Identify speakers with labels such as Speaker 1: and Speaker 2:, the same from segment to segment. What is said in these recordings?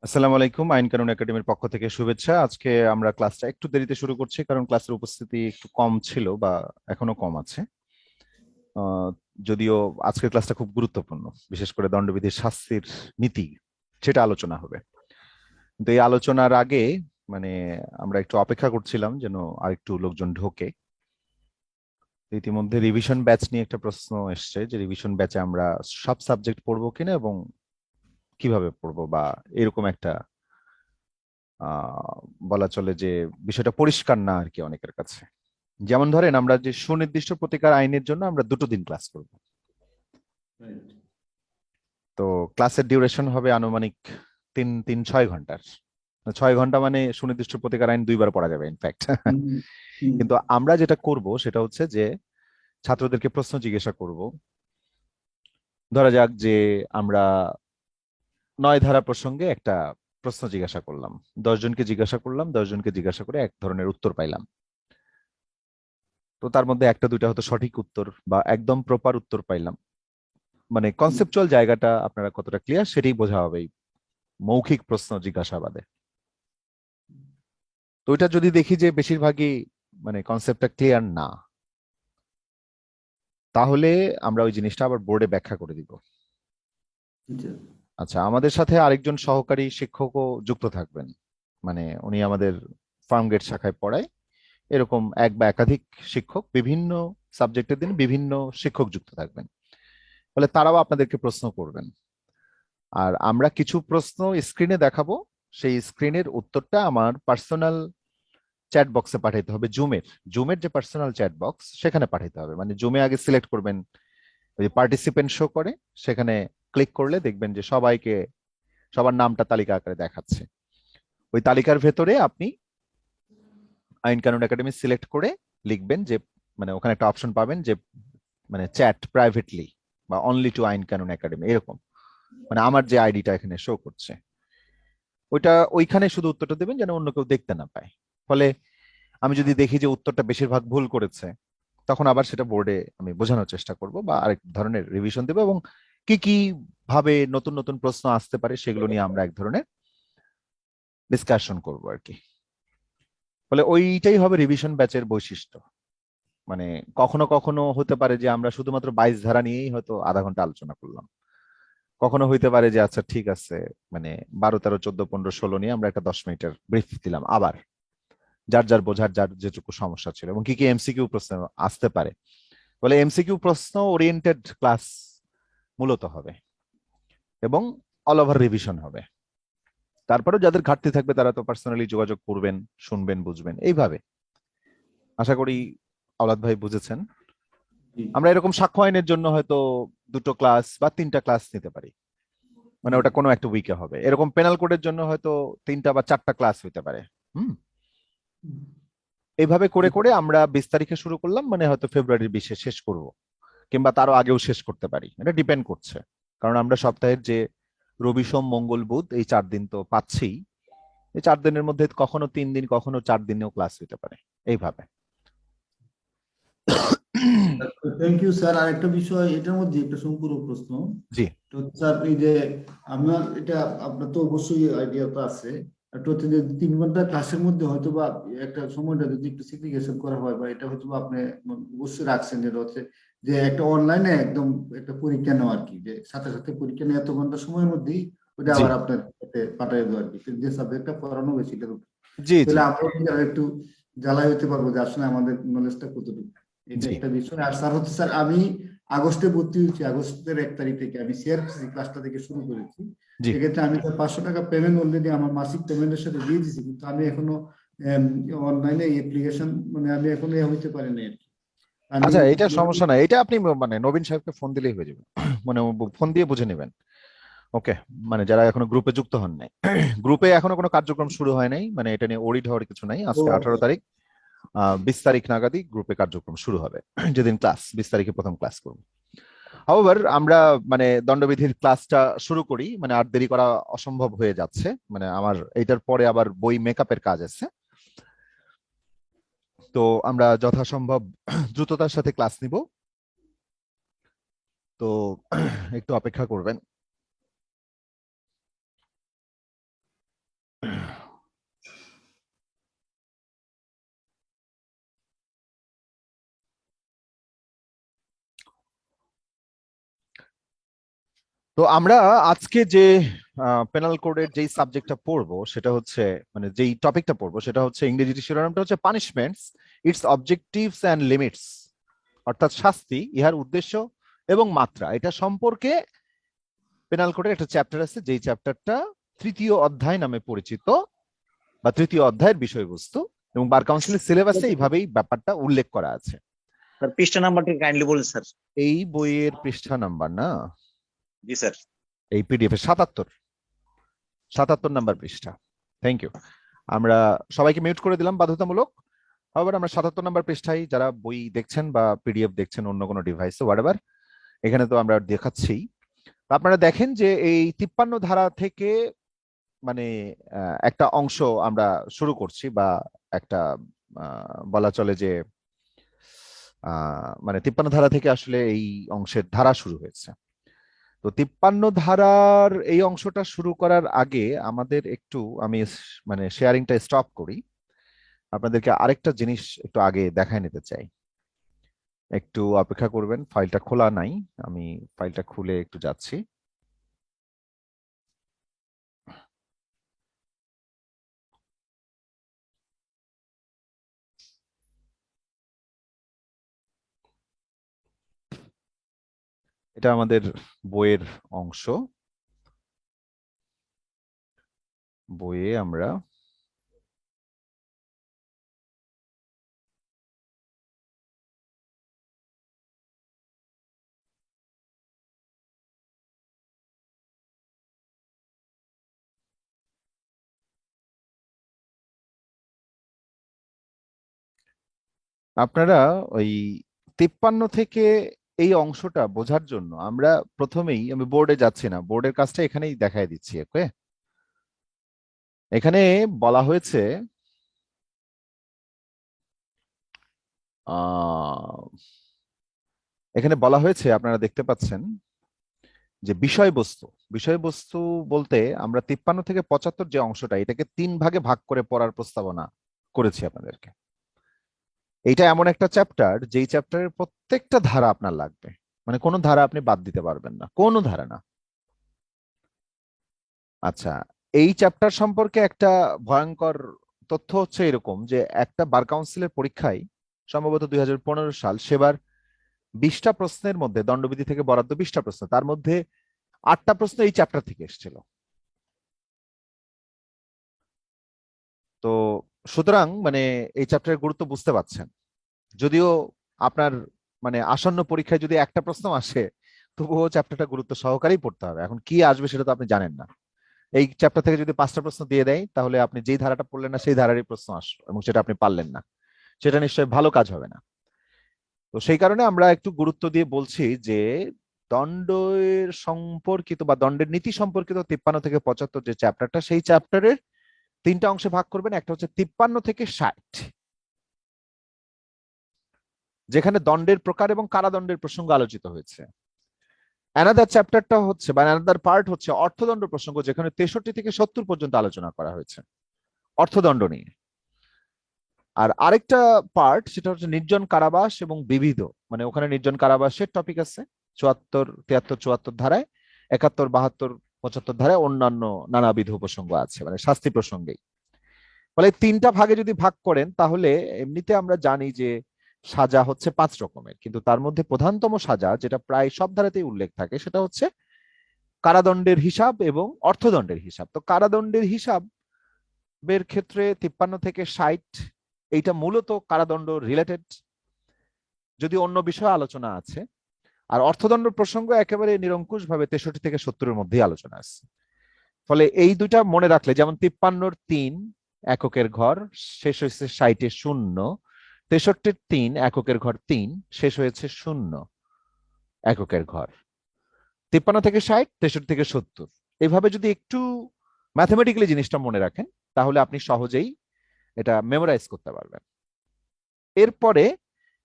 Speaker 1: আসসালামু আলাইকুম। আইন কানুন একাডেমির পক্ষ থেকে শুভেচ্ছা। আজকে আমরা ক্লাসটা একটু দেরিতে শুরু করছি কারণ ক্লাসের উপস্থিতি একটু কম ছিল বা এখনো কম আছে। আহ, যদিও আজকের ক্লাসটা খুব গুরুত্বপূর্ণ, বিশেষ করে দণ্ডবিধির শাস্তির নীতি সেটা আলোচনা হবে। কিন্তু এই আলোচনার আগে মানে আমরা একটু অপেক্ষা করছিলাম যেন আরেকটু লোকজন ঢোকে। তো ইতিমধ্যে রিভিশন ব্যাচ নিয়ে একটা প্রশ্ন এসছে যে রিভিশন ব্যাচে আমরা সব সাবজেক্ট পড়বো কিনা এবং কিভাবে পড়বো, বা এরকম একটা আহ বলা চলে যে বিষয়টা পরিষ্কার না আর কি অনেকের কাছে। যেমন ধরেন আমরা যে সুনির্দিষ্ট প্রতিকার আইনের জন্য আমরা দুটো দিন ক্লাস করব।
Speaker 2: Right.
Speaker 1: তো ক্লাসের ডিউরেশন হবে আনুমানিক 3-6 ঘন্টার। 6 ঘন্টা মানে সুনির্দিষ্ট প্রতিকার আইন দুইবার পড়া যাবে ইনফ্যাক্ট।
Speaker 2: হুম, হুম,
Speaker 1: কিন্তু আমরা যেটা করব সেটা হচ্ছে যে ছাত্রদেরকে প্রশ্ন জিজ্ঞাসা করব। ধরা যাক যে আমরা 9 ধারা প্রসঙ্গে একটা প্রশ্ন জিজ্ঞাসা করলাম, 10 জনকে জিজ্ঞাসা করলাম, 10 জনকে জিজ্ঞাসা করে এক ধরনের উত্তর পাইলাম। তো তার মধ্যে একটা দুইটা হয়তো সঠিক উত্তর বা একদম প্রপার উত্তর পাইলাম। মানে
Speaker 2: হুম।
Speaker 1: কনসেপচুয়াল জায়গাটা আপনারা কতটা ক্লিয়ার সেটাই বোঝা হবে এই মৌখিক প্রশ্ন জিজ্ঞাসাবাদে। তো ওইটা যদি দেখি যে বেশিরভাগই মানে কনসেপ্টটা ক্লিয়ার না, তাহলে আমরা ওই জিনিসটা আবার বোর্ডে ব্যাখ্যা করে দিব।
Speaker 2: আচ্ছা,
Speaker 1: আচ্ছা, আমাদের সাথে আরেকজন সহকারী শিক্ষকও যুক্ত থাকবেন। মানে উনি আমাদের ফার্ম গেট শাখায় পড়ায়। এরকম এক বা একাধিক শিক্ষক বিভিন্ন সাবজেক্টের দিন বিভিন্ন শিক্ষক যুক্ত থাকবেন, ফলে তারাও আপনাদেরকে প্রশ্ন করবেন। আর আমরা কিছু প্রশ্ন স্ক্রিনে দেখাবো, সেই স্ক্রিনের উত্তরটা আমার পার্সোনাল চ্যাট বক্সে পাঠাইতে হবে। জুমের যে পার্সোনাল চ্যাট বক্স সেখানে পাঠাইতে হবে। মানে জুমে আগে সিলেক্ট করবেন, ওই পার্টিসিপেন্ট শো করে, সেখানে ক্লিক করলে দেখবেন যে সবার নামটা তালিকা আকারে দেখাচ্ছে। ওই তালিকার ভেতরে আপনি আইন কানুন একাডেমি সিলেক্ট করে লিখবেন যে মানে ওখানে একটা অপশন পাবেন যে মানে চ্যাট প্রাইভেটলি বা অনলি টু আইন কানুন একাডেমি এরকম। মানে আমার যে আইডিটা এখানে শো করছে ওইটা, ওইখানে শুধু উত্তরটা দেবেন যেন অন্য কেউ দেখতে না পায়। ফলে আমি যদি দেখি যে উত্তরটা বেশিরভাগ ভুল করেছে, তখন আবার সেটা বোর্ডে আমি বোঝানোর চেষ্টা করব বা আরেক ধরনের রিভিশন দেবো, এবং কি কি ভাবে নতুন নতুন প্রশ্ন আসতে পারে সেগুলো নিয়ে আমরা এক ধরনের ডিসকাশন করব আর কি। ফলে ওইটাই হবে রিভিশন ব্যাচের বৈশিষ্ট্য। মানে কখনো কখনো হতে পারে যে আমরা শুধুমাত্র 22 ধারা নিয়েই হয়তো আধা ঘন্টা আলোচনা করলাম। কখনো হইতে পারে যে আচ্ছা ঠিক আছে, মানে 12, 13, 14, 15, 16 নিয়ে আমরা একটা 10 মিনিটের ব্রিফ দিলাম আবার, যার যার বোঝার যার যেটুকু সমস্যা ছিল, এবং কি কি এমসিকিউ প্রশ্ন আসতে পারে। বলে এমসিকিউ প্রশ্ন ওরিয়েন্টেড ক্লাস মূলত হবে এবং অল ওভার রিভিশন হবে। তারপরেও যাদের ঘাটতি থাকবে তারা তো পার্সোনালি যোগাযোগ করবেন, শুনবেন, বুঝবেন এইভাবে। আশা করি আওলাদ ভাই বুঝেছেন।
Speaker 2: জি,
Speaker 1: আমরা এরকম সাক্ষ্য আইনের জন্য হয়তো 2টো ক্লাস বা 3টা ক্লাস নিতে পারি। মানে
Speaker 2: জি।
Speaker 1: ওটা কোনো একটা উইকে হবে। এরকম পেনাল কোডের জন্য হয়তো 3টা বা 4টা ক্লাস হইতে পারে। হুম। এইভাবে করে করে আমরা 20 তারিখে শুরু করলাম, মানে হয়তো ফেব্রুয়ারির 20-এ শেষ করব, কিংবা তারও আগেও শেষ করতে পারি, এটা ডিপেন্ড করছে। কারণ আমরা সপ্তাহের যে রবি সোম মঙ্গল বুধ এই 4 দিন তো পাচ্ছি। এই 4 দিনের মধ্যে কখনো 3 দিন কখনো 4 দিনেও ক্লাস হইতে পারে এইভাবে।
Speaker 2: Thank you sir. আর একটা বিষয় এটার মধ্যে একটা সম্পূর্ণ প্রশ্ন।
Speaker 1: জি
Speaker 2: তো স্যার এই যে আমার এটা আপনার তো অবশ্যই আইডিয়া তো আছে। একটা হচ্ছে যে 3 ঘন্টা ক্লাসের মধ্যে হয়তো বা একটা সময়টা যদি একটু সিগ্রিগেশন করা হয় বা এটা হয়তো বা আপনি অবশ্যই রাখছেন, যেটা হচ্ছে যে একটা অনলাইনে একদম একটা পরীক্ষা নেওয়া আর কি, যে সাথে সাথে পরীক্ষা নিয়ে এত ঘন্টা সময়ের মধ্যেই ওটা
Speaker 1: জি
Speaker 2: আবার আপনার পাঠিয়ে দেওয়া আর কি, তো যে সাবজেক্টটা পড়ানো হয়েছে সেটার উপর।
Speaker 1: জি জি
Speaker 2: তাহলে আমরাও কি আর একটু জ্বালাই হতে পারবো যে আসলে আমাদের নলেজটা কতটুকু। এটা
Speaker 1: জি
Speaker 2: একটা বিষয়। আর স্যার হচ্ছে স্যার আমি আগস্টে ভর্তি হয়েছি, আগস্টের 1 তারিখ থেকে আমি সিআরপিসি ক্লাসটা থেকে শুরু করেছি।
Speaker 1: জি।
Speaker 2: সেক্ষেত্রে আমি তো 500 টাকা পেমেন্ট অলরেডি আমার মাসিক পেমেন্টের সাথে দিয়ে দিছি, কিন্তু আমি এখনো অনলাইনে অ্যাপ্লিকেশন মানে আমি এখনো হইতে পারি না আর কি। আমি
Speaker 1: আচ্ছা, এটা সমস্যা নাই, এটা আপনি মানে নবীন সাহেবকে ফোন দিলেই হয়ে যাবে। মানে ফোন দিয়ে বুঝে নেবেন। ওকে। মানে যারা এখনো গ্রুপে যুক্ত হন নাই, গ্রুপে এখনো কোনো কার্যক্রম শুরু হয় নাই, মানে এটা নিয়ে ওরিড হওয়ার কিছু নাই।
Speaker 2: ও
Speaker 1: আজকে
Speaker 2: আচ্ছা।
Speaker 1: 18 তারিখ, 20 তারিখ নাগাদই গ্রুপে কার্যক্রম শুরু হবে। যেদিন ক্লাস 20 তারিখে প্রথম ক্লাস করবো। হাউএভার আমরা মানে দণ্ডবিধির ক্লাসটা শুরু করি, মানে আর দেরি করা অসম্ভব হয়ে যাচ্ছে। মানে আমার এইটার পরে আবার বই মেকআপের কাজ আছে। তো আমরা যথাসম্ভব দ্রুততার সাথে ক্লাস নিব। তো একটু অপেক্ষা করবেন। তো আমরা আজকে যে পেনাল কোডের যেই সাবজেক্টটা পড়বো সেটা হচ্ছে, মানে যেই টপিকটা পড়বো সেটা হচ্ছে, ইংরেজিতে শিরোনামটা হচ্ছে punishments, it's objectives and limits, অর্থাৎ শাস্তি, ইহার উদ্দেশ্য এবং মাত্রা। এটা সম্পর্কে পেনাল কোডের একটা চ্যাপ্টার আছে, যেই চ্যাপ্টারটা তৃতীয় অধ্যায় নামে পরিচিত, বা তৃতীয় অধ্যায়ের বিষয়বস্তু, এবং বার কাউন্সিলের সিলেবাসে এইভাবেই ব্যাপারটা উল্লেখ করা আছে।
Speaker 3: স্যার পৃষ্ঠা নাম্বারটা কাইন্ডলি বলুন স্যার।
Speaker 1: এই বইয়ের পৃষ্ঠা নাম্বার না,
Speaker 3: জি স্যার।
Speaker 1: এই পিডিএফ এর 77 নাম্বার পৃষ্ঠা। Thank you. আমরা সবাইকে মিউট করে দিলাম বাধ্যতামূলক। আবার আমরা 77 নাম্বার পৃষ্ঠায়, যারা বই দেখছেন বা পিডিএফ দেখছেন অন্য কোনো ডিভাইসে, হোয়াটএভার, এখানে তো আমরা দেখাচ্ছি। আপনারা দেখেন যে এই 53 ধারা থেকে মানে একটা অংশ আমরা শুরু করছি, বা একটা বলা চলে যে মানে 53 ধারা থেকে আসলে এই অংশের ধারা শুরু হয়েছে। তো 53 ধারার এই অংশটা শুরু করার আগে আমাদের একটু, আমি মানে শেয়ারিংটা স্টপ করি, আপনাদেরকে আরেকটা জিনিস একটু আগে দেখায় নিতে চাই। একটু অপেক্ষা করবেন, ফাইলটা খোলা নাই, আমি ফাইলটা খুলে একটু যাচ্ছি। এটা আমাদের বইয়ের অংশ। বইয়ে আমরা আপনারা ওই 53 থেকে এই অংশটা বোঝার জন্য আমরা প্রথমেই, আমি বোর্ডে যাচ্ছি না, বোর্ডের কাজটা এখানেই দেখাই দিচ্ছি। ওকে, এখানে বলা হয়েছে এখানে বলা হয়েছে, আপনারা দেখতে পাচ্ছেন যে বিষয়বস্তু, বিষয়বস্তু বলতে আমরা 53 থেকে 75 যে অংশটা, এটাকে 3 ভাগে ভাগ করে পড়ার প্রস্তাবনা করেছি আপনাদেরকে। এইটা এমন একটা চ্যাপ্টার, যেই চ্যাপ্টারের প্রত্যেকটা ধারা আপনার লাগবে, মানে কোনো ধারা আপনি বাদ দিতে পারবেন না, কোনো ধারা না। আচ্ছা, এই চ্যাপ্টার সম্পর্কে একটা ভয়ঙ্কর তথ্য হচ্ছে এরকম, যে একটা বার কাউন্সিলের পরীক্ষায় সম্ভবত 2015 সাল, সেবার 20টা প্রশ্নের মধ্যে, দণ্ডবিধি থেকে বরাদ্দ 20টা প্রশ্ন, তার মধ্যে 8টা প্রশ্ন এই চ্যাপ্টার থেকে এসেছিল। তো সুতরাং মানে এই চ্যাপ্টারের গুরুত্ব বুঝতে পারছেন। যদিও আপনার মানে আসন্ন পরীক্ষায় যদি একটা প্রশ্ন আসে, তবুও চ্যাপ্টারটা গুরুত্ব সহকারেই পড়তে হবে। এখন কি আসবে সেটা তো আপনি জানেন না। এই চ্যাপ্টার থেকে যদি 5টা প্রশ্ন দিয়ে দেয়, তাহলে আপনি যেই ধারাটা পড়লেন না সেই ধারারই প্রশ্ন আসলো, এবং সেটা আপনি পারলেন না, সেটা নিশ্চয়ই ভালো কাজ হবে না। তো সেই কারণে আমরা একটু গুরুত্ব দিয়ে বলছি যে দণ্ডের সম্পর্কিত বা দণ্ডের নীতি সম্পর্কিত 53 থেকে 75 যে চ্যাপ্টারটা, সেই চ্যাপ্টারের 3টা অংশে ভাগ করবেন। একটা হচ্ছে 53 থেকে 60, যেখানে দণ্ডের প্রকার এবং কারাদণ্ডের প্রসঙ্গ আলোচিত হয়েছে। অ্যানাদার চ্যাপ্টারটা হচ্ছে, বা অ্যানাদার পার্ট হচ্ছে অর্থদণ্ড প্রসঙ্গ, যেখানে 63 থেকে 70 পর্যন্ত আলোচনা করা হয়েছে অর্থদণ্ড নিয়ে। আর আরেকটা পার্ট, সেটা হচ্ছে নির্জন কারাবাস এবং বিবিধ, মানে ওখানে নির্জন কারাবাসের টপিক আছে 74, 73, 74 ধারায়, 71, 72, 75 ধারায় অন্যান্য নানাবিধ প্রসঙ্গ আছে, মানে শাস্তি প্রসঙ্গেই। ফলে 3টা ভাগে যদি ভাগ করেন, তাহলে এমনিতে আমরা জানি যে সাজা হচ্ছে 5 রকমের, কিন্তু তার মধ্যে প্রধানতম সাজা, যেটা প্রায় সব ধারাতেই উল্লেখ থাকে, সেটা হচ্ছে কারাদণ্ডের হিসাব এবং অর্থদণ্ডের হিসাব। তো কারাদণ্ডের হিসাবের ক্ষেত্রে 53 থেকে 60, এইটা মূলত কারাদণ্ড রিলেটেড, যদি অন্য বিষয়ে আলোচনা আছে। আর অর্থদণ্ড প্রসঙ্গ একেবারে নিরঙ্কুশ ভাবে 63 থেকে 70-এর মধ্যেই আলোচনা আছে। ফলে এই দুইটা মনে রাখলে, যেমন 53-র 3 এককের ঘর, শেষ হয়েছে 60-এ 0, 63-র 3 এককের ঘর 3, শেষ হয়েছে 0 এককের ঘর। 53 থেকে 60, 63 থেকে 70, এইভাবে যদি একটু ম্যাথমেটিক্যালি জিনিসটা মনে রাখেন, তাহলে আপনি সহজেই এটা মেমোরাইজ করতে পারবেন। এরপরে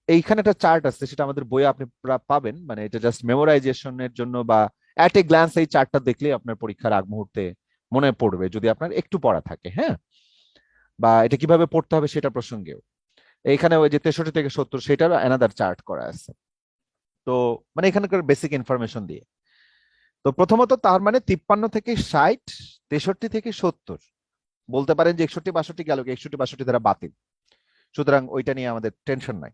Speaker 1: এইখানে একটা চার্ট আছে, সেটা আমাদের বইয়ে আপনি পাবেন, মানে এটা জাস্ট মেমোরাইজেশনের জন্য, বা অ্যাট এ গ্ল্যান্স এই চার্টটা দেখলে আপনার পরীক্ষার আগ মুহূর্তে মনে পড়বে যদি আপনার একটু পড়া থাকে, হ্যাঁ, বা এটা কিভাবে পড়তে হবে সেটা প্রসঙ্গেও এইখানে ওই যে 63 থেকে 70 সেটার অ্যানাদার চার্ট করা আছে। তো মানে এখানকার বেসিক ইনফরমেশন দিয়ে, তো প্রথমত তার মানে 53 থেকে 60, 63 থেকে 70, বলতে পারেন যে 61 62 গেল, 61 62 দ্বারা বাতিল, সুতরাং ওইটা নিয়ে আমাদের টেনশন নাই।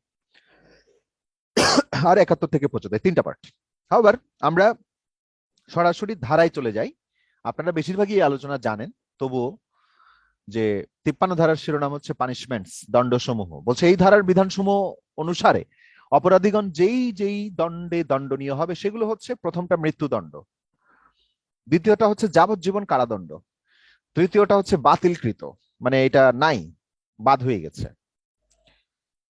Speaker 1: আর 71 থেকে 75 তিনটা পার্ট। আবার আমরা সরাসরি ধারায় চলে যাই। আপনারা বেশিরভাগই এই আলোচনা জানেন, তবুও যে 53 ধারার শিরোনাম হচ্ছে পানিশমেন্টস, দণ্ডসমূহ। বলছে এই ধারার বিধানসমূহ অনুসারে অপরাধীগণ যেই যেই দণ্ডে দণ্ডনীয় হবে সেগুলো হচ্ছে, প্রথমটা মৃত্যুদণ্ড, দ্বিতীয়টা হচ্ছে যাবজ্জীবন কারাদণ্ড, তৃতীয়টা হচ্ছে বাতিলকৃত, মানে এটা নাই, বাদ হয়ে গেছে।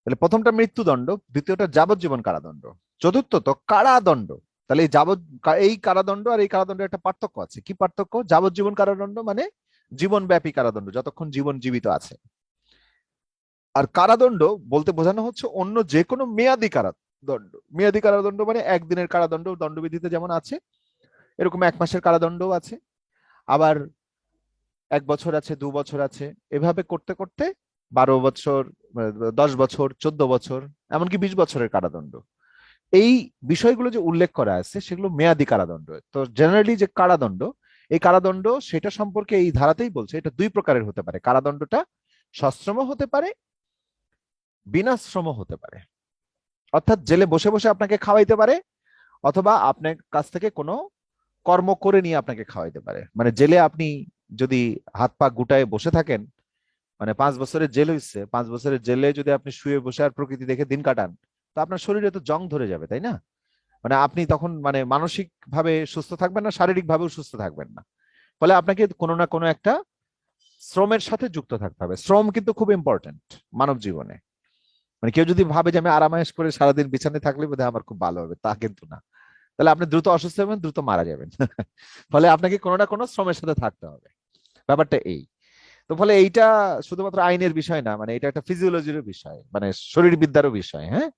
Speaker 1: তাহলে প্রথমটা মৃত্যুদণ্ড, দ্বিতীয়টা যাবজ্জীবন কারাদণ্ড, চতুর্থত কারাদণ্ড। তাহলে এই কারাদণ্ড আর এই কারাদণ্ডের একটা পার্থক্য আছে। কি পার্থক্য? যাবজ্জীবন কারাদণ্ড মানে জীবনব্যাপী কারাদণ্ড, যতক্ষণ জীবন জীবিত আছে। আর কারাদণ্ড বলতে বোঝানো হচ্ছে অন্য যে কোনো মেয়াদী কারাদণ্ড। মেয়াদী কারাদণ্ড মানে একদিনের কারাদণ্ড দণ্ডবিধিতে যেমন আছে, এরকম 1 মাসের কারাদণ্ডও আছে, আবার 1 বছর আছে, 2 বছর আছে, এভাবে করতে করতে 12 বছর, 10 বছর, 14 বছর, এমনকি 20 বছরের কারাদণ্ড। এই বিষয়গুলো যে উল্লেখ করা আছে সেগুলো মেয়াদী কারাদণ্ড। তো জেনারেলি যে কারাদণ্ড, এই কারাদণ্ড সেটা সম্পর্কে এই ধারাতেই বলছে এটা 2 প্রকারের হতে পারে। কারাদণ্ডটা সশ্রম হতে পারে, বিনাশ্রম হতে পারে। অর্থাৎ জেলে বসে বসে আপনাকে খাওয়াইতে পারে, অথবা আপনার কাছ থেকে কোনো কর্ম করে নিয়ে আপনাকে খাওয়াইতে পারে। মানে জেলে আপনি যদি হাত পা গুটায় বসে থাকেন, মানে 5 বছরের জেল হয়েছে, 5 বছরের জেলে যদি আপনি শুয়ে বসে আর প্রকৃতি দেখে দিন কাটান, তো আপনার শরীরে তো জং ধরে যাবে, তাই না? মানে আপনি তখন মানে মানসিক ভাবে সুস্থ থাকবেন না, শারীরিক ভাবেও সুস্থ থাকবেন না। ফলে আপনাকে কোনো না কোনো একটা শ্রমের সাথে যুক্ত থাকতে হবে। শ্রম কিন্তু খুব ইম্পর্টেন্ট মানব জীবনে। মানে কেউ যদি ভাবে যে আমি আরামায়েশ করে সারাদিন বিছানায় থাকলে বোধহয় আমার খুব ভালো হবে, তা কিন্তু না। তাহলে আপনি দ্রুত অসুস্থ হবেন, দ্রুত মারা যাবেন। ফলে আপনাকে কোনো না কোনো শ্রমের সাথে থাকতে হবে, ব্যাপারটা এই। তো ফলে এইটা শুধুমাত্র আইনের বিষয় না, মানে এটা একটা ফিজিওলজিরও বিষয়, মানে শরীরবিদ্যারও বিষয়, হ্যাঁ,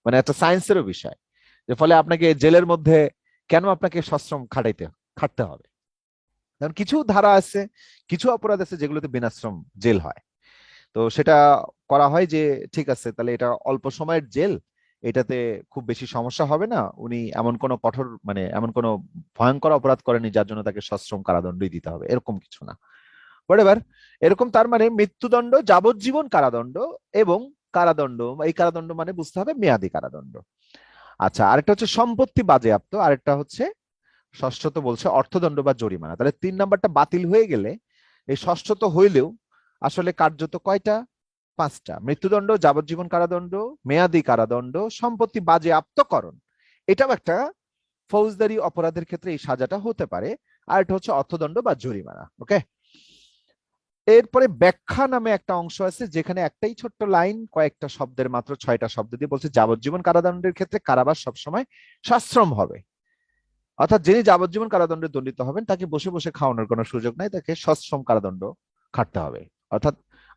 Speaker 1: মানে একটা সায়েন্সেরও বিষয়। যে ফলে আপনাকে জেলের মধ্যে কেন আপনাকে সশ্রম খাটতে হবে? কারণ কিছু ধারা আছে, কিছু অপরাধ আছে যেগুলোতে বিনাশ্রম জেল হয়। তো সেটা করা হয় যে ঠিক আছে, তাহলে এটা অল্প সময়ের জেল, এটাতে খুব বেশি সমস্যা হবে না, উনি এমন কোনো কঠোর মানে এমন কোনো ভয়ঙ্কর অপরাধ করেনি যার জন্য তাকে সশ্রম কারাদণ্ডই দিতে হবে, এরকম কিছু না। এবার এরকম তার মানে মৃত্যুদণ্ড, যাবজ্জীবন কারাদণ্ড এবং কারাদণ্ড, এই কারাদণ্ড মানে বুঝতে হবে মেয়াদী কারাদণ্ড। আচ্ছা, আরেকটা হচ্ছে সম্পত্তি বাজেয়াপ্ত, আরেকটা হচ্ছে ষষ্ঠত বলছে অর্থদণ্ড বা জরিমানা। তাহলে 3 নাম্বারটা বাতিল হয়ে গেলে এই ষষ্ঠত হইলেও আসলে কার্যত কয়টা? 5টা। মৃত্যুদণ্ড, যাবজ্জীবন কারাদণ্ড, মেয়াদী কারাদণ্ড, সম্পত্তি বাজেয়াপ্তকরণ। এটাও একটা ফৌজদারি অপরাধের ক্ষেত্রে এই সাজাটা হতে পারে। আর এটা হচ্ছে অর্থদণ্ড বা জরিমানা। ওকে, এরপরে ব্যাখ্যা নামে একটা অংশ আছে, যেখানে একটাই ছোট্ট লাইন, কয়েকটা শব্দের মাত্র 6টা শব্দ দিয়ে বলছে যাবজ্জীবন কারাদণ্ডের ক্ষেত্রে কারাবাস সবসময় সশ্রম হবে। অর্থাৎ যিনি যাবজ্জীবন কারাদণ্ডে দণ্ডিত হবেন তাকে বসে বসে খাওয়ানোর কোনো সুযোগ নাই, তাকে সশ্রম কারাদণ্ড খাটতে হবে। অর্থাৎ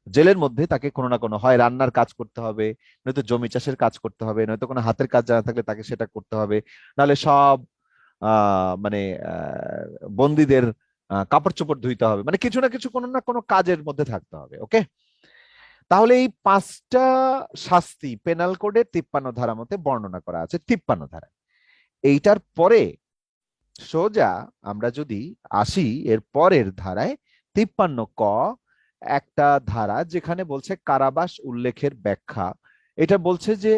Speaker 1: জেলের মধ্যে তাকে কোনো না কোনো, হয় রান্নার কাজ করতে হবে, নয়তো জমি চাষের কাজ করতে হবে, নয়তো কোনো হাতের কাজ জানা থাকলে তাকে সেটা করতে হবে, নাহলে সব মানে বন্দীদের কাপড় চোপড় ধুইতে হবে, মানে কিছু না কিছু কোনো না কোনো কাজের মধ্যে থাকতে হবে। ওকে, তাহলে এই 5টা শাস্তি পেনাল কোডের 53 ধারা মতে বর্ণনা করা আছে। 53 ধারা, এইটার পরে সোজা আমরা যদি আসি এর পরের ধারায় 53 ক, একটা ধারা যেখানে বলছে কারাবাস উল্লেখের ব্যাখ্যা। এটা বলছে যে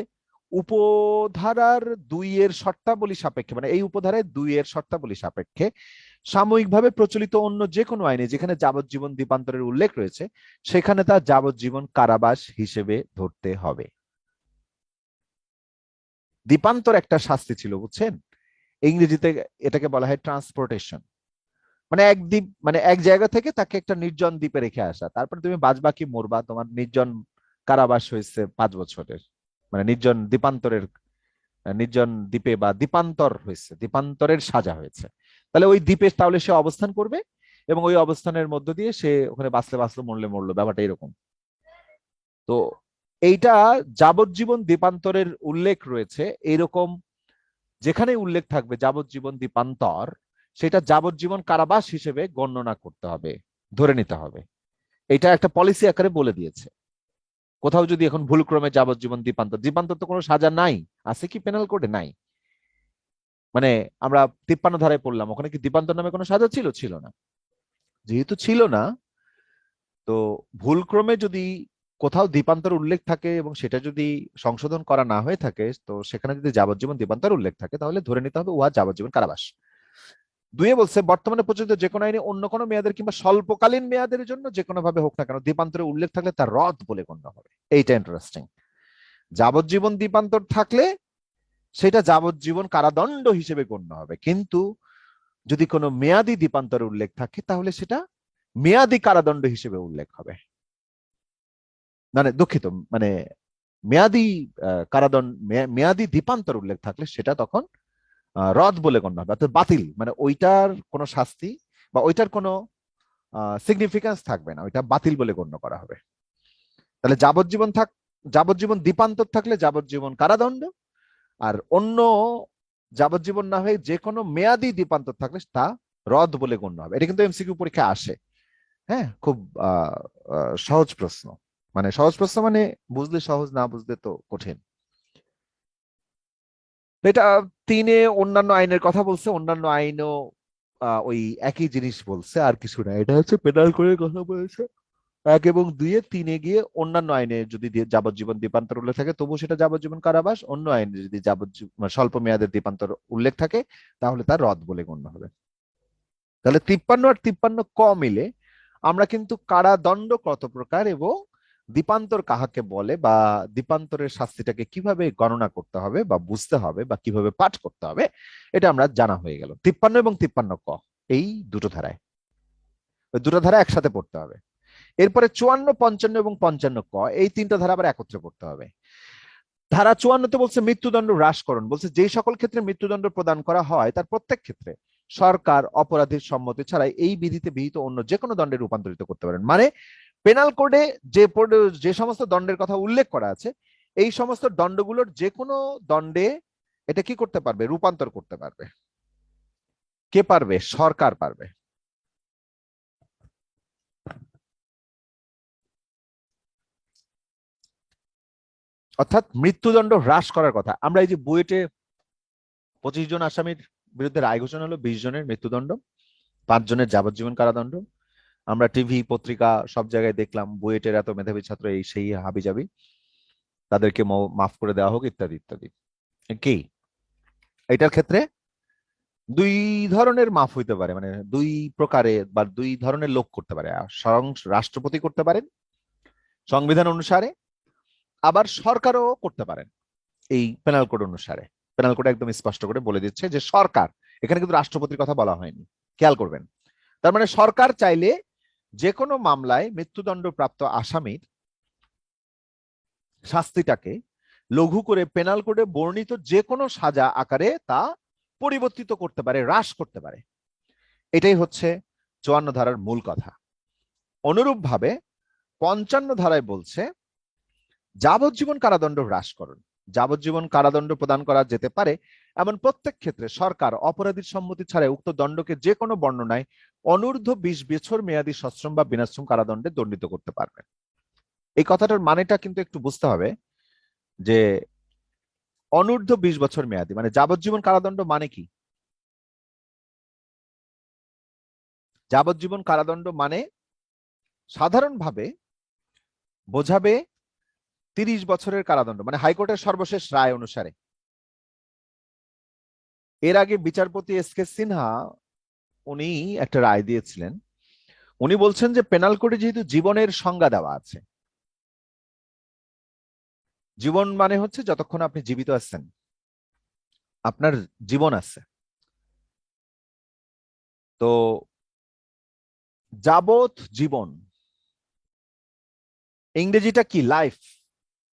Speaker 1: উপধারার 2 এর শর্তাবলী সাপেক্ষে, মানে এই উপধারায় 2 এর শর্তাবলী সাপেক্ষে সাময়িকভাবে প্রচলিত অন্য যে কোনো আইনে যেখানে যাবজ্জীবন দ্বীপান্তরের উল্লেখ রয়েছে সেখানে তা যাবজ্জীবন কারাবাস হিসেবে ধরতে হবে। দ্বীপান্তর একটা শাস্তি ছিল, বুঝছেন? ইংরেজিতে এটাকে বলা হয় ট্রান্সপোর্টেশন। মানে এক দ্বীপ, মানে এক জায়গা থেকে তাকে একটা নির্জন দ্বীপে রেখে আসা, তারপরে তুমি বাঁচবা কি মরবা, তোমার নির্জন কারাবাস হয়েছে 5 বছরের, মানে নির্জন দ্বীপান্তরের, নির্জন দ্বীপে বা দ্বীপান্তর হয়েছে, দ্বীপান্তরের সাজা হয়েছে। তাহলে ওই দ্বীপে তাহলে সে অবস্থান করবে এবং ওই অবস্থানের মধ্য দিয়ে সে ওখানে বাঁচলে বাঁচলো, মরলে মরলো, ব্যাপারটা এরকম। তো এইটা যাবজ্জীবন দ্বীপান্তরের উল্লেখ রয়েছে, এরকম যেখানে উল্লেখ থাকবে যাবজ্জীবন দ্বীপান্তর, সেটা যাবজ্জীবন কারাবাস হিসেবে গণনা করতে হবে, ধরে নিতে হবে। এটা একটা পলিসি আকারে বলে দিয়েছে। কোথাও যদি এখন ভুলক্রমে যাবজ্জীবন দ্বীপান্তর, দ্বীপান্তর তো কোনো সাজা নাই, আছে কি পেনাল কোডে? নাই। মানে আমরা 53 ধারায় পড়লাম, ওখানে কি দ্বীপান্তর নামে কোনো সাজা ছিল? ছিল না। যেহেতু ছিল না, তো ভুলক্রমে যদি কোথাও দ্বীপান্তর উল্লেখ থাকে এবং সেটা যদি সংশোধন করা না হয়ে থাকে, তো সেখানে যদি যাবজ্জীবন দ্বীপান্তর উল্লেখ থাকে, তাহলে ধরে নিতে হবে উহা যাবজ্জীবন কারাবাস। দুয়ে বলছে বর্তমানে প্রচলিত যে কোনো আইনে অন্য কোনো মেয়াদের কিংবা স্বল্পকালীন মেয়াদের জন্য যে কোনো ভাবে হোক না কেন দ্বীপান্তরে উল্লেখ থাকলে তার রদ বলে গণ্য হবে। এইটা ইন্টারেস্টিং। যাবজ্জীবন দ্বীপান্তর থাকলে সেটা যাবজ্জীবন কারাদণ্ড হিসেবে গণ্য হবে, কিন্তু যদি কোনো মেয়াদি দ্বীপান্তর উল্লেখ থাকে তাহলে সেটা মেয়াদি কারাদণ্ড হিসেবে উল্লেখ হবে। মানে দুঃখিত, মানে মেয়াদি কারাদণ্ড, মেয়াদি দ্বীপান্তর উল্লেখ থাকলে সেটা তখন রদ বলে গণ্য হবে, অর্থাৎ বাতিল। মানে ওইটার কোনো শাস্তি বা ওইটার কোনো সিগনিফিকেন্স থাকবে না, ওইটা বাতিল বলে গণ্য করা হবে। তাহলে যাবজ্জীবন দ্বীপান্তর থাকলে যাবজ্জীবন কারাদণ্ড, আর অন্য যাবজ্জীবন না হয়ে যে কোনো মেয়াদি দ্বীপান্তর থাকলে তা রদ বলে গণ্য হবে। এটা কিন্তু এমসিকিউ পরীক্ষা আসে। হ্যাঁ, খুব সহজ প্রশ্ন। মানে সহজ প্রশ্ন মানে বুঝলে সহজ, না বুঝলে তো কঠিন। এটা 3-এ অন্যান্য আইনের কথা বলছে, অন্যান্য আইনও ওই একই জিনিস বলছে, আর কিছু না। এটা হচ্ছে পেনাল কোডের কথা বলেছে 1 এবং 2-এ। 3-এ গিয়ে অন্যান্য আইনে যদি যাবজ্জীবন দ্বীপান্তর উল্লেখ থাকে তবু সেটা যাবজ্জীবন কারাবাস, অন্য আইনে যদি স্বল্প মেয়াদের দ্বীপান্তর উল্লেখ থাকে তাহলে তার রদ বলে গণ্য হবে। তাহলে 53 আর 53 ক মিলে আমরা কিন্তু কারাদণ্ড কত প্রকার এবং দ্বীপান্তর কাহাকে বলে বা দ্বীপান্তরের শাস্তিটাকে কিভাবে গণনা করতে হবে বা বুঝতে হবে বা কিভাবে পাঠ করতে হবে, এটা আমরা জানা হয়ে গেল 53 এবং 53 ক, এই দুটো ধারায়। ওই দুটো ধারা একসাথে পড়তে হবে। এরপরে 54, 55 এবং 55 ক, এই তিনটা ধারা আবার একত্রে পড়তে হবে। ধারা 54-তে বলছে মৃত্যুদণ্ড হ্রাসকরণ, বলছে যে সকল ক্ষেত্রে মৃত্যুদণ্ড প্রদান করা হয় তার প্রত্যেক ক্ষেত্রে সরকার অপরাধীর সম্মতি ছাড়াই এই বিধিতে বিহিত অন্য যে কোনো দণ্ডে রূপান্তরিত করতে পারেন। মানে পেনাল কোডে যে সমস্ত দণ্ডের কথা উল্লেখ করা আছে, এই সমস্ত দণ্ডগুলোর যে কোনো দণ্ডে এটা কি করতে পারবে? রূপান্তর করতে পারবে। কে পারবে? সরকার পারবে। অর্থাৎ মৃত্যুদণ্ড হ্রাস করার কথা। আমরা এই যে বুয়েটে 25 জন আসামির বিরুদ্ধে রায় ঘোষণা হলো, 20 জনের মৃত্যুদণ্ড, 5 জনের যাবজ্জীবন কারাদণ্ড। আমরা টিভি পত্রিকা সব জায়গায় দেখলাম বুয়েটের এত মেধাবী ছাত্র এই সেই হাবিজাবি, তাদেরকে মাফ করে দেওয়া হোক ইত্যাদি ইত্যাদি। কি এটার ক্ষেত্রে দুই ধরনের মাফ হইতে পারে, মানে দুই প্রকারে বা দুই ধরনের লোক করতে পারে। স্বয়ং রাষ্ট্রপতি করতে পারেন সংবিধান অনুসারে, আবার সরকারও করতে পারেন এই পেনাল কোড অনুসারে। পেনাল কোড একদম স্পষ্ট করে বলে দিচ্ছে যে সরকার, এখানে কিন্তু রাষ্ট্রপতির কথা বলা হয়নি, খেয়াল করবেন। তার মানে সরকার চাইলে যে কোনো মামলায় মৃত্যুদণ্ড প্রাপ্ত আসামির শাস্তিটাকে লঘু করে পেনাল কোডে বর্ণিত যে কোনো সাজা আকারে তা পরিবর্তিত করতে পারে, হ্রাস করতে পারে। এটাই হচ্ছে 54 ধারার মূল কথা। অনুরূপভাবে 55 ধারায় বলছে যাবজ্জীবন কারাদণ্ড হ্রাসকরণ। যাবজ্জীবন কারাদণ্ড প্রদান করা যেতে পারে এমন প্রত্যেক ক্ষেত্রে সরকার অপরাধীর সম্মতি ছাড়াই উক্ত দণ্ডকে যে কোনো বর্ণনায় অনূর্ধ্ব 20 বছর মেয়াদী সশ্রম বা বিনাশ্রম কারাদণ্ডে দণ্ডিত করতে পারবে। এই কথাটার মানেটা কিন্তু একটু বুঝতে হবে যে অনূর্ধ্ব 20 বছর মেয়াদী মানে যাবজ্জীবন কারাদণ্ড মানে কি? যাবজ্জীবন কারাদণ্ড মানে সাধারণভাবে বোঝাবে 30 বছরের কারাদণ্ড, মানে হাইকোর্টের সর্বশেষ রায় অনুসারে। এর আগে বিচারপতি এস.কে. সিনহা উনি একটা রায় দিয়েছিলেন। উনি বলছেন যে পেনাল কোডে যেহেতু জীবনের সংজ্ঞা দেওয়া আছে, জীবন মানে হচ্ছে যতক্ষণ আপনি জীবিত আছেন, আপনার জীবন আছে, তো যাবত জীবন ইংরেজিটা কি? লাইফ।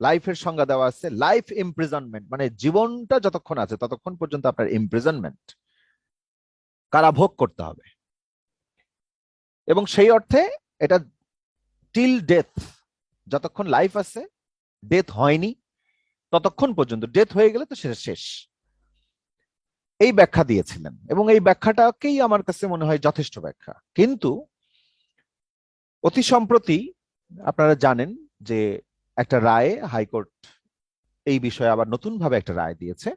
Speaker 1: লাইফের সংজ্ঞা দেওয়া আছে লাইফ ইমপ্রিজনমেন্ট, মানে জীবনটা যতক্ষণ আছে ততক্ষণ পর্যন্ত আপনার ইমপ্রিজনমেন্ট, কারাভোগ করতে হবে। এবং সেই অর্থে এটা টিল ডেথ, যতক্ষণ লাইফ আছে, ডেথ হয়নি ততক্ষণ পর্যন্ত, ডেথ হয়ে গেলে তো সেটা শেষ। এই ব্যাখ্যা দিয়েছিলেন এবং এই ব্যাখ্যাটাকেই আমার কাছে মনে হয় যথেষ্ট ব্যাখ্যা। কিন্তু অতি সম্প্রতি আপনারা জানেন যে একটা রায়ে হাইকোর্ট এই বিষয়ে আবার নতুন ভাবে একটা রায় দিয়েছে।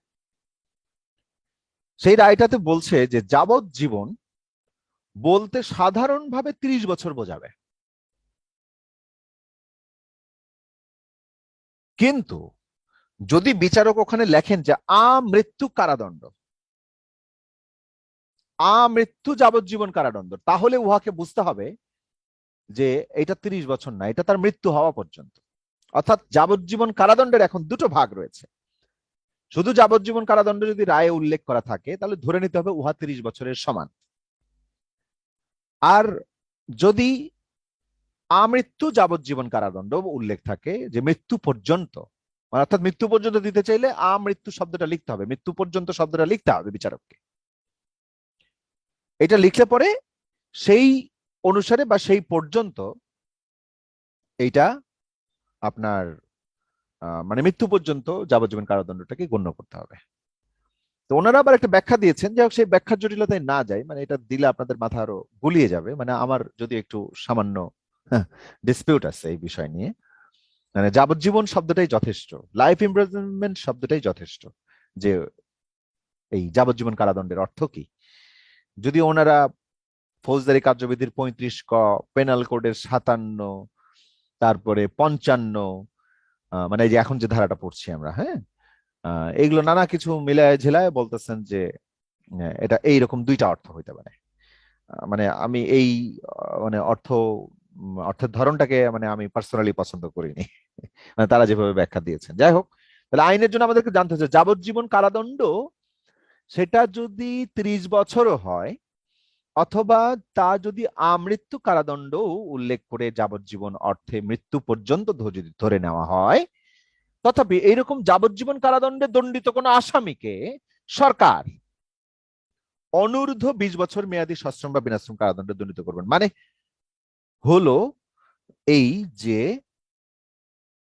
Speaker 1: সেই রায়টাতে বলছে যে যাবজ্জীবন বলতে সাধারণভাবে 30 বছর বোঝাবে, কিন্তু যদি বিচারক ওখানে লেখেন যে আমৃত্যু কারাদণ্ড, আমৃত্যু যাবজ্জীবন কারাদণ্ড, তাহলে উহাকে বুঝতে হবে যে এটা 30 বছর না, এটা তার মৃত্যু হওয়া পর্যন্ত। অর্থাৎ যাবজ্জীবন কারাদণ্ডের এখন দুটো ভাগ রয়েছে। শুধু যাবজ্জীবন কারাদণ্ড যদি রায়ে উল্লেখ করা থাকে তাহলে ধরে নিতে হবে উহা 30 বছরের সমান। আর যদি আমৃত্যু যাবজ্জীবন কারাদণ্ড উল্লেখ থাকে যে মৃত্যু পর্যন্ত, অর্থাৎ মৃত্যু পর্যন্ত দিতে চাইলে আমৃত্যু শব্দটা লিখতে হবে, মৃত্যু পর্যন্ত শব্দটা লিখতে হবে বিচারককে। এটা লিখলে পরে সেই অনুসারে বা সেই পর্যন্ত এইটা আপনার মানে মৃত্যু পর্যন্ত যাবজ্জীবন কারাদণ্ডটাকে গণ্য করতে হবে। তো ওনারা আবার একটা ব্যাখ্যা দিয়েছেন, যাই হোক সেই ব্যাখ্যার জটিলতায় না যায়, মানে এটা দিলে আপনাদের মাথা আরো গুলিয়ে যাবে। মানে আমার যদি একটু সামান্য ডিসপিউট আছে এই বিষয় নিয়ে, মানে যাবজ্জীবন শব্দটাই যথেষ্ট, লাইফ ইমপ্রিজনমেন্ট শব্দটাই যথেষ্ট যে এই যাবজ্জীবন কারাদণ্ডের অর্থ কি। যদি ওনারা ফৌজদারি কার্যবিধির 35 ক, পেনাল কোডের 57, তারপরে 55, মানে এই যে এখন যে ধারাটা পড়ছি আমরা, হ্যাঁ, এগুলো নানা কিছু মিলায় ঝেলায় বলতেছেন যে এটা এইরকম দুইটা অর্থ হইতে পারে। মানে আমি এই মানে অর্থের ধরনটাকে মানে আমি পার্সোনালি পছন্দ করিনি, মানে তারা যেভাবে ব্যাখ্যা দিয়েছেন। যাই হোক, তাহলে আইনের জন্য আমাদেরকে জানতে হচ্ছে যাবজ্জীবন কারাদণ্ড সেটা যদি 30 বছরও হয়, অথবা তা যদি আমৃত্যু কারাদণ্ড উল্লেখ করে যাবজ্জীবন অর্থে মৃত্যু পর্যন্ত যদি ধরে নেওয়া হয়, তথাপি এইরকম যাবজ্জীবন কারাদণ্ডে দণ্ডিত কোন আসামিকে সরকার অনূর্ধ্ব 20 বছর মেয়াদী সশ্রম বা বিনাশ্রম কারাদণ্ডে দণ্ডিত করবেন। মানে হলো এই যে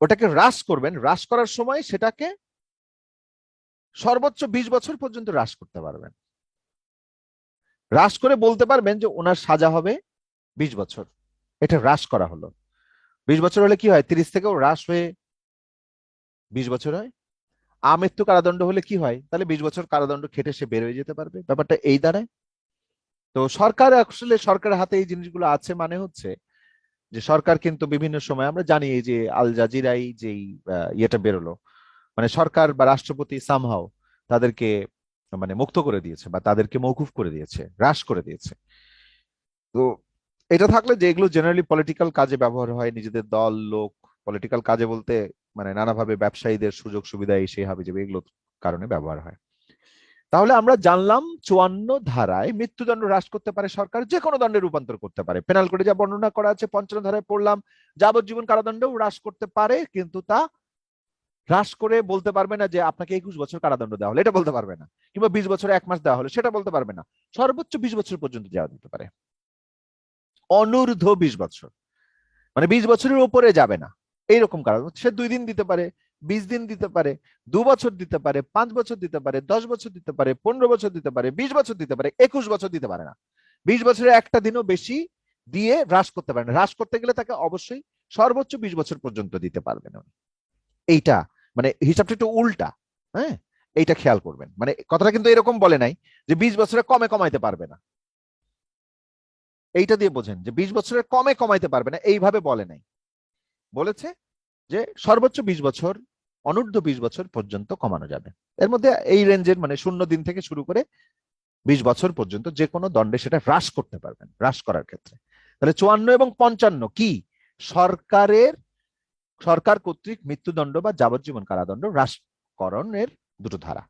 Speaker 1: ওটাকে হ্রাস করবেন, হ্রাস করার সময় সেটাকে সর্বোচ্চ 20 বছর পর্যন্ত হ্রাস করতে পারবেন। হ্রাস করে বলতে পারবেন যে ওনার সাজা হবে 20 বছর, এটা হ্রাস করা হলো। 20 বছর হলে কি হয়, 30 থেকেও হ্রাস হয়ে 20 বছর হয়। আমৃত্যু কারাদণ্ড হলে কি হয়, তাহলে 20 বছর কারাদণ্ড খেটে সে বের হয়ে যেতে পারবে। ব্যাপারটা এই দাঁড়ায়। তো সরকার আসলে সরকারের হাতে এই জিনিসগুলো আছে, মানে হচ্ছে যে সরকার কিন্তু বিভিন্ন সময় আমরা জানি এই যে আল জাজিরাই যেই ইয়েটা বেরোলো, মানে সরকার বা রাষ্ট্রপতি সামহাও তাদেরকে মানে মুক্ত করে দিয়েছে বা তাদেরকে মওকুফ করে দিয়েছে, হ্রাস করে দিয়েছে। তো এটা থাকলে যে এগুলো জেনারেলি পলিটিক্যাল কাজে ব্যবহার হয়, নিজেদের দল লোক, পলিটিক্যাল কাজে বলতে মানে নানাভাবে ব্যবসায়ীদের সুযোগ সুবিধা এই সেই হাবি যাবে এগুলোর কারণে ব্যবহার হয়। তাহলে আমরা জানলাম 54 ধারায় মৃত্যুদণ্ড হ্রাস করতে পারে সরকার, যে কোনো দণ্ডে রূপান্তর করতে পারে। পেনাল কোডে যা বর্ণনা করা আছে 55 ধারায় পড়লাম, যাবজ্জীবন কারাদণ্ডও হ্রাস করতে পারে, কিন্তু তা হ্রাস করে বলতে পারবে না যে আপনাকে 21 বছর কারাদণ্ড দেওয়া হলো, এটা বলতে পারবে না, কিংবা 20 বছর 1 মাস দেওয়া হলো সেটা বলতে পারবে না। সর্বোচ্চ 20 বছর পর্যন্ত যাওয়া যেতে পারে, অনূর্ধ্ব 20 বছর, মানে 20 বছরের উপরে যাবে না। এইরকম কারণ সে 2 দিন দিতে পারে, 20 দিন দিতে পারে, 2 বছর দিতে পারে, 5 বছর দিতে পারে, 10 বছর দিতে পারে, 15 বছর দিতে পারে, 20 বছর দিতে পারে, 21 বছর দিতে পারে না। 20 বছরের একটা দিনও বেশি দিয়ে হ্রাস করতে পারে না। হ্রাস করতে গেলে তাকে অবশ্যই সর্বোচ্চ 20 বছর পর্যন্ত দিতে পারবেন। এইটা মানে হিসাবটা একটু উল্টা, হ্যাঁ, এইটা খেয়াল করবেন। মানে কথাটা কিন্তু এরকম বলে নাই যে 20 বছরে কমে কমাইতে পারবে না, এইটা দিয়ে বোঝেন যে 20 বছরের কমে কমাইতে পারবে না, এইভাবে বলে নাই। বলেছে যে সর্বোচ্চ 20 বছর, অনূর্ধ্ব 20 বছর পর্যন্ত কমানো যাবে। এর মধ্যে এই রেঞ্জের মানে 0 দিন থেকে শুরু করে 20 বছর পর্যন্ত যে কোনো দণ্ডে সেটা হ্রাস করতে পারবেন, হ্রাস করার ক্ষেত্রে। তাহলে 54 এবং 55 কি সরকার কর্তৃক মৃত্যুদণ্ড বা যাবজ্জীবন কারাদণ্ড হ্রাসকরণের দুটো ধারা।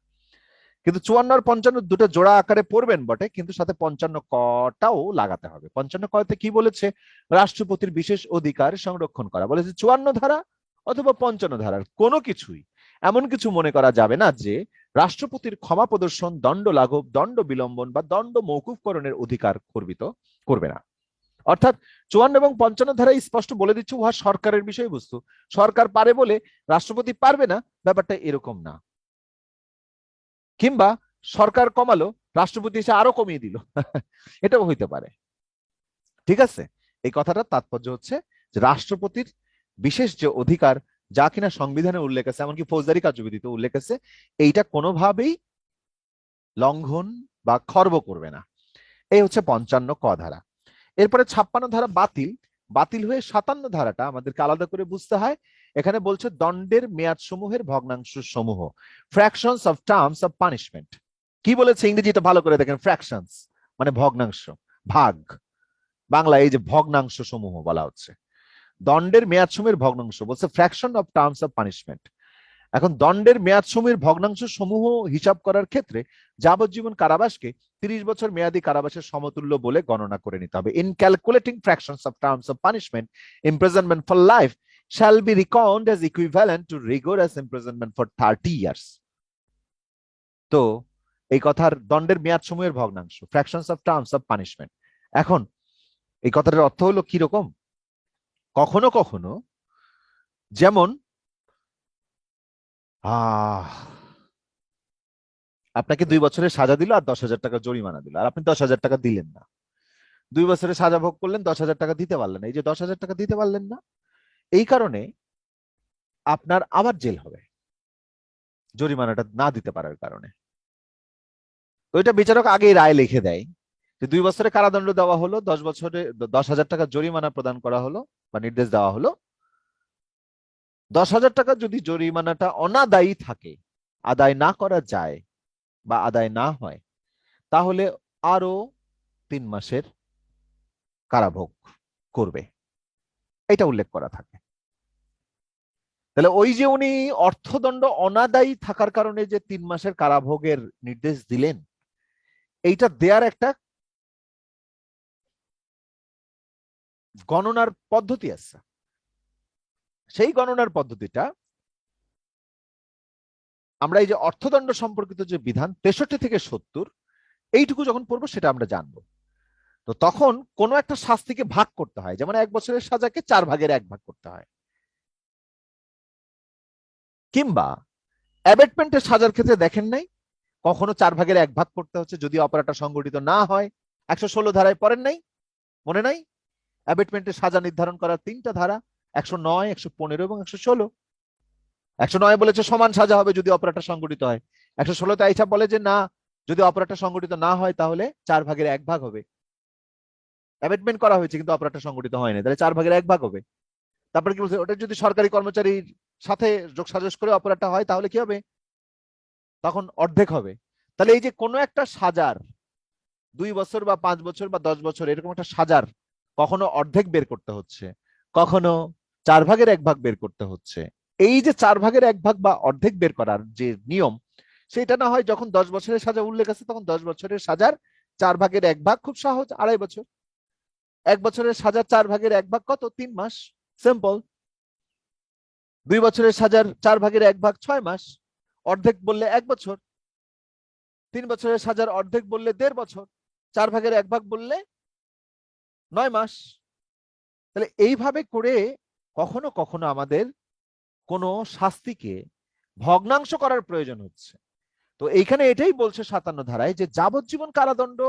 Speaker 1: কিন্তু 54 আর 55 দুটো জোড়া আকারে পড়বেন বটে, কিন্তু সাথে 55 কটাও লাগাতে হবে। 55 কতে কি বলেছে, রাষ্ট্রপতির বিশেষ অধিকার সংরক্ষণ করা বলেছে। 54 ধারা অথবা 55 ধারার কোনো কিছুই এমন কিছু মনে করা যাবে না যে রাষ্ট্রপতির ক্ষমা প্রদর্শন, দণ্ড লাঘব, দণ্ড বিলম্বন বা দণ্ড মওকুফকরণের অধিকার খর্বিত করবে না। অর্থাৎ 54 এবং 55 ধারায় স্পষ্ট বলে দিচ্ছে উহা সরকারের বিষয়বস্তু, সরকার পারে বলে রাষ্ট্রপতি পারবে না, ব্যাপারটা এরকম না। কিংবা সরকার কমালো, রাষ্ট্রপতি এসে আরো কমিয়ে দিল। এটাও হইতে পারে। ঠিক আছে, এই কথাটার তাৎপর্য হচ্ছে যে রাষ্ট্রপতির বিশেষ যে অধিকার, যা কিনা সংবিধানে উল্লেখ আছে, এমনকি ফৌজদারি কার্যবিধিতে উল্লেখ আছে, এইটা কোনোভাবেই লঙ্ঘন বা খর্ব করবে না। এই হচ্ছে 55 ক ধারা। এরপরে 56 ধারা বাতিল। বাতিল হয়ে 57 ধারাটা আমাদেরকে আলাদা করে বুঝতে হয়। এখানে বলছে দণ্ডের মেয়াদ সমূহের ভগ্নাংশ সমূহ, fractions of terms of punishment. কি বলেছে ইংরেজিটা ভালো করে দেখেন, ফ্র্যাকশনস মানে ভগ্নাংশ, ভাগ। বাংলা এই যে ভগ্নাংশ সমূহ বলা হচ্ছে, দণ্ডের মেয়াদ সমূহের ভগ্নাংশ বলছে fraction of terms of punishment. এখন দণ্ডের মেয়াদ সমূহের ভগ্নাংশ সমূহ হিসাব করার ক্ষেত্রে যাবজ্জীবন কারাবাসকে 30 বছর মেয়াদী কারাবাসের সমতুল্য বলে গণনা করে নিতে হবে। In calculating fractions of terms of punishment, imprisonment for life shall be reckoned as equivalent to rigorous imprisonment for 30 years. তো এই কথার দণ্ডের মেয়াদ সমূহের ভগ্নাংশ, fractions of terms of punishment, এখন এই কথাটার অর্থ হলো কি রকম? কখনো কখনো যেমন আপনাকে 2 বছরের সাজা দিল আর 10,000 টাকা জরিমানা দিল, আর আপনি 10,000 টাকা দিলেন না। 2 বছরের সাজা ভোগ করলেন, 10,000 টাকা দিতে পারলেন না। এই যে 10,000 টাকা দিতে পারলেন না, এই কারণে আপনার আবার জেল হবে, জরিমানাটা না দিতে পারার কারণে। তো এটা বিচারক আগেই রায় লিখে দেয় যে 2 বছরের কারাদণ্ড দেওয়া হলো, 10,000 টাকা জরিমানা প্রদান করা হলো বা নির্দেশ দেওয়া হলো। 10,000 টাকা যদি জরিমানাটা অনাদায়ী থাকে, আদায় না করা যায় বা আদায় না হয়, তাহলে আরো 3 মাসের কারাভোগ করবে, এটা উল্লেখ করা থাকে। তাহলে ওই যে উনি অর্থদণ্ড অনাদায়ী থাকার কারণে যে 3 মাসের কারাভোগের নির্দেশ দিলেন, এইটা দেয়ার একটা গণনার পদ্ধতি আছে। সেই গণনার পদ্ধতিটা আমরা এই যে অর্থদণ্ড সম্পর্কিত যে বিধান 63 থেকে 70 এইটুকু যখন পড়বো সেটা আমরা জানবো। তো তখন কোনো একটা শাস্তিকে ভাগ করতে হয়, যেমন 1 বছরের সাজাকে 4 ভাগের 1 ভাগ করতে হয়, কিংবা অ্যাবেটমেন্টের সাজার ক্ষেত্রে দেখেন নাই কখনো 4 ভাগের 1 ভাগ করতে হচ্ছে যদি অপরাধটা সংগঠিত না হয়। 116 ধারায় পড়েন নাই, মনে নাই? অ্যাবেটমেন্টের সাজা নির্ধারণ করার 3টা ধারা, 109, 115 এবং 116। 109 বলেছে সমান সাজা হবে যদি অপরাধটা সংগঠিত হয়। 116তে আইসা বলে যে না, যদি অপরাধটা সংগঠিত না হয় তাহলে 4 ভাগের 1 ভাগ হবে। অ্যাবেটমেন্ট করা হয়েছে কিন্তু অপরাধটা সংগঠিত হয়নি, তাহলে 4 ভাগের 1 ভাগ হবে। তারপরে কি বলছে, ওটা যদি সরকারি কর্মচারীর সাথে যোগসাজশ করে অপরাধটা হয় তাহলে কি হবে? তখন অর্ধেক হবে। তাহলে এই যে কোনো একটা সাজার 2 বছর বা 5 বছর বা 10 বছর এরকম একটা সাজার কখনো অর্ধেক বের করতে হচ্ছে, কখনো 4 ভাগের 1 ভাগ বের করতে হচ্ছে। এই যে 4 ভাগের 1 ভাগ বা অর্ধেক বের করার যে নিয়ম, সেটা না হয় যখন 10 বছরের সাজা উল্লেখ আছে তখন 10 বছরের সাজার 4 ভাগের 1 ভাগ খুব সহজ, 2.5 বছর। 1 বছরের সাজার 4 ভাগের 1 ভাগ কত? 3 মাস, সিম্পল। 2 বছরের সাজার 4 ভাগের 1 ভাগ 6 মাস, অর্ধেক বললে 1 বছর। 3 বছরের সাজার অর্ধেক বললে 1.5 বছর, 4 ভাগের 1 ভাগ বললে 9 মাস। তাহলে এইভাবে করে কখনো কখনো আমাদের কোনো শাস্তিকে ভগ্নাংশ করার প্রয়োজন হচ্ছে। তো এইখানে এটাই বলছে 57 ধারায় যে যাবজ্জীবন কারাদণ্ড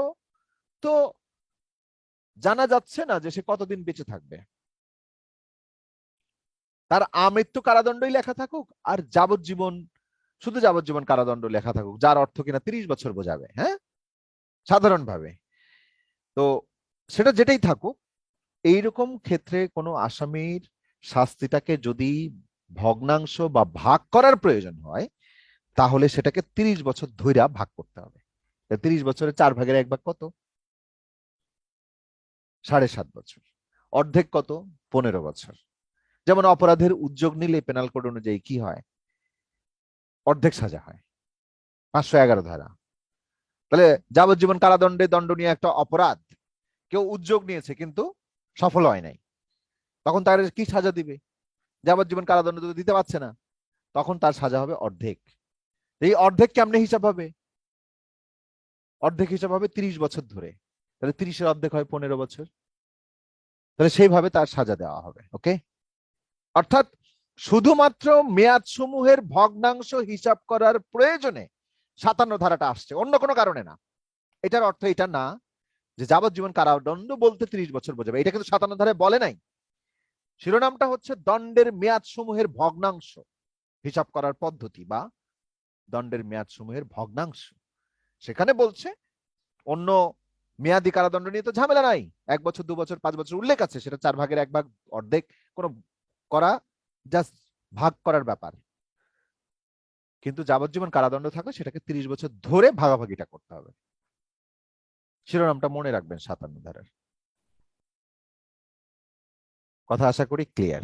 Speaker 1: তো জানা যাচ্ছে না যে সে কতদিন বেঁচে থাকবে। তার আমৃত্যু কারাদণ্ডই লেখা থাকুক আর যাবজ্জীবন, শুধু যাবজ্জীবন কারাদণ্ড লেখা থাকুক, যার অর্থ কিনা 30 বছর বোঝাবে, হ্যাঁ, সাধারণভাবে। তো সেটা যেটাই থাকুক, এইরকম ক্ষেত্রে কোনো আসামির শাস্তিটাকে যদি ভগ্নাংশ বা ভাগ করার প্রয়োজন হয় তাহলে সেটাকে 30 বছর ধইরা ভাগ করতে হবে। 30 বছরের 4 ভাগের 1 ভাগ কত? 7.5 বছর। অর্ধেক কত? 15 বছর। যেমন অপরাধের উদ্যোগ নিলে পেনাল কোড অনুযায়ী কি হয়? অর্ধেক সাজা হয়, 511 ধারা। তাহলে যাবজ্জীবন কারাদণ্ডে দণ্ডনীয় একটা অপরাধ, কেউ উদ্যোগ নিয়েছে কিন্তু সফল হয় নাই, তখন তার কি সাজা দিবে? যাবজ্জীবন কারাদণ্ড তো দিতে পারছে না, তখন তার সাজা হবে অর্ধেক। এই অর্ধেক কেমনে হিসাব হবে? অর্ধেক হিসাব হবে 30 বছর ধরে। তাহলে 30-এর অর্ধেক হয় 15 বছর। তাহলে সেইভাবে তার সাজা দেওয়া হবে। ওকে, অর্থাৎ শুধুমাত্র মেয়াদ সমূহের ভগ্নাংশ হিসাব করার প্রয়োজনে 57 ধারাটা আসছে, অন্য কোনো কারণে না। এটার অর্থ এটা না যে যাবজ্জীবন কারাদণ্ড বলতে 30 বছর বোঝাবে, এটা কিন্তু 57 ধারায় বলে নাই। শিরোনামটা হচ্ছে দণ্ডের মেয়াদ সমূহের ভগ্নাংশ হিসাব করার পদ্ধতি বা দণ্ডের মেয়াদ সমূহের ভগ্নাংশ। সেখানে বলছে অন্য মেয়াদি কারাদণ্ড নিয়ে তো ঝামেলা নাই, 1 বছর 2 বছর 5 বছর উল্লেখ আছে, সেটা 4 ভাগের 1 ভাগ অর্ধেক কোনো করা, জাস্ট ভাগ করার ব্যাপার। কিন্তু যাবজ্জীবন কারাদণ্ড থাকলে সেটাকে 30 বছর ধরে ভাগাভাগিটা করতে হবে। শিরোনামটা মনে রাখবেন 57 ধারার। কথা আশা করি ক্লিয়ার।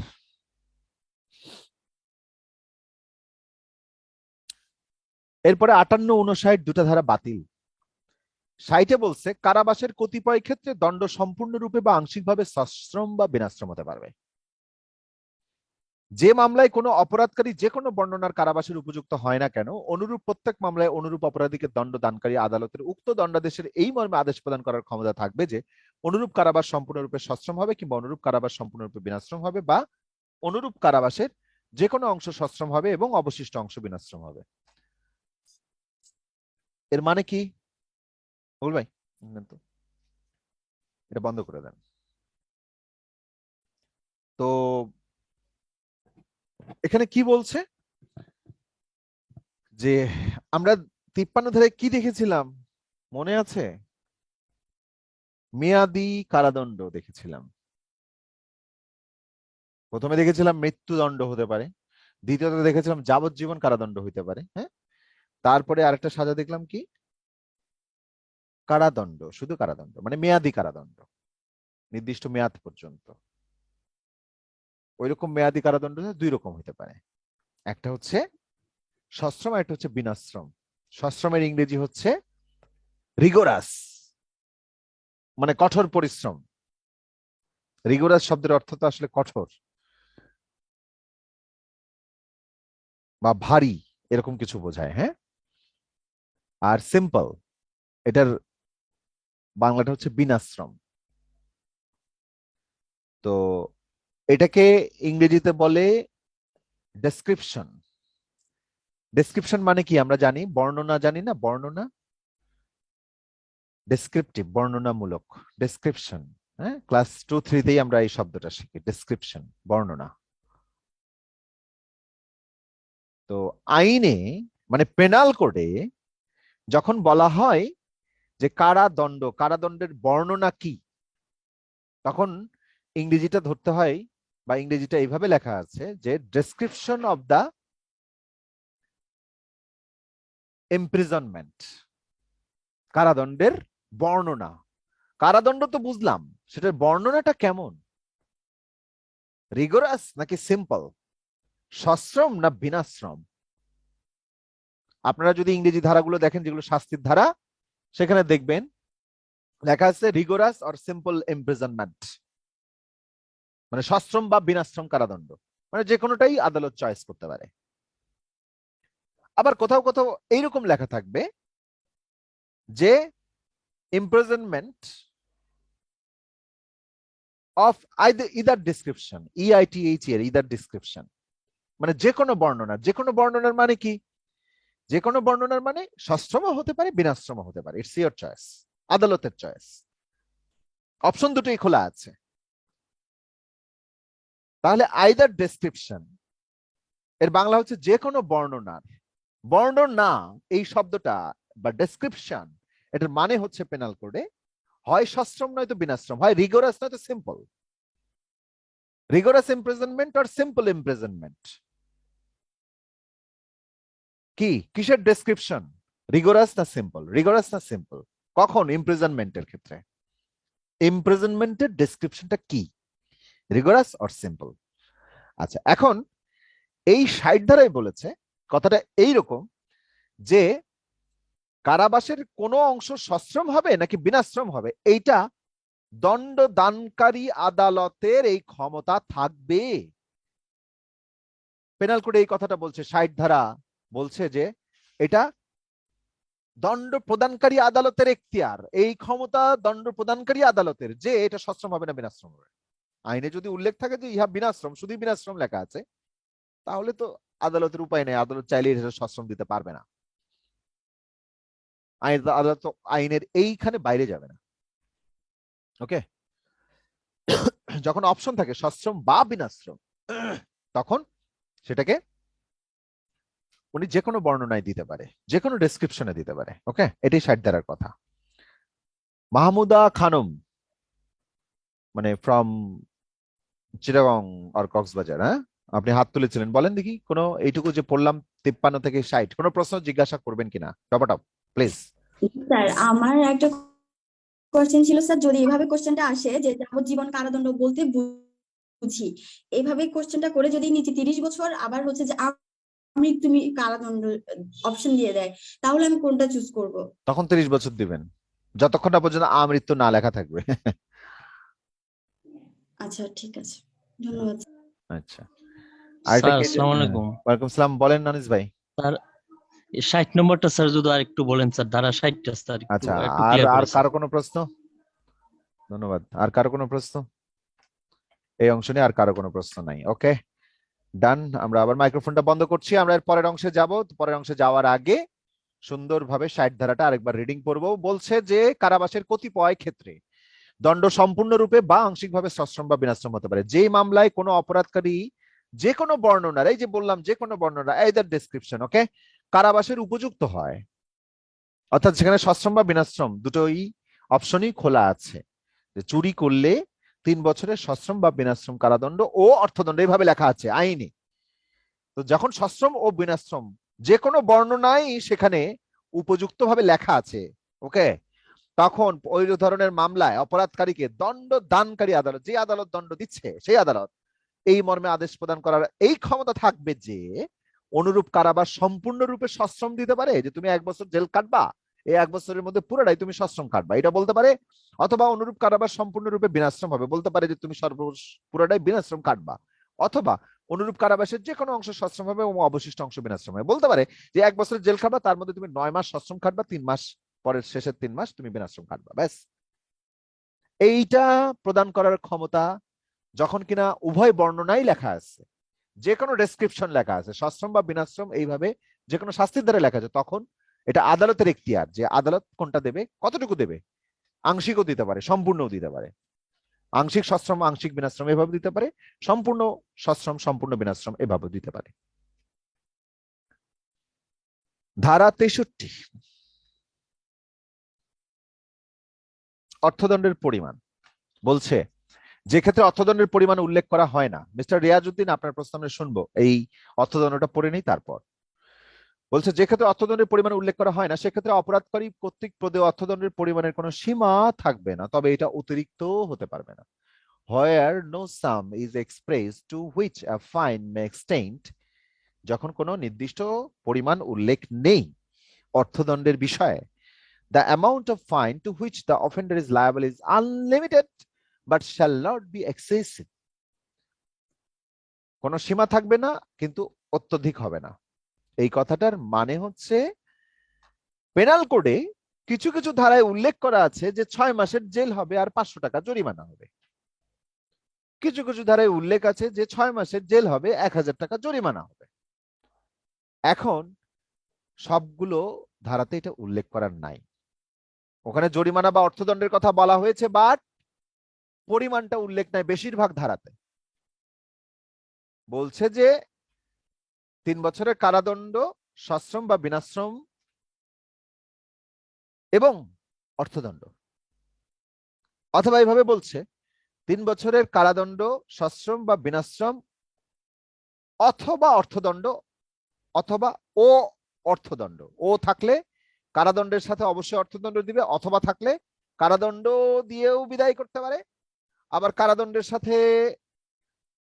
Speaker 1: এরপরে 58, 59 দুটা ধারা বাতিল। 60-এ বলছে কারাবাসের কতিপয় ক্ষেত্রে দণ্ড সম্পূর্ণরূপে বা আংশিকভাবে সশ্রম বা বিনাশ্রম হতে পারবে। যে মামলায় কোনো অপরাধকারী যে কোনো বর্ণনার কারাবাসের উপযুক্ত হয় না কেন, অনুরূপ প্রত্যেক মামলায় অনুরূপ অপরাধীকে দণ্ড দানকারী আদালতের উক্ত দণ্ডাদেশের এই মর্মে আদেশ প্রদান করার ক্ষমতা থাকবে যে অনুরূপ কারাবাস সম্পূর্ণরূপে সশ্রম হবে কিংবা অনুরূপ কারাবাস সম্পূর্ণরূপে বিনাশ্রম হবে বা অনুরূপ কারাবাসের যে কোনো অংশ সশ্রম হবে এবং অবশিষ্ট অংশ বিনাশ্রম হবে। এর মানে কি বল ভাই? এটা বন্ধ করে দেন তো। এখানে কি বলছে যে আমরা 53 ধারায় কি দেখেছিলাম মনে আছে? মেয়াদি কারাদণ্ড দেখেছিলাম। প্রথমে দেখেছিলাম মৃত্যুদণ্ড হতে পারে, দ্বিতীয়ত দেখেছিলাম যাবজ্জীবন কারাদণ্ড হইতে পারে, হ্যাঁ। তারপরে আরেকটা সাজা দেখলাম কি, কারাদণ্ড, শুধু কারাদণ্ড মানে মেয়াদি কারাদণ্ড নির্দিষ্ট মেয়াদ পর্যন্ত। ওইরকম মেয়াদি কারাদণ্ড 2 রকম হইতে পারে, একটা হচ্ছে সশ্রম আর একটা হচ্ছে বিনাশ্রম। সশ্রমের ইংরেজি হচ্ছে রিগোরাস, মানে কঠোর পরিশ্রম। রিগোরাস শব্দের অর্থ তো আসলে কঠোর বা ভারী, এরকম কিছু বোঝায়, হ্যাঁ। আর সিম্পল, এটার বাংলাটা হচ্ছে বিনাশ্রম। তো এটাকে ইংরেজিতে বলে ডেসক্রিপশন। ডেসক্রিপশন মানে কি আমরা জানি, বর্ণনা জানি না, বর্ণনা, ডেসক্রিপটিভ বর্ণনামূলক, ডেসক্রিপশন। হ্যাঁ, ক্লাস 2-3-তেই আমরা এই শব্দটা শিখি, ডেসক্রিপশন বর্ণনা। তো আইনে মানে পেনাল কোডে যখন বলা হয় যে কারাদণ্ড, কারাদণ্ডের বর্ণনা কি, তখন ইংরেজিটা ধরতে হয়, বা ইংরেজিটা এইভাবে লেখা আছে যে ডেসক্রিপশন অফ দা ইমপ্রিজনমেন্ট, কারাদণ্ডের বর্ণনা। কারাদণ্ড তো বুঝলাম, সেটার বর্ণনাটা কেমন, রিগোরাস নাকি সিম্পল, সশ্রম না বিনাশ্রম। আপনারা যদি ইংরেজি ধারাগুলো দেখেন যেগুলো শাস্তির ধারা, সেখানে দেখবেন লেখা আছে রিগোরাস অর সিম্পল ইমপ্রিজনমেন্ট, মানে সশ্রম বা বিনাশ্রম কারাদণ্ড, মানে যে কোনোটাই আদালত চয়েস করতে পারে। আবার কোথাও কোথাও এইরকম লেখা থাকবে যে imprisonment of either description, EITH এর ইদার ডিসক্রিপশন, মানে যে কোনো বর্ণনা। যে কোনো বর্ণনার মানে কি, যে কোনো বর্ণনার মানে সশ্রম হতে পারে বিনাশ্রম হতে পারে, ইটস ইওর চয়েস, আদালতের চয়েস, অপশন দুটোই খোলা আছে। তাহলে আইদার ডেসক্রিপশন এর বাংলা হচ্ছে যে কোনো বর্ণনার। বর্ণনা এই শব্দটা বা ডেসক্রিপশন, এটার মানে হচ্ছে পেনাল কোডে হয় সশ্রম নয়তো বিনাশ্রম, হয় রিগোরাস নয়তো সিম্পল। রিগোরাস ইমপ্রিজনমেন্ট আর সিম্পল ইমপ্রিজনমেন্ট কি, কিসের ডেসক্রিপশন, রিগোরাস না সিম্পল, রিগোরাস না সিম্পল, কখন, ইমপ্রিজনমেন্টের ক্ষেত্রে। ইমপ্রিজনমেন্টের ডেসক্রিপশনটা কি, রিগোরাস অর সিম্পল। আচ্ছা, এখন এই 60 ধারায় বলেছে কথাটা এইরকম যে কারাবাসের কোনো অংশ সশ্রম হবে নাকি বিনাশ্রম হবে, এইটা দণ্ড দানকারী আদালতের এই ক্ষমতা থাকবে। পেনাল কোডে এই কথাটা বলছে, 60 ধারা বলছে যে এটা দণ্ড প্রদানকারী আদালতের এখতিয়ার, এই ক্ষমতা দণ্ড প্রদানকারী আদালতের যে এটা সশ্রম হবে না বিনাশ্রম হবে। আইনে যদি উল্লেখ থাকে যে ইহা বিনাশ্রম, শুধু বিনাশ্রম লেখা আছে, তাহলে তো আদালতের উপায় নেই, আদালত চাইলে এটা সশ্রম দিতে পারবে না। আদালত আইনের এইখানে বাইরে যাবে না। ওকে, যখন অপশন থাকে সশ্রম বা বিনাশ্রম, তখন সেটাকে উনি যে কোনো বর্ণনায় দিতে পারে, যে কোনো ডেসক্রিপশনে দিতে পারে। ওকে, এটাই 60 ধারার কথা। মাহমুদা খানম, মানে ফ্রম চিটাগং আর কক্সবাজার, হ্যাঁ, আপনি হাত তুলেছিলেন, বলেন দেখি কোনো এইটুকু যে পড়লাম 53 থেকে 60, কোনো প্রশ্ন জিজ্ঞাসা করবেন কিনা, টপাটপ প্লিজ।
Speaker 4: স্যার আমার একটা কোশ্চেন ছিল স্যার, যদি এভাবে কোশ্চেনটা আসে যে যাবজ্জীবন কারাদণ্ড বলতে বুঝি, এইভাবে কোশ্চেনটা করে যদি নিচে 30 বছর আবার হচ্ছে যে আমৃত্যু কারাদণ্ড অপশন দিয়ে দেয়, তাহলে আমি কোনটা চুজ করব?
Speaker 1: তখন 30 বছর দিবেন, যতক্ষণ না পর্যন্ত আমৃত্যু না লেখা থাকবে।
Speaker 4: আচ্ছা ঠিক আছে, ধন্যবাদ।
Speaker 1: আচ্ছা, আরেকটা
Speaker 5: স্যার
Speaker 1: কি?
Speaker 5: আসসালামু আলাইকুম।
Speaker 1: ওয়ালাইকুম সালাম, বলেন আনিস ভাই।
Speaker 5: স্যার 60 নম্বরটা স্যার যদি আরেকটু বলেন স্যার, ধারা 60টা স্যার একটু
Speaker 1: আচ্ছা,
Speaker 5: একটু
Speaker 1: আর
Speaker 5: ক্লিয়ার
Speaker 1: আর
Speaker 5: করে স্যার।
Speaker 1: কারো কোনো প্রশ্ন? ধন্যবাদ। আর কারো কোনো প্রশ্ন? এই অংশ নিয়ে আর কারো কোনো প্রশ্ন নাই? ওকে, ডান। আমরা আবার মাইক্রোফোনটা বন্ধ করছি, আমরা এর পরের অংশে যাব। পরের অংশে যাওয়ার আগে সুন্দরভাবে 60 ধারাটা আরেকবার রিডিং পড়বো। বলছে যে কারাবাসের কতিপয় ক্ষেত্রে দণ্ড সম্পূর্ণরূপে বা আংশিকভাবে সশ্রম বা বিনাশ্রম হতে পারে। যেই মামলায় কোনো অপরাধকারী যে কোনো বর্ণনার, এই যে বললাম যে কোনো বর্ণনা, এইদার ডেসক্রিপশন, ওকে, কারাবাসের উপযুক্ত হয়, অর্থাৎ সেখানে সশ্রম বা বিনাশ্রম দুটোই অপশনই খোলা আছে, যে চুরি করলে 3 বছরের সশ্রম বা বিনাশ্রম কারাদণ্ড ও অর্থদণ্ড, এইভাবে লেখা আছে আইনে। তো যখন সশ্রম ও বিনাশ্রম যে কোনো বর্ণনায় সেখানে উপযুক্ত ভাবে লেখা আছে, ওকে, তখন ওই ধরনের মামলায় অপরাধকারীকে দণ্ড দানকারী আদালত, যে আদালত দণ্ড দিচ্ছে সেই আদালত এই মর্মে আদেশ প্রদান করার এই ক্ষমতা থাকবে যে অনুরূপ কারাবাস সম্পূর্ণরূপে সশ্রম দিতে পারে, যে তুমি 1 বছর জেল কাটবা, এই 1 বছরের মধ্যে পুরোটাই তুমি সশ্রম কাটবা, এটা বলতে পারে। অথবা অনুরূপ কারাবাস সম্পূর্ণরূপে বিনাশ্রম হবে, বলতে পারে যে তুমি পুরোটাই বিনাশ্রম কাটবা। অথবা অনুরূপ কারাবাসের যে কোনো অংশ সশ্রম হবে এবং অবশিষ্ট অংশ বিনাশ্রম হবে, বলতে পারে যে 1 বছরের জেল কাটবা, তার মধ্যে তুমি 9 মাস সশ্রম কাটবা, 3 মাস পরের শেষের 3 মাস তুমি বিনাশ্রম কাটবা, ব্যাস। এইটা প্রদান করার ক্ষমতা যখন কিনা উভয় বর্ণনাই লেখা আছে, যে কোনো ডেসক্রিপশন লেখা আছে, সশ্রম বা বিনাশ্রম এইভাবে যে কোনো শাস্তির দ্বারা লেখা আছে, তখন এটা আদালতের এখতিয়ার, যে আদালত কোনটা দেবে, কতটুকু দেবে। আংশিকও দিতে পারে, সম্পূর্ণও দিতে পারে। আংশিক সশ্রম আংশিক বিনাশ্রম এভাবে দিতে পারে, সম্পূর্ণ সশ্রম সম্পূর্ণ বিনাশ্রম এভাবে দিতে পারে। ধারা 63, অর্থদণ্ডের পরিমাণ। বলছে যে ক্ষেত্রে অর্থদণ্ডের পরিমাণ উল্লেখ করা হয় না, মিস্টার রিয়াজউদ্দিন আপনার প্রশ্ন আমরা শুনবো, এই অর্থদণ্ডটা পড়ে নেই তারপর। বলছে যে ক্ষেত্রে অর্থদণ্ডের পরিমাণ উল্লেখ করা হয় না, সেক্ষেত্রে অপরাধকারী কর্তৃক প্রদেয় অর্থদণ্ডের পরিমাণের কোনো সীমা থাকবে না, তবে এটা অতিরিক্ত হতে পারবে না। Where no sum is expressed to which a fine may extend, যখন কোনো নির্দিষ্ট পরিমাণ উল্লেখ নেই অর্থদণ্ডের বিষয়ে, the amount of fine to which the offender is liable is unlimited but shall not be excessive. কোনো সীমা থাকবে না কিন্তু অত্যধিক হবে না। এই কথাটার মানে হচ্ছে পেনাল কোডে কিছু কিছু ধারায় উল্লেখ করা আছে যে 6 মাসের জেল হবে আর 500 টাকা জরিমানা হবে, কিছু কিছু ধারায় উল্লেখ আছে যে 6 মাসের জেল হবে 1000 টাকা জরিমানা হবে। এখন সবগুলো ধারাতে এটা উল্লেখ করার নাই, ওখানে জরিমানা বা অর্থদণ্ডের কথা বলা হয়েছে, বাট পরিমাণটা উল্লেখ নাই বেশিরভাগ ধারাতে। বলছে যে 3 বছরের কারাদণ্ড, সশ্রম বা বিনাশ্রম এবং অর্থদণ্ড, অথবা এইভাবে বলছে 3 বছরের কারাদণ্ড, সশ্রম বা বিনাশ্রম, অথবা অর্থদণ্ড, অথবা ও অর্থদণ্ড। ও থাকলে কারাদণ্ডের সাথে অবশ্যই অর্থদণ্ড দিবে, অথবা থাকলে কারাদণ্ড দিয়েও বিদায় করতে পারে, আবার কারাদণ্ডের সাথে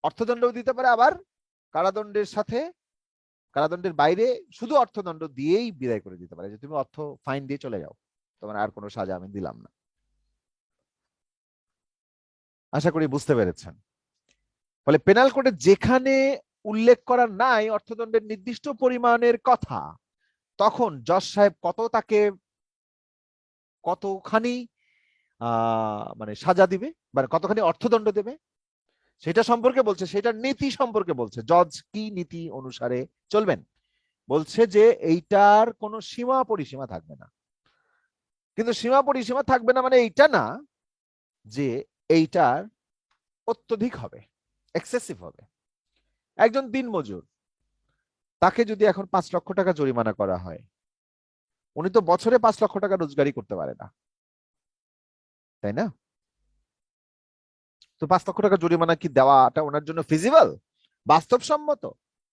Speaker 1: অর্থদণ্ডও দিতে পারে, আবার কারাদণ্ডের সাথে কারাদণ্ডের বাইরে শুধু অর্থদণ্ড দিয়েই বিদায় করে দিতে পারে, যে তুমি অর্থ ফাইন দিয়ে চলে যাও, তোমার আর কোনো সাজা আমি দিলাম না। আশা করি বুঝতে পেরেছেন। ফলে পেনাল কোডে যেখানে উল্লেখ করা নাই অর্থদণ্ডের নির্দিষ্ট পরিমাণের কথা, তখন জজ সাহেব তাকে কতখানি মানে সাজা দিবে বা কতখানি অর্থদণ্ড দেবে সেটা সম্পর্কে বলছে, সেটা নীতি সম্পর্কে বলছে, জজ কি নীতি অনুসারে চলবেন। বলছে যে এইটার কোনো সীমা পরিসীমা থাকবে না, কিন্তু সীমা পরিসীমা থাকবে না মানে এইটা না যে এইটার অত্যধিক হবে, এক্সেসিভ হবে। একজন দিনমজুর, তাকে যদি এখন 5 লক্ষ টাকা জরিমানা করা হয়, উনি তো বছরে 5 লক্ষ টাকা রোজগারই করতে পারে না, তাই না? তো 5 লক্ষ টাকা জরিমানা কি দেওয়াটা ওনার জন্য ফিজিবল, বাস্তবসম্মত?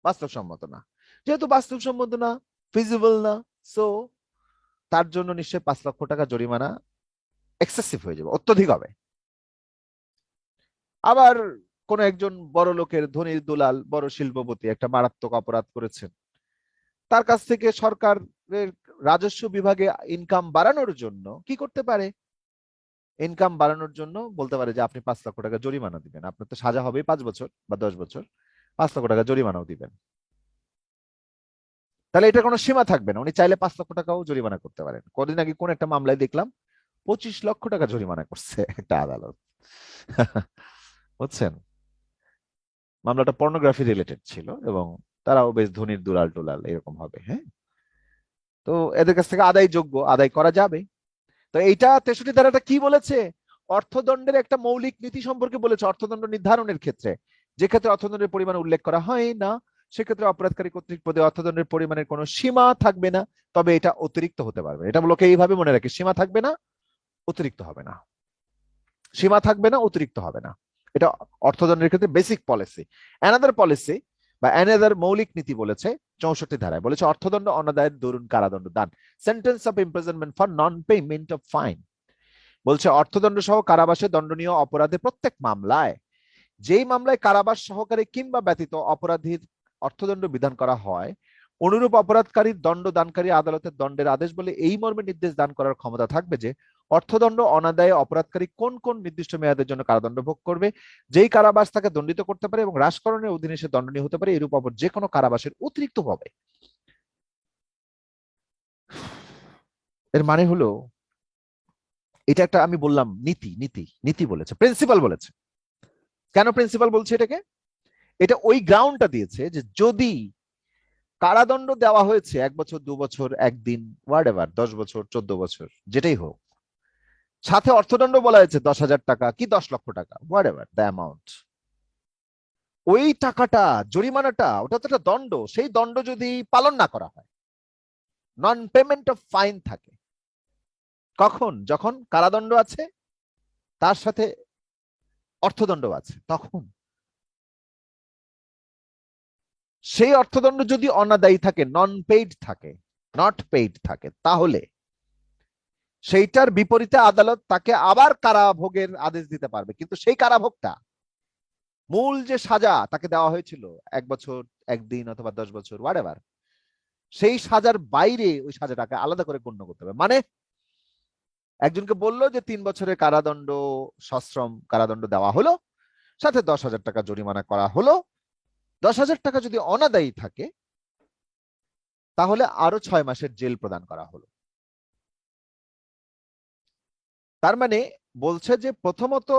Speaker 1: বাস্তবসম্মত না। যেহেতু বাস্তবসম্মত না, ফিজিবল না, সো তার জন্য নিশ্চয়ই 5 লক্ষ টাকা জরিমানা এক্সেসিভ হয়ে যাবে, অত্যধিক হবে। আবার কোন একজন বড় লোকের, ধনীর দুলাল, বড় শিল্পপতি একটা মারাত্মক অপরাধ করেছেন, তার কাছ থেকে সরকারের রাজস্ব বিভাগে ইনকাম বাড়ানোর জন্য কি করতে পারে? ইনকাম বাড়ানোর জন্য বলতে পারে যে আপনি 5 লক্ষ টাকা জরিমানা দিবেন, আপনার তো সাজা হবে 5 বছর বা 10 বছর, 5 লক্ষ টাকা জরিমানাও দিবেন। তাহলে এটা কোনো সীমা থাকবে না, উনি চাইলে 5 লক্ষ টাকাও জরিমানা করতে পারেন। কদিন আগে কোন একটা মামলায় দেখলাম 25 লক্ষ টাকা জরিমানা করছে একটা আদালত। বুঝছেন? মামলাটা পর্নোগ্রাফি রিলেটেড ছিল এবং তারাও বেশ ধনীর দুলাল টুলাল এরকম হবে। হ্যাঁ, তো এদের কাছ থেকে আদায় যোগ্য, আদায় করা যাবে। তো এইটা 63 ধারাটা কি বলেছে? অর্থদণ্ডের একটা মৌলিক নীতি সম্পর্কে বলেছে। অর্থদণ্ড নির্ধারণের ক্ষেত্রে, যে ক্ষেত্রে অর্থদণ্ডের পরিমাণ উল্লেখ করা হয় না, সেক্ষেত্রে অপরাধকারী কর্তৃক প্রদত্ত অর্থদণ্ডের পরিমাণের কোনো সীমা থাকবে না, তবে এটা অতিরিক্ত হতে পারবে। এটা লোকে এইভাবে মনে রাখে, সীমা থাকবে না, অতিরিক্ত হবে না। সীমা থাকবে না, অতিরিক্ত হবে না। এটা অর্থদণ্ডের ক্ষেত্রে বেসিক পলিসি। অ্যানাদার পলিসি বা অ্যানাদার মৌলিক নীতি বলেছে 64 ধারায়, বলেছে অর্থদণ্ড অনাদায়ের দরুন কারাদণ্ড দান, sentence of imprisonment for non payment of fine. বলছে অর্থদণ্ড সহ কারাবাসে দণ্ডনীয় অপরাধে প্রত্যেক মামলায়, যেই মামলায় কারাবাস সহকারে কিংবা ব্যতীত অপরাধীর অর্থদণ্ড বিধান করা হয়, অনুরূপ অপরাধকারীর দণ্ড দানকারী আদালতের দণ্ডের আদেশ বলে এই মর্মে নির্দেশ দান করার ক্ষমতা থাকবে যে অর্থদণ্ড অনাদায়ে অপরাধকারী কোন কোন নির্দিষ্ট মেয়াদের জন্য কারাদণ্ড ভোগ করবে, যেই কারাবাস তাকে দণ্ডিত করতে পারে এবং হ্রাসকরণের অধীনে সে দণ্ডনীয় হতে পারে, এরূপ অপর যে কোনো কারাবাসের অতিরিক্ত হবে। এর মানে হলো এটা একটা, আমি বললাম নীতি, নীতি নীতি বলেছে, প্রিন্সিপাল বলেছে। কেন প্রিন্সিপাল বলছে এটাকে? এটা ওই গ্রাউন্ডটা দিয়েছে যে যদি কারাদণ্ড দেওয়া হয়েছে 1 বছর, 2 বছর, 1 দিন, হোয়াট এভার, 10 বছর, 14 বছর, যেটাই হোক, সাথে অর্থদণ্ড বলা হয়েছে 10,000 টাকা কি 10 লক্ষ টাকা, হোয়াট এভার দ্য অ্যামাউন্ট, ওই টাকাটা, জরিমানাটা, ওটা তো একটা দণ্ড, সেই দণ্ড যদি পালন না করা হয়, নন পেমেন্ট অফ ফাইন থাকে, কখন? যখন কারাদণ্ড আছে তার সাথে অর্থদণ্ড আছে, তখন সেই অর্থদণ্ড যদি অনাদায়ী থাকে, নন পেইড থাকে, নট পেইড থাকে, তাহলে সেইটার বিপরীতে আদালত তাকে আবার কারাভোগের আদেশ দিতে পারবে। কিন্তু সেই কারাভোগটা, মূল যে সাজা তাকে দেওয়া হয়েছিল 1 বছর, 1 দিন অথবা 10 বছর, হোয়াট এভার, সেই সাজার বাইরে ওই সাজাটাকে আলাদা করে গণ্য করতে হবে। মানে একজনকে বললো যে 3 বছরের কারাদণ্ড, সশ্রম কারাদণ্ড দেওয়া হলো, সাথে 10,000 টাকা জরিমানা করা হলো। 10,000 টাকা যদি অনাদায়ী থাকে তাহলে আরো 6 মাসের জেল প্রদান করা হলো। তার মানে বলছে যে প্রথমত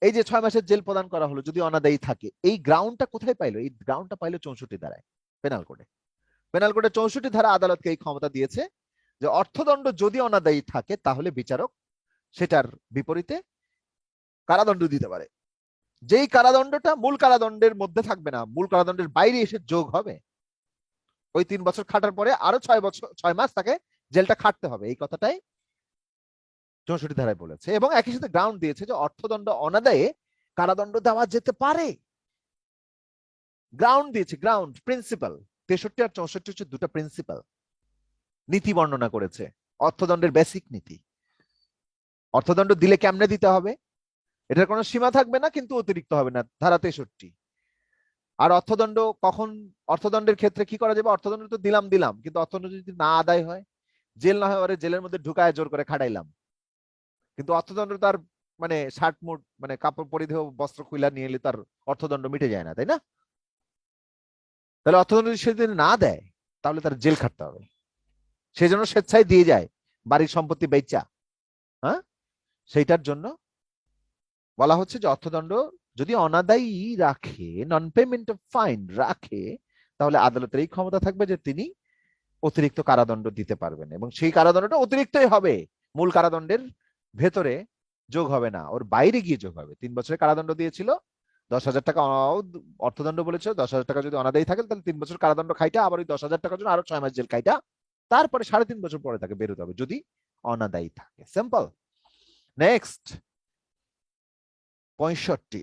Speaker 1: এই যে 6 মাসের জেল প্রদান করা হলো যদি অনাদায়ী থাকে, এই গ্রাউন্ডটা কোথায় পাইলো? এই গ্রাউন্ডটা পাইলো 64 ধারায়, পেনাল কোডে। পেনাল কোডে 64 ধারা আদালতকে এই ক্ষমতা দিয়েছে যে অর্থদণ্ড যদি অনাদায়ী থাকে তাহলে বিচারক সেটার বিপরীতে কারাদণ্ড দিতে পারে। যেই কারাদণ্ডটা মূল কারাদণ্ডের মধ্যে থাকবে না, মূল কারাদণ্ডের বাইরে এসে যোগ হবে। ওই 3 বছর খাটার পরে আরো 6 মাস তাকে জেলটা খাটতে হবে, এই কথাটাই 64 ধারায় বলেছে। এবং একই সাথে গ্রাউন্ড দিয়েছে যে অর্থদণ্ড অনাদায়ে কারাদণ্ড দেওয়া যেতে পারে। গ্রাউন্ড দিয়েছে, গ্রাউন্ড, প্রিন্সিপাল। 63 আর 64 হচ্ছে দুটো প্রিন্সিপাল, নীতি বর্ণনা করেছে, অর্থদণ্ডের বেসিক নীতি। অর্থদণ্ড দিলে কেমনে দিতে হবে, এটার কোনো সীমা থাকবে না, কিন্তু অতিরিক্ত হবে না, ধারা 63। আর অর্থদণ্ড কখন, অর্থদণ্ডের ক্ষেত্রে কি করা যাবে? অর্থদণ্ড তো দিলাম, কিন্তু অর্থদণ্ড যদি না আদায় হয়, জেল না হয়, জেলের মধ্যে ঢুকায় জোর করে খাটাইলাম, কিন্তু অর্থদণ্ড তার মানে শার্ট মুট মানে কাপড় পরিধেয় বস্ত্র খুইলা নিয়ে এলে তার অর্থদণ্ড মিটে যায় না, তাই না? তাহলে অর্থদণ্ড যদি সেদিন না দেয় তাহলে তার জেল খাটতে হবে। সেই জন্য স্বেচ্ছায় দিয়ে যায় বাড়ির সম্পত্তি বেচা, হ্যাঁ, সেইটার জন্য বলা হচ্ছে যে অর্থদণ্ড যদি অনাদায়ী রাখে, নন পেমেন্ট অফ ফাইন রাখে, তাহলে আদালতের এই ক্ষমতা থাকবে যে তিনি অতিরিক্ত কারাদণ্ড দিতে পারবেন, এবং সেই কারাদণ্ডটা অতিরিক্তই হবে, মূল কারাদণ্ডের ভেতরে যোগ হবে না, ওর বাইরে গিয়ে যোগ হবে। 3 বছরের কারাদণ্ড দিয়েছিল, 10,000 টাকা অর্থদণ্ড বলেছিল, 10,000 টাকা যদি অনাদায়ী থাকে তাহলে 3 বছর কারাদণ্ড খাইটা আবার ওই 10,000 টাকার জন্য আরো 6 মাস জেল খাইটা তারপরে 3.5 বছর পরে তাকে বেরোতে হবে যদি অনাদায়ী থাকে। সিম্পল। নেক্সট 65,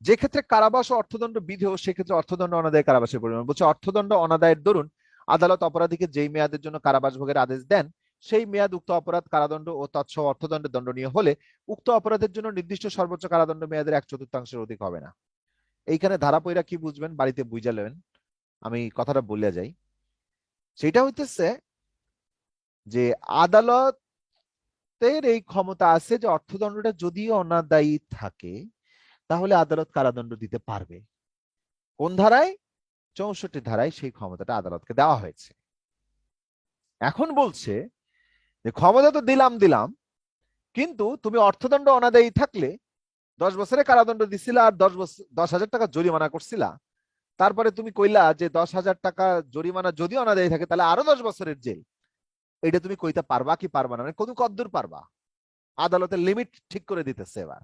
Speaker 1: যে ক্ষেত্রে কারাবাস ও অর্থদণ্ড বিধেয় সেক্ষেত্রে অর্থদণ্ড অনাদায় কারাবাসের পরিমাণ। বলছে অর্থদণ্ড অনাদায়ের দরুন আদালত অপরাধীকে যেই মেয়াদের জন্য কারাবাস ভোগের আদেশ দেন সেই মেয়াদ উক্ত অপরাধ কারাদণ্ড ও তৎসহ অর্থদণ্ডের দণ্ডনীয় হলে উক্ত অপরাধের জন্য নির্দিষ্ট সর্বোচ্চ কারাদণ্ড মেয়াদের 1/4 অধিক হবে না। এইখানে ধারা পইরা কি বুঝবেন বাড়িতে বুঝালেন, আমি কথাটা বলে যাই। সেটা হইতেছে যে আদালতের এই ক্ষমতা আছে যে অর্থদণ্ডটা যদি অনাদায়ী থাকে তাহলে আদালত কারাদণ্ড দিতে পারবে। কোন ধারায়? 64 ধারায় সেই ক্ষমতাটা আদালতকে দেওয়া হয়েছে। এখন বলছে যে ক্ষমতা তো দিলাম, কিন্তু তুমি অর্থদণ্ড অনাদায়ী থাকলে 10 বছরের কারাদণ্ড দিছিলা আর 10,000 টাকা জরিমানা করছিলা, তারপরে তুমি কইলা যে 10,000 টাকা জরিমানা যদি অনাদায়ী থাকে তাহলে আরো 10 বছরের জেল। এটা তুমি কইতে পারবা কি পারবা না, মানে কতদূর পারবা? আদালতের লিমিট ঠিক করে দিতেছে। এবার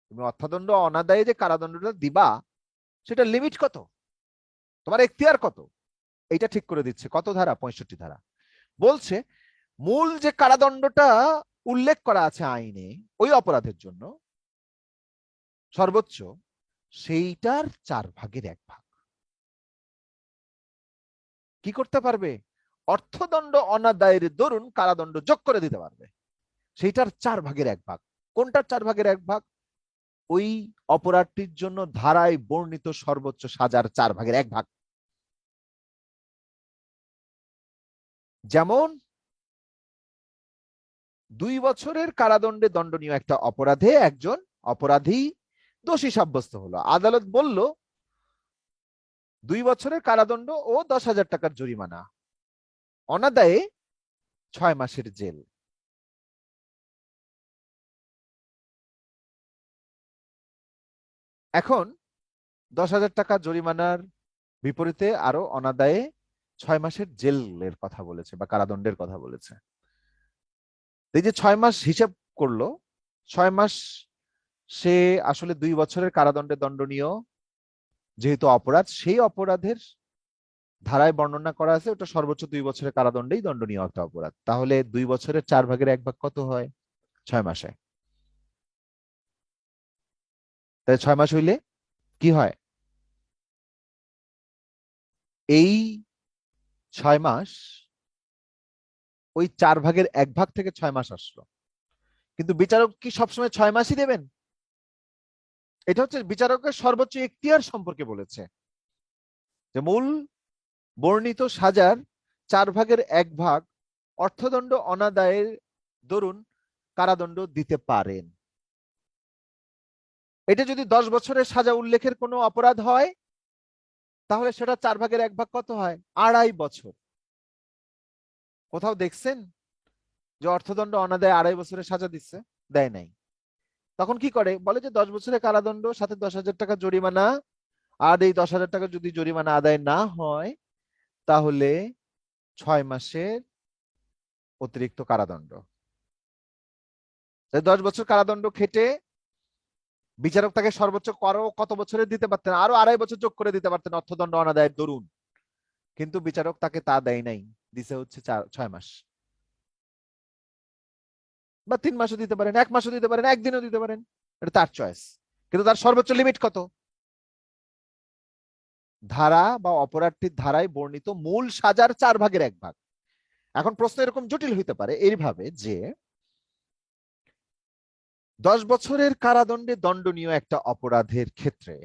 Speaker 1: তুমি অর্থদণ্ড অনাদায়ী যে কারাদণ্ডটা দিবা সেটা লিমিট কত, তোমার এখতিয়ার কত, এইটা ঠিক করে দিচ্ছে। কত ধারা? 65 ধারা। বলছে মূল যে কারাদণ্ডটা উল্লেখ করা আছে আইনে ওই অপরাধের জন্য সর্বোচ্চ সেইটার 4/1 কি করতে পারবে? অর্থদণ্ড অনাদায়ের দরুন কারাদণ্ড যোগ করে দিতে পারবে। সেইটার 4/1 কোনটার 4/1? ওই অপরাধটির জন্য ধারায় বর্ণিত সর্বোচ্চ সাজার 4/1। যেমন 2 বছরের কারাদণ্ডে দণ্ডনীয় একটা অপরাধে একজন অপরাধী দোষী সাব্যস্ত হলো, আদালত বলল 2 বছরের কারাদণ্ড ও 10,000 টাকার জরিমানা, অনাদায়ে 6 মাসের জেল। এখন 10,000 টাকা জরিমানার বিপরীতে আরো অনাদায়ে 6 মাসের জেলের কথা বলেছে বা কারাদণ্ডের কথা বলেছে। এই যে 6 মাস হিসাব করলো, 6 মাস সে আসলে 2 বছরের কারাদণ্ডে দণ্ডনীয় যেহেতু অপরাধ, সেই অপরাধের ধারায় বর্ণনা করা আছে ওটা সর্বোচ্চ 2 বছরের কারাদণ্ডেই দণ্ডনীয় একটা অপরাধ। তাহলে 2 বছরের 4/1 কত হয়? 6 মাসে। তাই 6 মাস হইলে কি হয়? এই 6 মাস ওই 4/1 থেকে 6 মাস আসলো, কিন্তু বিচারক কি সবসময় 6 মাসই দেবেন? এটা হচ্ছে বিচারকের সর্বোচ্চ এখতিয়ার সম্পর্কে বলেছে যে মূল বর্ণিত সাজার 4/1 অর্থদণ্ড অনাদায়ের দরুন কারাদণ্ড দিতে পারেন। এটা যদি 10 বছরের সাজা উল্লেখের কোনো অপরাধ হয় তাহলে সেটা 4/1 কত হয়? 2.5 বছর। কোথাও দেখছেন যে অর্থদণ্ড অনাদায়ে 2.5 বছরের সাজা দিচ্ছে? দেয় নাই। তখন কি করে? বলে যে 10 বছরের কারাদণ্ড সাথে 10,000 টাকা জরিমানা, আর এই 10,000 টাকা যদি জরিমানা আদায় না হয় তাহলে 6 মাসের অতিরিক্ত কারাদণ্ড। 10 বছর কারাদণ্ড খেটে বিচারক তাকে সর্বোচ্চ কত বছরের দিতে পারতেন? আরো 2.5 বছর যোগ করে দিতে পারতেন অর্থদণ্ড অনাদায়ের দরুন, কিন্তু বিচারক তাকে তা দেয় নাই, দিছে হচ্ছে 6 মাস বা 3 মাসও দিতে পারেন, 1 মাসও দিতে পারেন, 1 দিনও দিতে পারেন, এটা তার চয়েস। কিন্তু তার সর্বোচ্চ লিমিট কত? ধারা বা অপরাধটির ধারায় বর্ণিত মূল সাজার 4/1। এখন প্রশ্ন এরকম জটিল হইতে পারে এইভাবে যে 10 বছরের কারাদণ্ডে দণ্ডনীয় একটা অপরাধের ক্ষেত্রে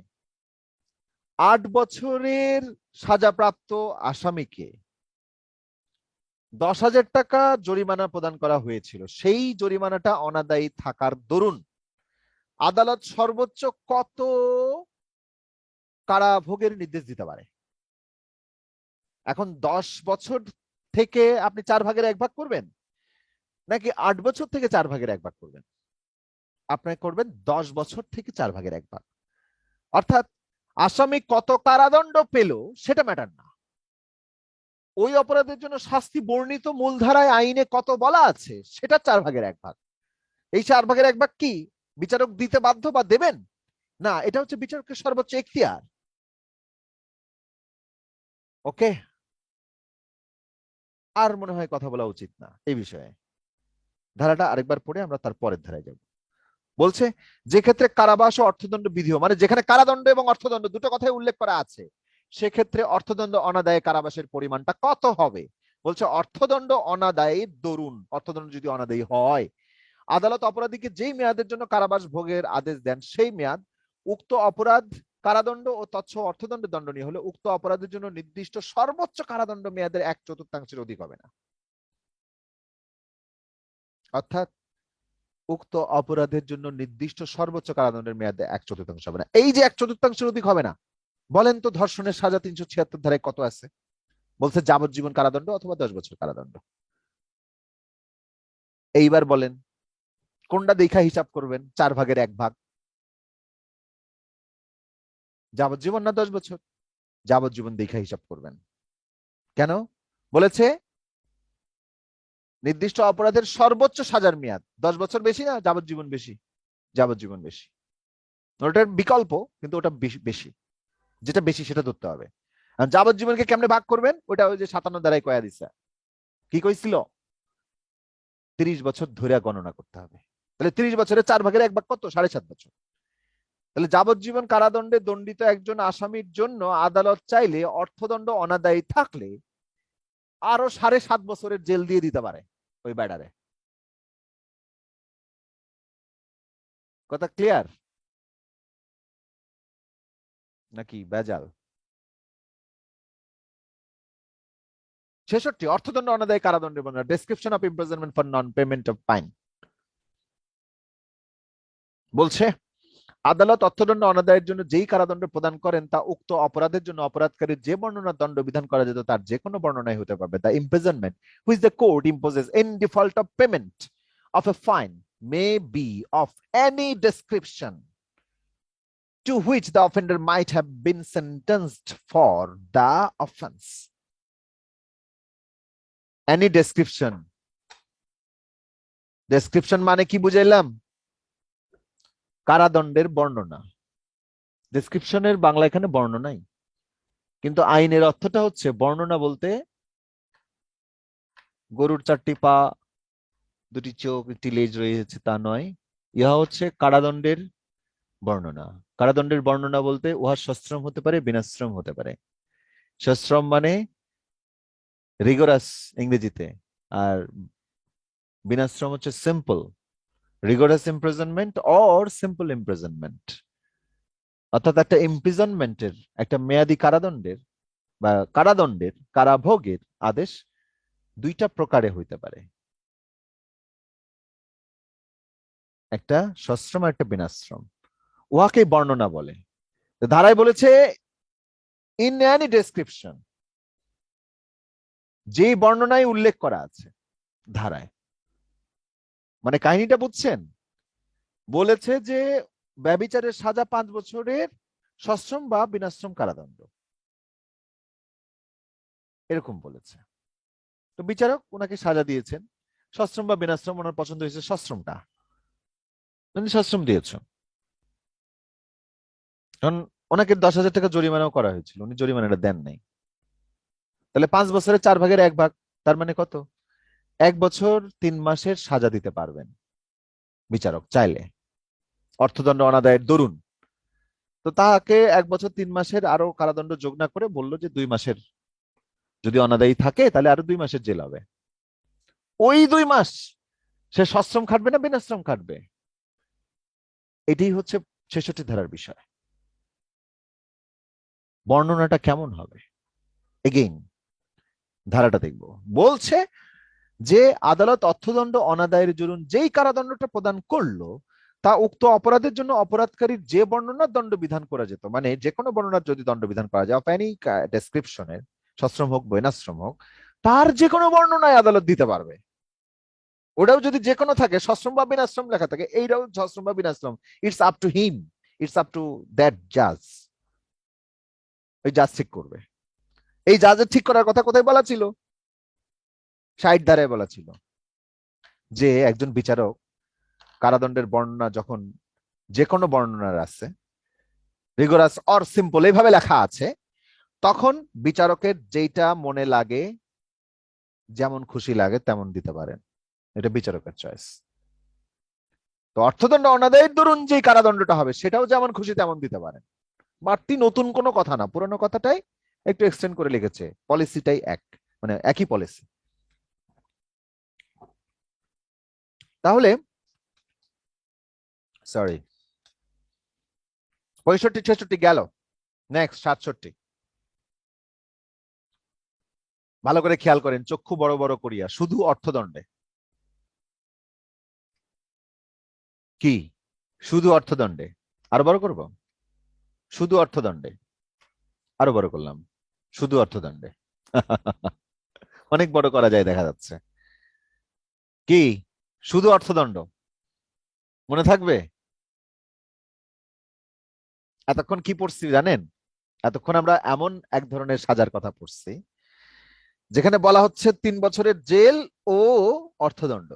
Speaker 1: 8 বছরের সাজাপ্রাপ্ত আসামিকে 10,000 টাকা জরিমানা প্রদান করা হয়েছিল, সেই জরিমানাটা অনাদায়ী থাকার দরুন আদালত সর্বোচ্চ কত কারাভোগের নির্দেশ দিতে পারে? এখন 10 বছর থেকে আপনি 4/1 করবেন নাকি 8 বছর থেকে 4/1 করবেন? আপনি করবেন 10 বছর থেকে 4/1। অর্থাৎ আসামি কত কারাদণ্ড পেল সেটা ম্যাটার না, ওই অপরাধের জন্য শাস্তি বর্ণিত মূলধারায় আইনে কত বলা আছে সেটা 4/1 এই 4/1 কি বিচারক দিতে বাধ্য বা দেবেন না, এটা হচ্ছে বিচারকের সর্বোচ্চ এখতিয়ার। ওকে, আর মনে হয় কথা বলা উচিত না এই বিষয়ে। ধারাটা আরেকবার পড়ে আমরা তার পরের ধারায় যাব। বলছে যে ক্ষেত্রে কারাবাস ও অর্থদণ্ড বিধিও, মানে যেখানে কারাদণ্ড এবং অর্থদণ্ড দুটো কথাই উল্লেখ করা আছে, সেক্ষেত্রে অর্থদণ্ড অনাদায়ে কারাবাসের পরিমাণটা কত হবে। বলছে অর্থদণ্ড অনাদায়ের দরুন, অর্থদণ্ড যদি অনাদায়ী হয়, আদালত অপরাধীকে যেই মেয়াদের জন্য কারাবাস ভোগের আদেশ দেন সেই মেয়াদ উক্ত অপরাধ কারাদণ্ড ও তৎসহ অর্থদণ্ডের দণ্ডনীয় হলে উক্ত অপরাধের জন্য নির্দিষ্ট সর্বোচ্চ কারাদণ্ড মেয়াদের 1/4 অধিক হবে না। অর্থাৎ উক্ত অপরাধের জন্য নির্দিষ্ট সর্বোচ্চ কারাদণ্ডের মেয়াদে 1/4 হবে না। এই যে 1/4 অধিক হবে না, বলেন তো ধর্ষণের সাজা 376 ধারায় কত আছে? বলছে যাবজ্জীবন কারাদণ্ড অথবা 10 বছর কারাদণ্ড। এইবার বলেন কোনটা দেখা হিসাব করবেন? 4/1 যাবজ্জীবন না 10 বছর? যাবজ্জীবন দেখা হিসাব করবেন। কেন? বলেছে নির্দিষ্ট অপরাধের সর্বোচ্চ সাজার মেয়াদ 10 বছর বেশি না যাবজ্জীবন বেশি? যাবজ্জীবন বেশি। ওটার বিকল্প, কিন্তু ওটা বেশি, যেটা বেশি সেটা ধরতে হবে। যাবজ্জীবনকে কেমনে ভাগ করবেন? ওটা ওই যে 57 ধারায় কয়া দিছে। কি কইছিল? 30 বছর ধরে গণনা করতে হবে। তাহলে 30 বছরে 4/1 কত? 7.5 বছর। তাহলে যাবজ্জীবন কারাদণ্ডে দণ্ডিত একজন আসামির জন্য আদালত চাইলে অর্থদণ্ড অনাদায়ী থাকলে আরো 7.5 বছরের জেল দিয়ে দিতে পারে ওই ব্যাডারে। কথা ক্লিয়ার নাকি বেজাল? 66 অর্থদণ্ড অনাদায়ী কারাদণ্ডের বর্ণনা, description of imprisonment for non payment of fine. বলছে আদালত অর্থদণ্ড অনাদায়ের জন্য যেই কারাদণ্ড প্রদান করেন তা উক্ত অপরাধের জন্য অপরাধকারীর যে বর্ণনার দণ্ড বিধান করা যেত তার যে কোনো বর্ণনাই হতে পারবে। The imprisonment which the court imposes in default of payment of a fine may be of any description to which the offender might have been sentenced for the offense. Any description. Description মানে কি বুঝাইলাম? কারাদণ্ডের বর্ণনা। ডেসক্রিপশনের বাংলা এখানে বর্ণনাই, কিন্তু আইনের অর্থটা হচ্ছে বর্ণনা বলতে গরুর 4টি পা, 2টি চোখ, 1টি লেজ রয়েছে তা নয়। ইহা হচ্ছে কারাদণ্ডের বর্ণনা। কারাদণ্ডের বর্ণনা বলতে উহা সশ্রম হতে পারে, বিনাশ্রম হতে পারে। সশ্রম মানে রিগোরাস ইংরেজিতে, আর বিনাশ্রম হচ্ছে simple. Rigorous imprisonment or simple imprisonment. অর্থাৎ একটা ইমপ্রিজনমেন্টের, একটা মেয়াদি কারাদণ্ডের বা কারাদণ্ডের, কারাভোগের আদেশ 2টা প্রকারে হইতে পারে, একটা সশ্রম আর একটা বিনাশ্রম। উহাকে বর্ণনা বলে। ধারায় বলেছে ইন এনি ডেসক্রিপশন, যে বর্ণনায় উল্লেখ করা আছে ধারায়। মানে কাহিনীটা বুঝছেন? বলেছে যে ব্যভিচারের সাজা 5 বছরের সশ্রম বা বিনাশ্রম কারাদণ্ড, এরকম বলেছে। তো বিচারক ওনাকে সাজা দিয়েছেন সশ্রম বা বিনাশ্রম, ওনার পছন্দ হয়েছে সশ্রমটা, উনি সশ্রম দিয়েছেন। কারণ ওনাকে 10,000 টাকা জরিমানাও করা হয়েছিল, উনি জরিমানাটা দেন নাই। তাহলে 5 বছরের 4/1, তার মানে কত? 1 বছর 3 মাসের সাজা দিতে পারবেন বিচারক চাইলে, অর্থদণ্ড অনাদায়ের দরুন। তো তাকে 1 বছর 3 মাসের আরো কারাদণ্ড যোগ না করে বললো যে 2 মাসের, যদি অনাদায়ী থাকে তাহলে আরো 2 মাসের জেল হবে। ওই 2 মাস সে সশ্রম খাটবে না বিনাশ্রম খাটবে? এটাই হচ্ছে 66 ধারার বিষয়। বর্ণনাটা কেমন হবে? এগেইন ধারাটা দেখব। বলছে যে আদালত অর্থদণ্ড অনাদায়ের জন্য যেই কারাদণ্ডটা প্রদান করলো তা উক্ত অপরাধের জন্য অপরাধকারীর যে বর্ণনার দণ্ড বিধান করা যেত, মানে যে কোনো বর্ণনার যদি দণ্ড বিধান করা যায়, এনি ডেসক্রিপশনের, সশ্রম হোক বিনাশ্রম হোক, তার যে কোনো বর্ণনায় আদালত দিতে পারবে। ওটাও যদি যে কোনো থাকে, সশ্রম বা বিনাশ্রম লেখা থাকে, এইটাও সশ্রম বা বিনাশ্রম, it's up to him, it's up to that জাজ। ওই জাজ ঠিক করবে। এই জাজের ঠিক করার কথা কোথায় বলা ছিল? 60 ধারায় বলা ছিল যে একজন বিচারক কারাদণ্ডের বর্ণনা যখন যে কোনো বর্ণনার আছে, রিগোরাস অর সিম্পল এইভাবে লেখা আছে, তখন বিচারকের যেটা মনে লাগে, যেমন খুশি লাগে তেমন দিতে পারেন। এটা বিচারকের চয়েস। তো অর্থদণ্ড অনাদায়ের দরুন যে কারাদণ্ডটা হবে সেটাও যেমন খুশি তেমন দিতে পারেন। বাড়তি নতুন কোনো কথা না, পুরনো কথাটাই একটু এক্সটেন্ড করে লিখেছে, পলিসিটাই এক, মানে একই পলিসি। তাহলে সরি 65 66 গেল, নেক্সট 67। ভালো করে খেয়াল করেন, চক্ষু বড় বড় করিয়া, শুধু অর্থদণ্ডে। কি শুধু অর্থদণ্ডে? আরো বড় করব, শুধু অর্থদণ্ডে, আরো বড় করলাম, শুধু অর্থদণ্ডে। অনেক বড় করা যায় দেখা যাচ্ছে। কি শুধু অর্থদণ্ড মনে থাকবে? এতক্ষণ কি পড়ছি জানেন? এতক্ষণ আমরা এমন এক ধরনের সাজার কথা পড়ছি যেখানে বলা হচ্ছে 3 বছরের জেল ও অর্থদণ্ড,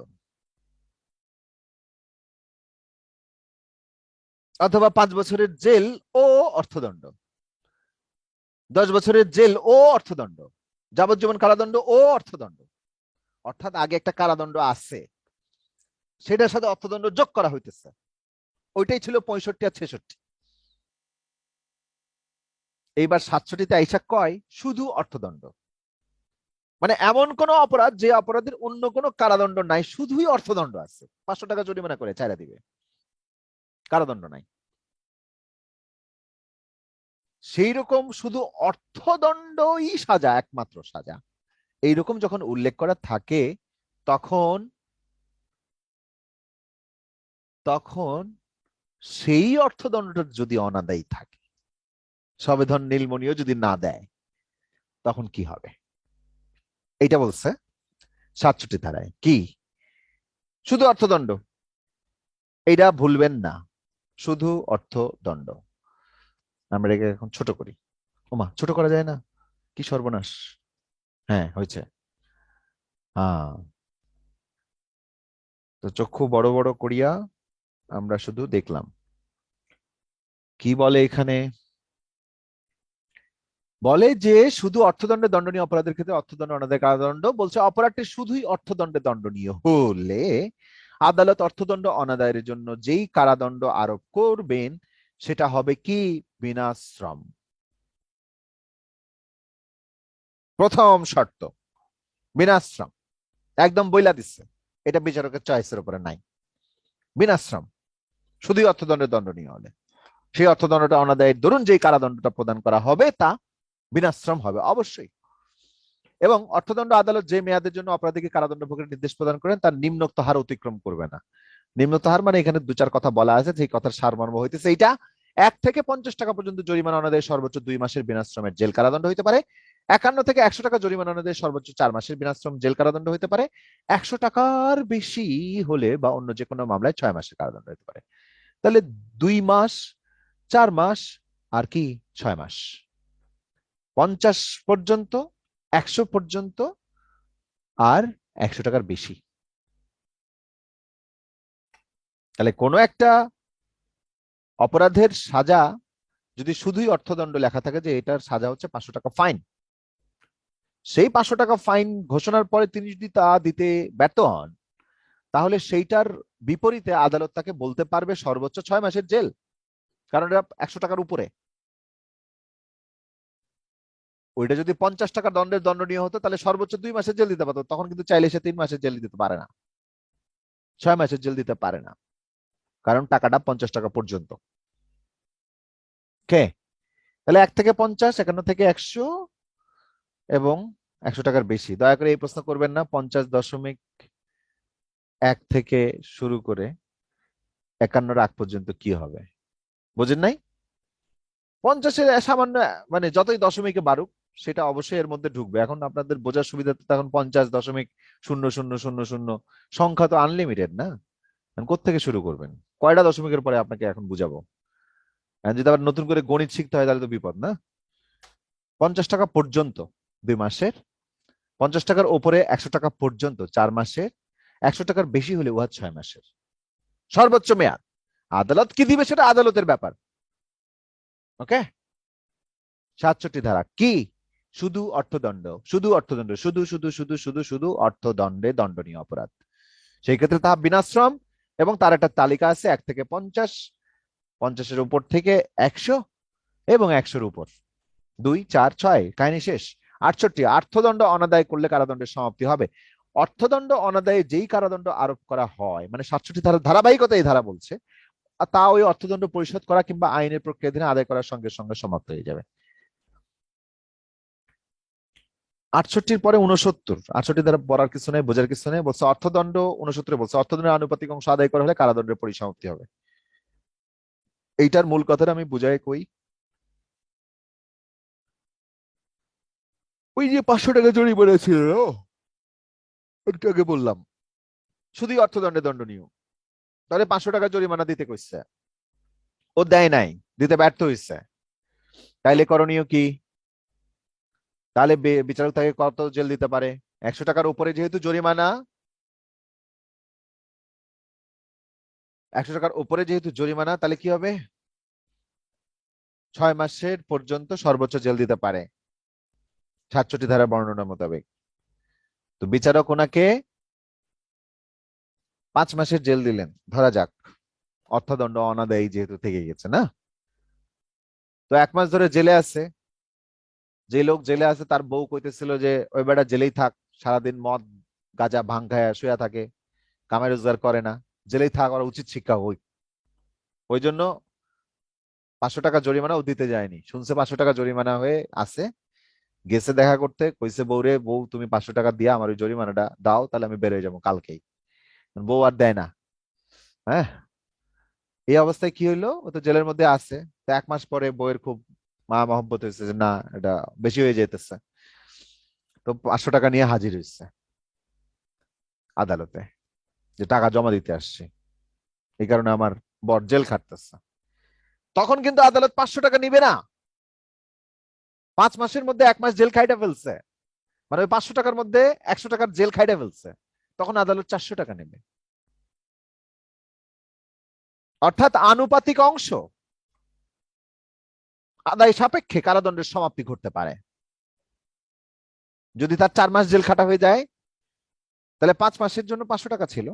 Speaker 1: অথবা 5 বছরের জেল ও অর্থদণ্ড, 10 বছরের জেল ও অর্থদণ্ড, যাবজ্জীবন কারাদণ্ড ও অর্থদণ্ড। অর্থাৎ আগে একটা কারাদণ্ড আছে, সেটার সাথে অর্থদণ্ড যোগ করা হইতেছে। ওইটাই ছিল 65 আর 66। এইবার 67তে আইসা কয় শুধু অর্থদণ্ড, মানে এমন কোন অপরাধ যে অপরাধের অন্য কোনো কারাদণ্ড নাই, শুধুই অর্থদণ্ড আছে, 500 টাকা জরিমানা করে ছাইড়া দিবে, কারাদণ্ড নাই। সেই রকম শুধু অর্থদণ্ডই সাজা, একমাত্র সাজা, এইরকম যখন উল্লেখ করা থাকে তখন তখন সেই অর্থদণ্ডটা যদি অনাদায়ী থাকে, সবেধন নীলমণিও যদি না দেয়, তখন কি হবে? এইটা বলছে 67 ধারায়। কি শুধু অর্থদণ্ড, এইটা ভুলবেন না, শুধু অর্থদণ্ড। আমরা এটাকে এখন ছোট করি। ওমা, ছোট করা যায় না, কি সর্বনাশ। হ্যাঁ হয়েছে। হ্যাঁ, তো চক্ষু বড় বড় করিয়া আমরা শুধু দেখলাম কি বলে এখানে। বলে যে শুধু অর্থদণ্ডে দণ্ডনীয় অপরাধের ক্ষেত্রে অর্থদণ্ড অনাদায় কারাদণ্ড, বলছে অপরাধটি শুধুই অর্থদণ্ডে দণ্ডনীয় হলে আদালত অর্থদণ্ড অনাদায়ের জন্য যেই কারাদণ্ড আরোপ করবেন সেটা হবে কি? বিনাশ্রম। প্রথম শর্ত বিনাশ্রম, একদম বইলা দিচ্ছে, এটা বিচারকের চয়েসের উপরে নাই। বিনাশ্রম শুধুই অর্থদণ্ডে দণ্ডনীয় হলে, সেই অর্থদণ্ডটা অনাদায়ের দরুন যেই কারাদণ্ডটা প্রদান করা হবে তা বিনাশ্রম হবে অবশ্যই। এবং অর্থদণ্ড আদালত যে মেয়াদের জন্য অপরাধীকে কারাদণ্ড ভোগের নির্দেশ প্রদান করেন তার নিম্নোক্ত হার অতিক্রম করবে না। নিম্নোক্ত হার মানে এখানে 2-4 কথা বলা আছে, যে কথার সারমর্ম হইতেছে এইটা, 1 থেকে 50 টাকা পর্যন্ত জরিমানা অনাদায়ে সর্বোচ্চ 2 মাসের বিনাশ্রমের জেল কারাদণ্ড হইতে পারে, 51 থেকে 100 টাকা জরিমানা অনাদায়ে সর্বোচ্চ 4 মাসের বিনাশ্রম জেল কারাদণ্ড হইতে পারে, 100 টাকার বেশি হলে বা অন্য যে কোনো মামলায় 6 মাসের কারাদণ্ড হইতে পারে। তাহলে 2 মাস, 4 মাস আর কি 6 মাস, 50 পর্যন্ত, 100 পর্যন্ত আর 100 টাকার বেশি। তাহলে কোনো একটা অপরাধের সাজা যদি শুধুই অর্থদণ্ড লেখা থাকে যে এটার সাজা হচ্ছে 500 টাকা ফাইন, সেই 500 টাকা ফাইন ঘোষণার পরে তিনি যদি তা দিতে ব্যর্থ হন, তাহলে সেইটার বিপরীতে আদালত তাকে বলতে পারবে সর্বোচ্চ 6 মাসের জেল, কারণ এটা 100 টাকার উপরে। ওইটা যদি 50 টাকা দণ্ডের দণ্ডনীয় হতো তাহলে সর্বোচ্চ 2 মাসের জেল দিতে পারতো, তখন কিন্তু চাইলে সে 3 মাসের জেল দিতে পারে না, 6 মাসের জেল দিতে পারে না, কারণ টাকাটা 50 টাকা পর্যন্ত। কে তাহলে 1 থেকে 50, 51 থেকে 100 এবং 100 টাকার বেশি। দয়া করে এই প্রশ্ন করবেন না 50.1 থেকে শুরু করে 51 আগ পর্যন্ত কি হবে, বুঝেন নাই? 50-এর সামান্য, মানে যতই দশমিকে বাড়ুক সেটা অবশ্যই এর মধ্যে ঢুকবে। এখন আপনাদের বোঝার সুবিধাতে তখন 50.0000 সংখ্যা তো আনলিমিটেড না, কোত্থেকে শুরু করবেন? কয়টা দশমিকের পরে আপনাকে এখন বুঝাবো? যদি আবার নতুন করে গণিত শিখতে হয় তাহলে তো বিপদ না। 50 টাকা পর্যন্ত 2 মাসের, 50 টাকার উপরে 100 টাকা পর্যন্ত 4 মাসের, 100 টাকার বেশি হলে উহা 6 মাসের। সর্বোচ্চ মেয়াদ আদালত কি দিবে সেটা আদালতের ব্যাপার। ওকে, 67 ধারা কি? শুধু অর্থদণ্ড, শুধু অর্থদণ্ড, শুধু শুধু শুধু শুধু শুধু অর্থদণ্ডে দণ্ডনীয় অপরাধ। সেই ক্ষেত্রে তাহা বিনাশ্রম, এবং তার একটা তালিকা আছে 1 থেকে 50, 50-এর উপর থেকে 100, এবং 100-এর উপর 2, 4, 6, কাহিনী শেষ। 68 অর্থদণ্ড অনাদায় করলে কারাদণ্ডের সমাপ্তি হবে। অর্থদণ্ড অনাদায়ে যেই কারাদণ্ড আরোপ করা হয়, মানে 67 ধারা ধারাবাহিকতা এই ধারা বলছে, তা ওই অর্থদণ্ড পরিশোধ করা কিংবা আইনের প্রক্রিয়াধীনে আদায় করার সঙ্গে সঙ্গে সমাপ্ত হয়ে যাবে। 68 পরে 69, 68 দ্বারা পড়ার কিছু নেই, বোঝার কিছু নেই। বলছে অর্থদণ্ড, 69 বলছে অর্থদণ্ডের আনুপাতিক অংশ আদায় করা হলে কারাদণ্ডের পরিসমাপ্তি হবে। এইটার মূল কথাটা আমি বুঝাই কই। ওই যে 500 টাকা জরিমানা ছিল, একটু আগে বললাম শুধুই অর্থদণ্ডে দণ্ডনীয়, তাহলে 500 টাকা জরিমানা দিতে কইছে, ও দেয় নাই, দিতে ব্যর্থ হয়েছে, তাইলে করণীয় কি? তাহলে বিচারক তাকে কত জেল দিতে পারে? 100 টাকার উপরে যেহেতু জরিমানা, 100 টাকার উপরে যেহেতু জরিমানা, তাহলে কি হবে? 6 মাসের পর্যন্ত সর্বোচ্চ জেল দিতে পারে 67 ধারা বর্ণনা মোতাবেক। তো বিচারক ওনাকে 5 মাসের জেল দিলেন, ধরা যাক, অর্থদণ্ড অনাদায়ী যেহেতু থেকে গেছে না। তো 1 মাস ধরে জেলে আছে। যে লোক জেলে আছে তার বউ কইতেছিল যে ওই বেটা জেলেই থাক, সারাদিন মদ গাঁজা ভাং খায় শুয়ে থাকে, কামাই রোজগার করে না, জেলেই থাক, ওর উচিত শিক্ষা হই। ওই জন্য 500 টাকা জরিমানা ও দিতে যায়নি, শুনছে 500 টাকা জরিমানা হয়ে আছে, গেছে দেখা করতে, কইছে বউরে, বউ তুমি 500 টাকা দিয়ে আমার ওই জরিমানাটা দাও, তাহলে আমি বের হয়ে যাবো কালকেই। বউ আর দেয় না। হ্যাঁ, এই অবস্থায় কি হইলো, ও তো জেলের মধ্যে আছে। তো 1 মাস পরে বউয়ের খুব মা মহব্বত হয়েছে যে না, এটা বেশি হয়ে যেতেছে, তো 500 টাকা নিয়ে হাজির হয়েছে আদালতে, যে টাকা জমা দিতে আসছে, এই কারণে আমার বর জেল খাটতেছে। তখন কিন্তু আদালত 500 টাকা নিবে না। 5 মাসের মধ্যে 1 মাস জেল খাইটা ফেলছে, মানে ওই 500 টাকার মধ্যে 100 টাকার জেল খাইটা ফেলছে, তখন আদালত 400 টাকা নেবে। অর্থাৎ আনুপাতিক অংশ আদায় সাপেক্ষে কারাদণ্ডের সমাপ্তি ঘটতে পারে। যদি তার 4 মাস জেল খাটা হয়ে যায়, তাহলে 5 মাসের জন্য 500 টাকা ছিল,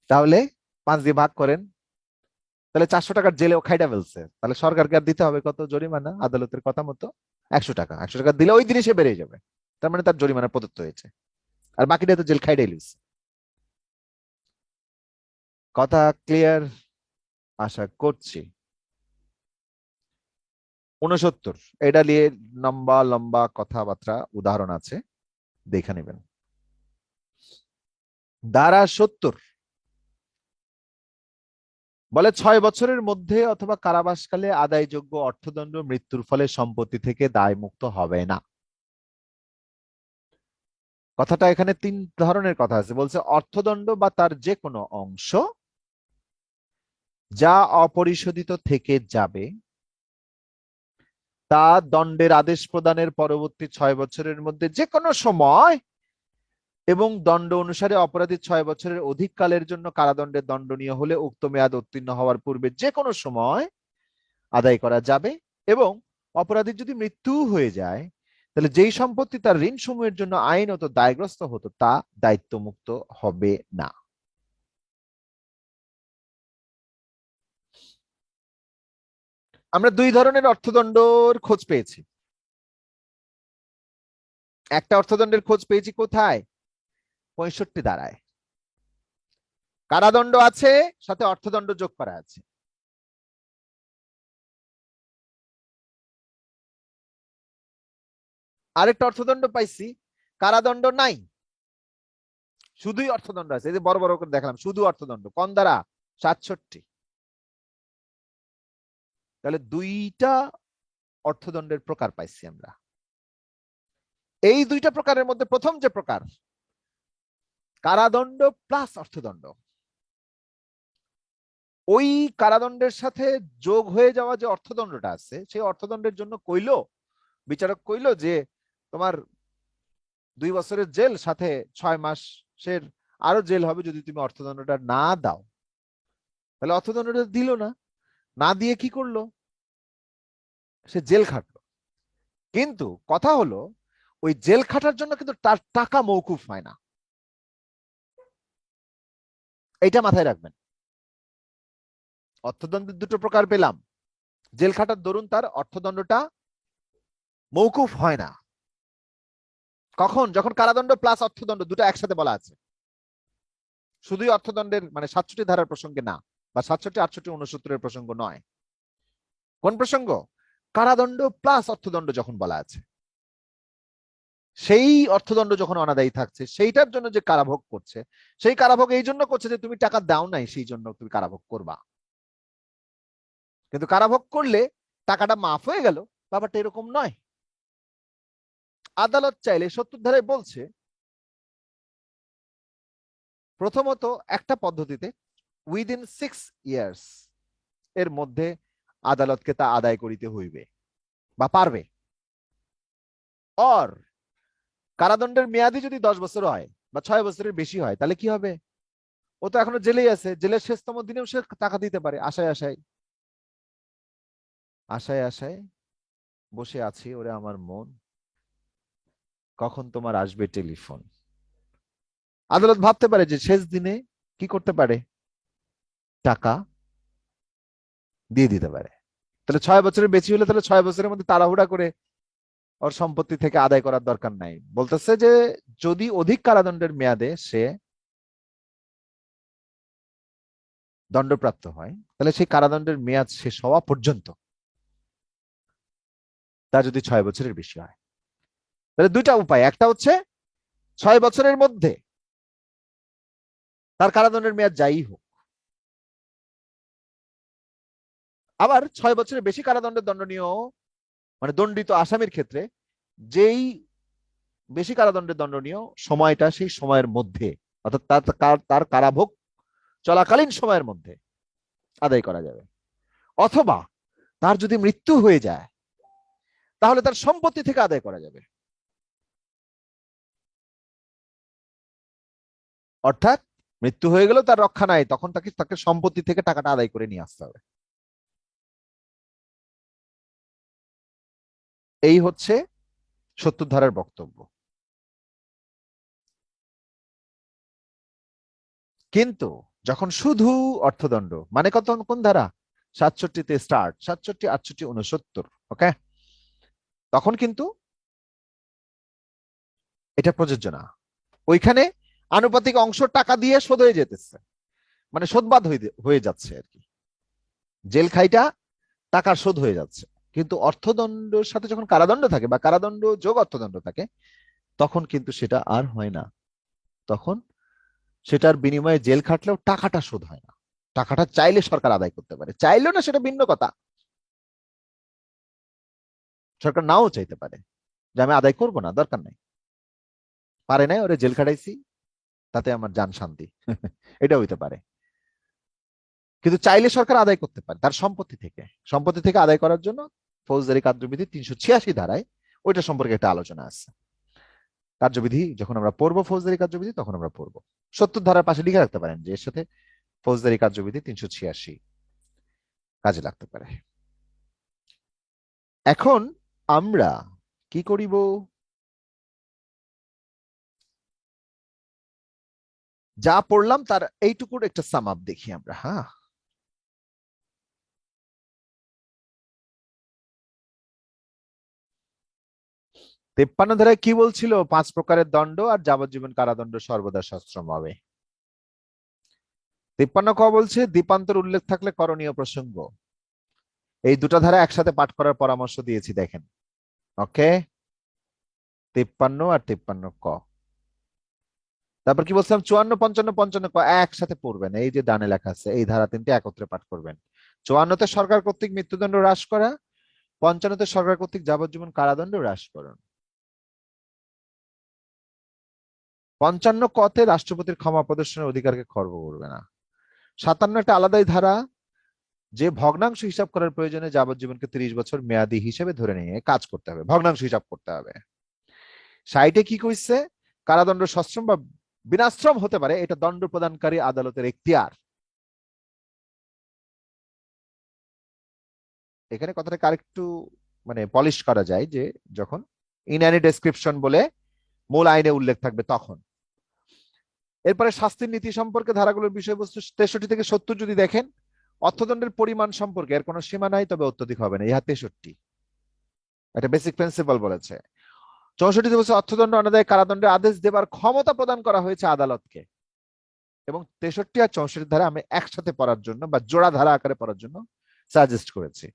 Speaker 1: তাহলে 5 দিয়ে ভাগ করেন, তাহলে 400 টাকার জেলেও খাইটা ফেলছে, তাহলে সরকারকে আর দিতে হবে কত জরিমানা? আদালতের কথা মতো 100 টাকা। 100 টাকা দিলে ওই দিনই সে বেরিয়ে যাবে, তার মানে তার জরিমানা প্রদত্ত হয়েছে, আর বাকিটা তো জেল খাইটাই লিখছে। কথা ক্লিয়ার আশা করছি। 69, এটা নিয়ে লম্বা লম্বা কথাবার্তা উদাহরণ আছে, দেখে নেবেন। ধারা 70 বলে 6 বছরের মধ্যে অথবা কারাবাসকালে আদায়যোগ্য অর্থদণ্ড মৃত্যুর ফলে সম্পত্তি থেকে দায়মুক্ত হবে না। কথাটা এখানে 3 ধরনের কথা আছে। বলছে অর্থদণ্ড বা তার যে কোনো অংশ যা অপরিশোধিত থেকে যাবে, তা দণ্ডের আদেশ প্রদানের পরবর্তী 6 বছরের মধ্যে যে কোনো সময় এবং দণ্ড অনুসারে অপরাধী 6 বছরের অধিক কালের জন্য কারাদণ্ডে দণ্ডনীয় হলে উক্ত মেয়াদ উত্তীর্ণ হওয়ার পূর্বে যে কোনো সময় আদায় করা যাবে। এবং অপরাধীর যদি মৃত্যু হয়ে যায়, তাহলে যেই সম্পত্তি তার ঋণ সমূহের জন্য আইনত দায়গ্রস্ত হতো তা দায়িত্বমুক্ত হবে না। আমরা 2 ধরনের অর্থদণ্ডর খোঁজ পেয়েছি। একটা অর্থদণ্ডের খোঁজ পেয়েছি কোথায়? 65 ধারায় কারাদণ্ড আছে, সাথে অর্থদণ্ড যোগ করা আছে। আরেকটা অর্থদণ্ড পাইছি, কারাদণ্ড নাই, শুধুই অর্থদণ্ড আছে। এই যে বড় বড় করে দেখালাম, শুধু অর্থদণ্ড। কোন ধারা? 67। তাহলে 2টা অর্থদণ্ডের প্রকার পাইছি আমরা। এই 2টা প্রকারের মধ্যে প্রথম যে প্রকার, কারাদণ্ড প্লাস অর্থদণ্ড, ওই কারাদণ্ডের সাথে যোগ হয়ে যাওয়া যে অর্থদণ্ডটা আছে, সেই অর্থদণ্ডের জন্য কইলো বিচারক কইলো যে তোমার 2 বছরের জেল সাথে 6 মাসের আরো জেল হবে যদি তুমি অর্থদণ্ডটা না দাও, তাহলে অর্থদণ্ডটা দিল না, না দিয়ে কি করলো, সে জেল খাটলো। কিন্তু কথা হলো ওই জেল খাটার জন্য কিন্তু তার টাকা মওকুফ হয় না, এইটা মাথায় রাখবেন। অর্থদণ্ডের দুটো প্রকার পেলাম, জেল খাটার দরুন তার অর্থদণ্ডটা মওকুফ হয় না। কখন? যখন কারাদণ্ড প্লাস অর্থদণ্ড দুটো একসাথে বলা আছে, শুধুই অর্থদণ্ডের মানে 67 ধারার প্রসঙ্গে না, বা 67, 68, 69 প্রসঙ্গ নয়। কোন প্রসঙ্গ? কারাদণ্ড প্লাস অর্থদণ্ড যখন বলা আছে, সেই অর্থদণ্ড যখন অনাদায়ী থাকছে, সেইটার জন্য যে কারাভোগ করছে, সেই কারাভোগ এই জন্য করছে যে তুমি টাকা দাও নাই, সেই জন্য তুমি কারাভোগ করবা। কিন্তু কারাভোগ করলে টাকাটা মাফ হয়ে গেল, ব্যাপারটা এরকম নয়। আদালত চাইলে 70 ধারায় বলছে প্রথমত একটা পদ্ধতিতে উইদিন 6 ইয়ার্স এর মধ্যে আদালতকে তা আদায় করিতে হইবে বা পারবে। অর কারাদণ্ডের মেয়াদি যদি 10 বছর হয় বা 6 বছরের বেশি হয়, তাহলে কি হবে? ও তো এখনো জেলেই আছে, জেলের শেষতম দিনেও সে টাকা দিতে পারে। আশায় আশায় আশায় আশায় বসে আছি ওরে আমার মন, কখন তোমার আসবে টেলিফোন। আদালত ভাবতে পারে যে শেষ দিনে কি করতে পারে, টাকা দিয়ে দিতে পারে। তাহলে 6 বছরের বেশি হলে তাহলে 6 বছরের মধ্যে তাড়াহুড়া করে ওর সম্পত্তি থেকে আদায় করার দরকার নাই। বলতেছে যে যদি অধিক কারাদণ্ডের মেয়াদে সে দণ্ডপ্রাপ্ত হয়, তাহলে সেই কারাদণ্ডের মেয়াদ শেষ হওয়া পর্যন্ত, তা যদি 6 বছরের বেশি হয়, তাহলে দুইটা উপায়। একটা হচ্ছে 6 বছরের মধ্যে তার কারাদণ্ডের মেয়াদ যাই হোক, আবার 6 বছরের বেশি কারাদণ্ডের দণ্ডনীয় মানে দণ্ডিত আসামির ক্ষেত্রে যেই বেশি কারাদণ্ডের দণ্ডনীয় সময়টা, সেই সময়ের মধ্যে অর্থাৎ তার কারাভোগ চলাকালীন সময়ের মধ্যে আদায় করা যাবে। অথবা তার যদি মৃত্যু হয়ে যায়, তাহলে তার সম্পত্তি থেকে আদায় করা যাবে। অর্থাৎ মৃত্যু হয়ে গেল, তার রক্ষা নাই, তখন তাকে সম্পত্তি থেকে টাকাটা আদায় করে নিয়ে আসতে হবে। এই হচ্ছে 70 ধারার বক্তব্য। কিন্তু যখন শুধু অর্থদণ্ড, মানে কত, কোন ধারা? 67-তে স্টার্ট, 67, 68, 69, ওকে, তখন কিন্তু এটা প্রযোজ্য না। ওইখানে আনুপাতিক অংশ টাকা দিয়ে শোধ হয়ে যেতেছে, মানে শোধবাদ হয়ে যাচ্ছে আর কি, জেল খাইটা টাকার শোধ হয়ে যাচ্ছে। কিন্তু অর্থদণ্ডের সাথে যখন কারাদণ্ড থাকে বা কারাদণ্ড যোগ অর্থদণ্ড থাকে, তখন কিন্তু সেটা আর হয় না। তখন সেটার বিনিময়ে জেল খাটলেও টাকাটা শোধ হয় না। টাকাটা চাইলে সরকার আদায় করতে পারে, চাইলেও না সেটা ভিন্ন কথা, সরকার নাও চাইতে পারে যে আমি আদায় করবো না, দরকার নাই, পারে নাই, ওরে জেল খাটাইছি, তাতে আমার জান শান্তি এটা হইতে পারে। কিন্তু চাইলে সরকার আদায় করতে পারে তার সম্পত্তি থেকে। সম্পত্তি থেকে আদায় করার জন্য ফৌজদারি কার্যবিধি 386 ধারায় ওইটা সম্পর্কে একটা আলোচনা আছে। কার্যবিধি যখন আমরা পড়বো, ফৌজদারি কার্যবিধি, তখন আমরা পড়বো। 70 ধারার পাশে লিখে রাখতে পারেন যে এর সাথে ফৌজদারি কার্যবিধি 386 কাজে লাগতে পারে। এখন আমরা কি করিব? যা পড়লাম তার এইটুকুর একটা সাম আপ দেখি আমরা। হ্যাঁ, তেপ্পান্ন ধারায় কি বলছিল? 5 প্রকারের দণ্ড আর যাবজ্জীবন কারাদণ্ড সর্বদা সশ্রম হবে। 53 ক বলছে দ্বীপান্তর উল্লেখ থাকলে করণীয় প্রসঙ্গ। এই দুটো ধারা একসাথে পাঠ করার পরামর্শ দিয়েছি, দেখেন। ওকে, 53 আর 53 ক। তারপর কি বলছিলাম? 54, 55, 55 ক একসাথে পড়বেন। এই যে ডানে লেখা আছে, এই ধারা তিনটি একত্রে পাঠ করবেন। 54তে সরকার কর্তৃক মৃত্যুদণ্ড হ্রাস করা, 55তে সরকার কর্তৃক যাবজ্জীবন কারাদণ্ড হ্রাস করুন। 55 কতে রাষ্ট্রপতির ক্ষমা প্রদর্শনের অধিকারকে খর্ব করবে না। 57 একটা আলাদাই ধারা, যে ভগ্নাংশ হিসাব করার প্রয়োজনে যাবজ্জীবনকে 30 বছর মেয়াদি হিসেবে ধরে নিয়ে কাজ করতে হবে, ভগ্নাংশ হিসাব করতে হবে। 60-এ কি কইছে? কারাদণ্ড সশ্রম বা বিনাশ্রম হতে পারে, এটা দণ্ড প্রদানকারী আদালতের এখতিয়ার। এখানে কথাটাকে আরেকটু মানে পলিশ করা যায় যে যখন ইন অ্যানি ডেসক্রিপশন বলে মূল আইনে উল্লেখ থাকবে তখন। এরপরে শাস্তির নীতি সম্পর্কে ধারাগুলোর বিষয়বস্তু 63 থেকে 70 যদি দেখেন, অর্থদণ্ডের পরিমাণ সম্পর্কে এর কোনো সীমা নাই, তবে অত্যধিক হবে না, ইহা 63 একটা বেসিক প্রিন্সিপাল বলেছে। 64 বছর অর্থদণ্ড অনাদায় কারাদণ্ডের আদেশ দেবার ক্ষমতা প্রদান করা হয়েছে আদালতকে। এবং 63 আর 64 ধারা আমি একসাথে পড়ার জন্য বা জোড়া ধারা আকারে পড়ার জন্য সাজেস্ট করেছি।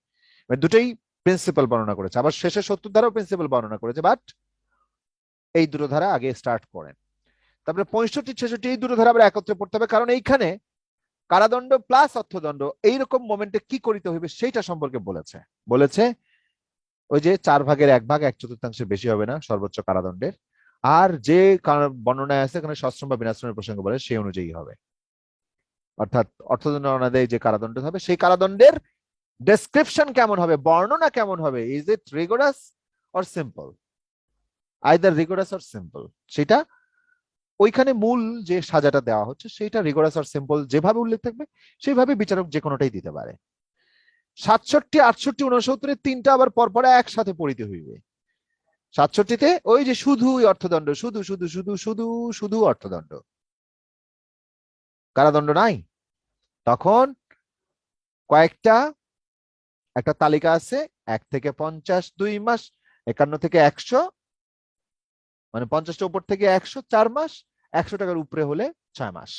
Speaker 1: দুটোই প্রিন্সিপাল বর্ণনা করেছে, আবার শেষে 70 ধারাও প্রিন্সিপাল বর্ণনা করেছে, বাট এই দুটো ধারা আগে স্টার্ট করেন। তারপরে 65-66 এই দুটো ধারা আবার একত্রে পড়তে হবে, কারণ এইখানে কারাদণ্ড প্লাস অর্থদণ্ড এইরকম মোমেন্টে কি করিতে হইবে সেইটা সম্পর্কে বলেছে ওই যে 1/4 1/4 বেশি হবে না সর্বোচ্চ কারাদণ্ডের, আর যে বর্ণনায় আছে এখানে সশ্রম বা বিনাশ্রমের প্রসঙ্গ বলে সেই অনুযায়ী হবে। অর্থাৎ অর্থদণ্ড অনাদায়ী যে কারাদণ্ড হবে সেই কারাদণ্ডের ডেসক্রিপশন কেমন হবে, বর্ণনা কেমন হবে, is it rigorous or simple, either rigorous or simple, সেটা ওইখানে মূল যে সাজাটা দেওয়া হচ্ছে সেটা রিগোরাস অর সিম্পল যেভাবে উল্লেখ থাকবে সেইভাবে বিচারক যে কোনোটাই দিতে পারে। 67, 68, 69 তিনটা আবার পরপর একসাথে পড়িতে হইবে। 67-তে ওই যে শুধুই অর্থদণ্ড, শুধু শুধু শুধু শুধু শুধু অর্থদণ্ড, কারাদণ্ড নাই। তখন কয়েকটা একটা তালিকা আছে, 1 থেকে 50 2 মাস, 51 থেকে 100 মানে 50টা উপর থেকে 100 4 মাস, 100 টাকার উপরে হলে 6 মাস।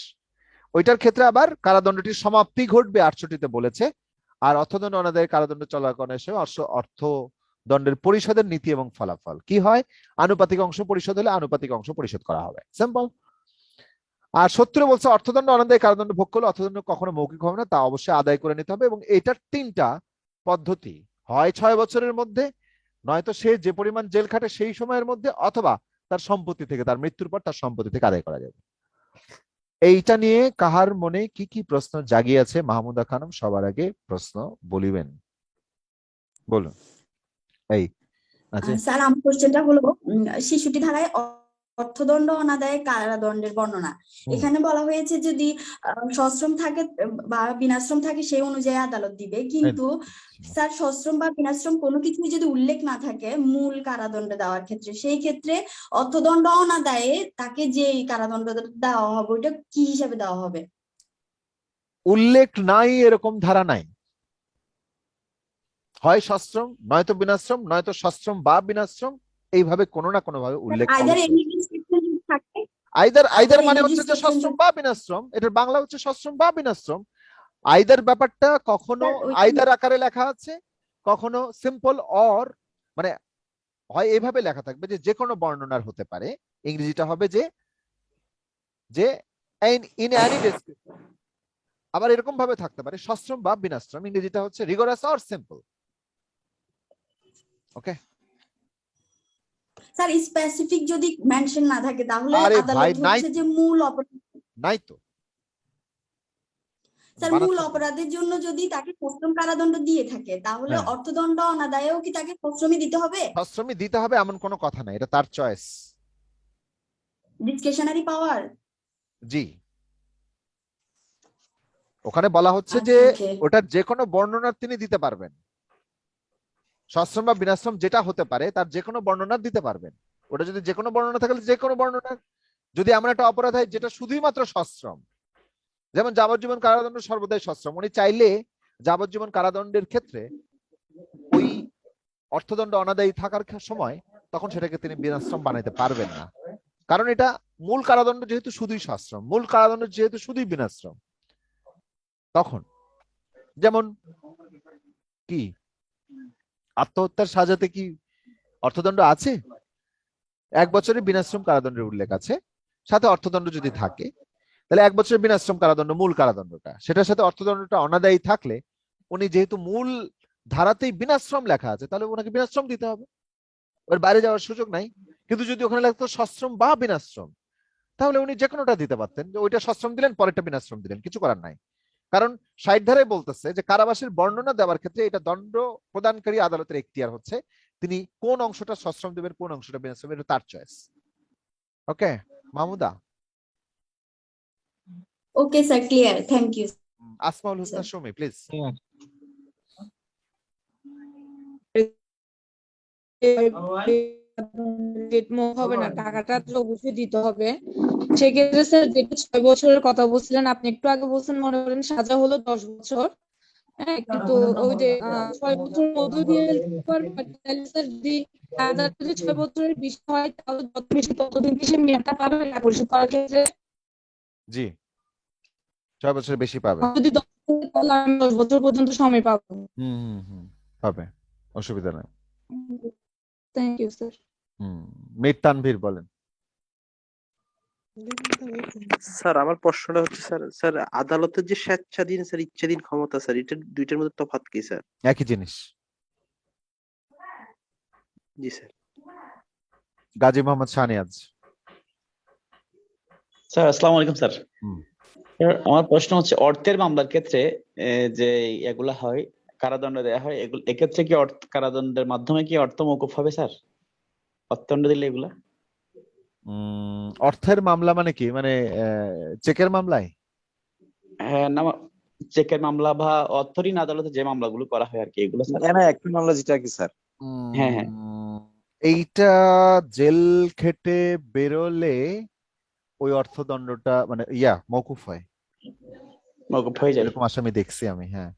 Speaker 1: ওইটার ক্ষেত্রে আবার কারাদণ্ডটির সমাপ্তি ঘটবে 68-তে বলেছে। আর অর্থদণ্ড অনাদায়ের কারাদণ্ড চলাকালীন সময় অর্থদণ্ডের পরিশোধের নীতি এবং ফলাফল কি হয়, আনুপাতিক অংশ পরিশোধ হলে আনুপাতিক অংশ পরিশোধ করা হবে, সিম্পল। আর 70 বলছে অর্থদণ্ড অনাদায় কারাদণ্ড ভোগ করলে অর্থদণ্ড কখনো মৌখিক হবে না, তা অবশ্যই আদায় করে নিতে হবে। এবং এটার 3টা পদ্ধতি, হয় 6 বছরের মধ্যে, নয়তো সে যে পরিমাণ জেল খাটে সেই সময়ের মধ্যে, অথবা তার সম্পত্তি থেকে, তার মৃত্যুর পর তার সম্পত্তি থেকে আদায় করা যাবে। এইটা নিয়ে কাহার মনে কি কি প্রশ্ন জাগিয়েছে মাহমুদা খানম সবার আগে প্রশ্ন বলিবেন, বলুন। এই আচ্ছা
Speaker 4: স্যার আমার কোশ্চেনটা হলো 66 ধারায় অর্থদণ্ড অনাদায়ে কারাদণ্ডের বর্ণনা। এখানে বলা হয়েছে যদি সশ্রম থাকে বা বিনাশ্রম থাকে সেই অনুযায়ী আদালত দিবে, কিন্তু স্যার সশ্রম বা বিনাশ্রম কোনো কিছুই যদি উল্লেখ না থাকে মূল কারাদণ্ড দেওয়ার ক্ষেত্রে, সেই ক্ষেত্রে অর্থদণ্ড অনাদায়ে তাকে যে কারাদণ্ড দেওয়া হবে ওইটা কি হিসাবে দেওয়া হবে?
Speaker 1: উল্লেখ নাই এরকম ধারা নাই, হয় সশ্রম নয়তো বিনাশ্রম, নয়তো সশ্রম বা বিনাশ্রম, এইভাবে কোনো না কোনো ভাবে উল্লেখ
Speaker 4: থাকে
Speaker 1: আইদার
Speaker 4: either
Speaker 1: মানে
Speaker 4: any
Speaker 1: হচ্ছে যে
Speaker 4: description
Speaker 1: সশ্রম বা বিনাশ্রম, এটার বাংলা হচ্ছে সশ্রম বা বিনাশ্রম। আইদার ব্যাপারটা কখনো
Speaker 4: Sir, ওইটা-
Speaker 1: আইদার আকারে লেখা আছে, কখনো সিম্পল অর, মানে হয় এইভাবে লেখা থাকবে যে যে কোনো বর্ণনার হতে পারে, ইংরেজিটা হবে যে যে ইন অ্যানি ডেসক্রিপশন, আবার এরকম ভাবে থাকতে পারে সশ্রম বা বিনাশ্রম, ইংরেজিটা হচ্ছে rigorous or simple. Okay
Speaker 4: sir specific যদি মেনশন না থাকে তাহলে
Speaker 1: আরে
Speaker 4: আদালত
Speaker 1: ভাই, নাই
Speaker 4: হচ্ছে যে মূল অপরাধ,
Speaker 1: নাই তো
Speaker 4: স্যার মূল
Speaker 1: বানাচ্ছে
Speaker 4: অপরাধের জন্য যদি তাকে সশ্রম কারাদণ্ড দিয়ে থাকে তাহলে
Speaker 1: হ্যাঁ।
Speaker 4: অর্থদণ্ড অনাদায়েও কি তাকে সশ্রমই দিতে হবে?
Speaker 1: সশ্রমই দিতে হবে এমন কোনো কথা নাই, এটা তার চয়েস।
Speaker 4: ডিসক্রিশনারি পাওয়ার।
Speaker 1: জি, ওখানে বলা হচ্ছে
Speaker 4: আচ্ছা,
Speaker 1: যে
Speaker 4: okay.
Speaker 1: ওটার যে কোনো বর্ণনা তিনি দিতে পারবেন, সশ্রম বা বিনাশ্রম যেটা হতে পারে তার যে কোনো বর্ণনা দিতে পারবেন। ওটা যদি যে কোনো বর্ণনা থাকলে যে কোনো বর্ণনা, যদি এমন একটা অপরাধ হয় যেটা শুধুই মাত্র সশ্রম, যেমন যাবজ্জীবন কারাদণ্ড সর্বদাই সশ্রম, উনি চাইলে যাবজ্জীবন কারাদণ্ডের ক্ষেত্রে ওই অর্থদণ্ড অনাদায়ী থাকার সময় তখন সেটাকে তিনি বিনাশ্রম বানাইতে পারবেন না, কারণ এটা মূল কারাদণ্ড যেহেতু শুধুই সশ্রম, মূল কারাদণ্ড যেহেতু শুধুই বিনাশ্রম। তখন যেমন কি আত্মহত্যার সাজাতে কি অর্থদণ্ড আছে? 1 বছরের বিনাশ্রম কারাদণ্ডের উল্লেখ আছে, সাথে অর্থদণ্ড যদি থাকে তাহলে 1 বছরের বিনাশ্রম কারাদণ্ড মূল কারাদণ্ডটা, সেটার সাথে অর্থদণ্ডটা অনাদায়ী থাকলে উনি যেহেতু মূল ধারাতেই বিনাশ্রম লেখা আছে তাহলে ওনাকে বিনাশ্রম দিতে হবে, ওর বাইরে যাওয়ার সুযোগ নাই। কিন্তু যদি ওখানে লাগতো সশ্রম বা বিনাশ্রম তাহলে উনি যে কোনোটা দিতে পারতেন, যে ওইটা সশ্রম দিলেন পরেরটা বিনাশ্রম দিলেন, কিছু করার নাই। কারণ 60 ধারায় বলতেছে যে কারাবাসের বর্ণনা দেওয়ার ক্ষেত্রে এটা দণ্ড প্রদানকারী আদালতের এখতিয়ার হচ্ছে, তিনি কোন অংশটা সশ্রম দেবেন কোন অংশটা বিনাশ্রম, এটা তার choice. Okay Mahmuda.
Speaker 4: Okay sir, clear, thank you.
Speaker 1: Asmaul Hossain Sumi please.
Speaker 6: হবে না, টাকাটা তো অবশ্যই দিতে হবে। সেক্ষেত্রে স্যার যেটা 6 বছরের কথা বলছিলেন আপনি একটু আগে বলছেন, মনে করেন সাজা হলো 10 বছর, হ্যাঁ, কিন্তু ওই যে 6 বছর মধ্য দিয়ে তাহলে স্যার যদি সাজা যদি 6 বছরের বেশি হয় তাহলে যত বেশি ততদিন বেশি মেয়াদটা পাবে টাকা পরিশোধ করার ক্ষেত্রে।
Speaker 1: জি 6 বছরের বেশি পাবে।
Speaker 6: যদি 10 বছর তাহলে আমি 10 বছর পর্যন্ত সময় পাবো।
Speaker 1: পাবে, অসুবিধা নাই।
Speaker 6: Thank you sir.
Speaker 1: Mir Tanvir বলেন।
Speaker 7: স্যার আমার প্রশ্নটা হচ্ছে স্যার আদালতের যে স্বেচ্ছাধীন স্যার ইচ্ছাধীন ক্ষমতা স্যার, এটা দুইটার মধ্যে তফাৎ কি স্যার?
Speaker 1: একই জিনিস।
Speaker 7: জি স্যার।
Speaker 1: গাজী মোহাম্মদ শাহনিয়াজ।
Speaker 8: স্যার আসসালামু আলাইকুম স্যার। স্যার, আমার প্রশ্ন হচ্ছে অর্থের মামলার ক্ষেত্রে যে এগুলা হয়, কারাদণ্ড দেওয়া হয়, এগুলো এক্ষেত্রে কি কারাদণ্ডের মাধ্যমে কি অর্থ মওকুফ হবে স্যার? অর্থদণ্ড দিলে এগুলা
Speaker 1: অর্থের মামলা মানে কি, মানে চেকের মামলায়?
Speaker 8: হ্যাঁ না, চেকের মামলা বা অর্থঋণ আদালতে যে মামলাগুলো করা হয় আর কি, এগুলো স্যার।
Speaker 3: না একটি মামলা যেটা কি স্যার?
Speaker 8: হ্যাঁ হ্যাঁ।
Speaker 1: এইটা জেল খেটে বেরোলে ওই অর্থদণ্ডটা মানে মওকুফ হয়,
Speaker 8: মওকুফ হয়ে যায়।
Speaker 1: এরকম আসামি দেখছি আমি। হ্যাঁ,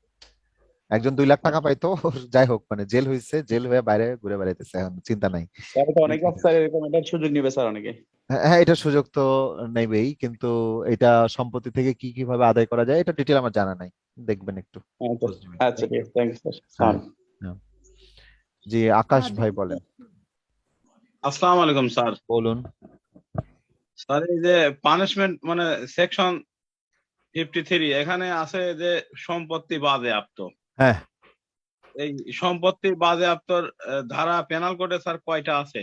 Speaker 1: একজন 2 লাখ টাকা পাইতো, যাই হোক মানে জেল হয়েছে, জেল হয়ে বাইরে ঘুরে বেড়াইতেছে, এখন চিন্তা নাই।
Speaker 8: স্যার তো অনেকে স্যার এরকম এটার সুযোগ নেবে স্যার অনেকে।
Speaker 1: হ্যাঁ এটা সুযোগ তো নেবেই, কিন্তু এটা সম্পত্তি থেকে কি কিভাবে আদায় করা যায় এটা ডিটেল আমার জানা নাই, দেখবেন একটু।
Speaker 8: আচ্ছা ঠিক আছে, থ্যাংক ইউ স্যার।
Speaker 1: জি আকাশ ভাই বলেন।
Speaker 9: আসসালামু আলাইকুম স্যার।
Speaker 1: বলুন
Speaker 9: স্যার এই যে পানিশমেন্ট মানে সেকশন 53 এখানে আছে যে সম্পত্তি বাজেয়াপ্ত।
Speaker 1: হ্যাঁ,
Speaker 9: এই সম্পত্তি বাজেয়াপ্তর ধারা পেনাল কোডে স্যার কয়টা আছে?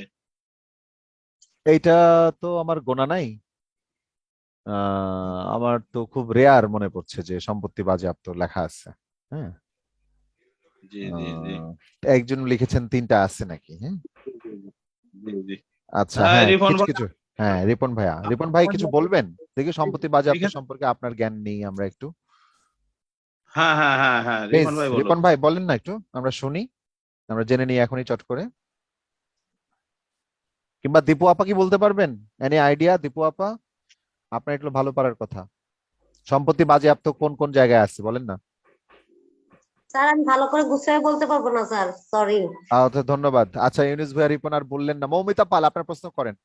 Speaker 1: এইটা তো আমার গোনা নাই, আমার তো খুব রেয়ার মনে পড়ছে যে সম্পত্তি বাজেয়াপ্ত লেখা আছে। হ্যাঁ
Speaker 9: জি জি জি
Speaker 1: একজন লিখেছেন 3টা আছে নাকি? হ্যাঁ
Speaker 9: জি জি।
Speaker 1: আচ্ছা, হ্যাঁ
Speaker 9: রিপন
Speaker 1: কিছু
Speaker 9: ভাই,
Speaker 1: কিছু। হ্যাঁ রিপন ভাইয়া, রিপন ভাই কিছু বলবেন দেখি সম্পত্তি বাজেয়াপ্ত সম্পর্কে আপনার জ্ঞান নেই আমরা একটু।
Speaker 9: হ্যাঁ হ্যাঁ হ্যাঁ হ্যাঁ
Speaker 1: প্লিজ
Speaker 9: রিপন ভাই বলুন।
Speaker 1: রিপন ভাই বলেন না একটু, আমরা শুনি, আমরা জেনে নিই এখনই চট করে। কিংবা দীপু আপা কি বলতে পারবেন? এনি আইডিয়া দীপু আপা? আপনার একটু ভালো পারার কথা, সম্পত্তি বাজেয়াপ্ত কোন কোন জায়গায় আছে বলেন না।
Speaker 10: স্যার আমি ভালো করে গুছিয়ে বলতে পারবো না স্যার, সরি।
Speaker 1: আচ্ছা ধন্যবাদ। আচ্ছা ইউনুস ভাই রিপন আর বললেন না, মৌমিতা পাল আপনার প্রশ্ন করেন।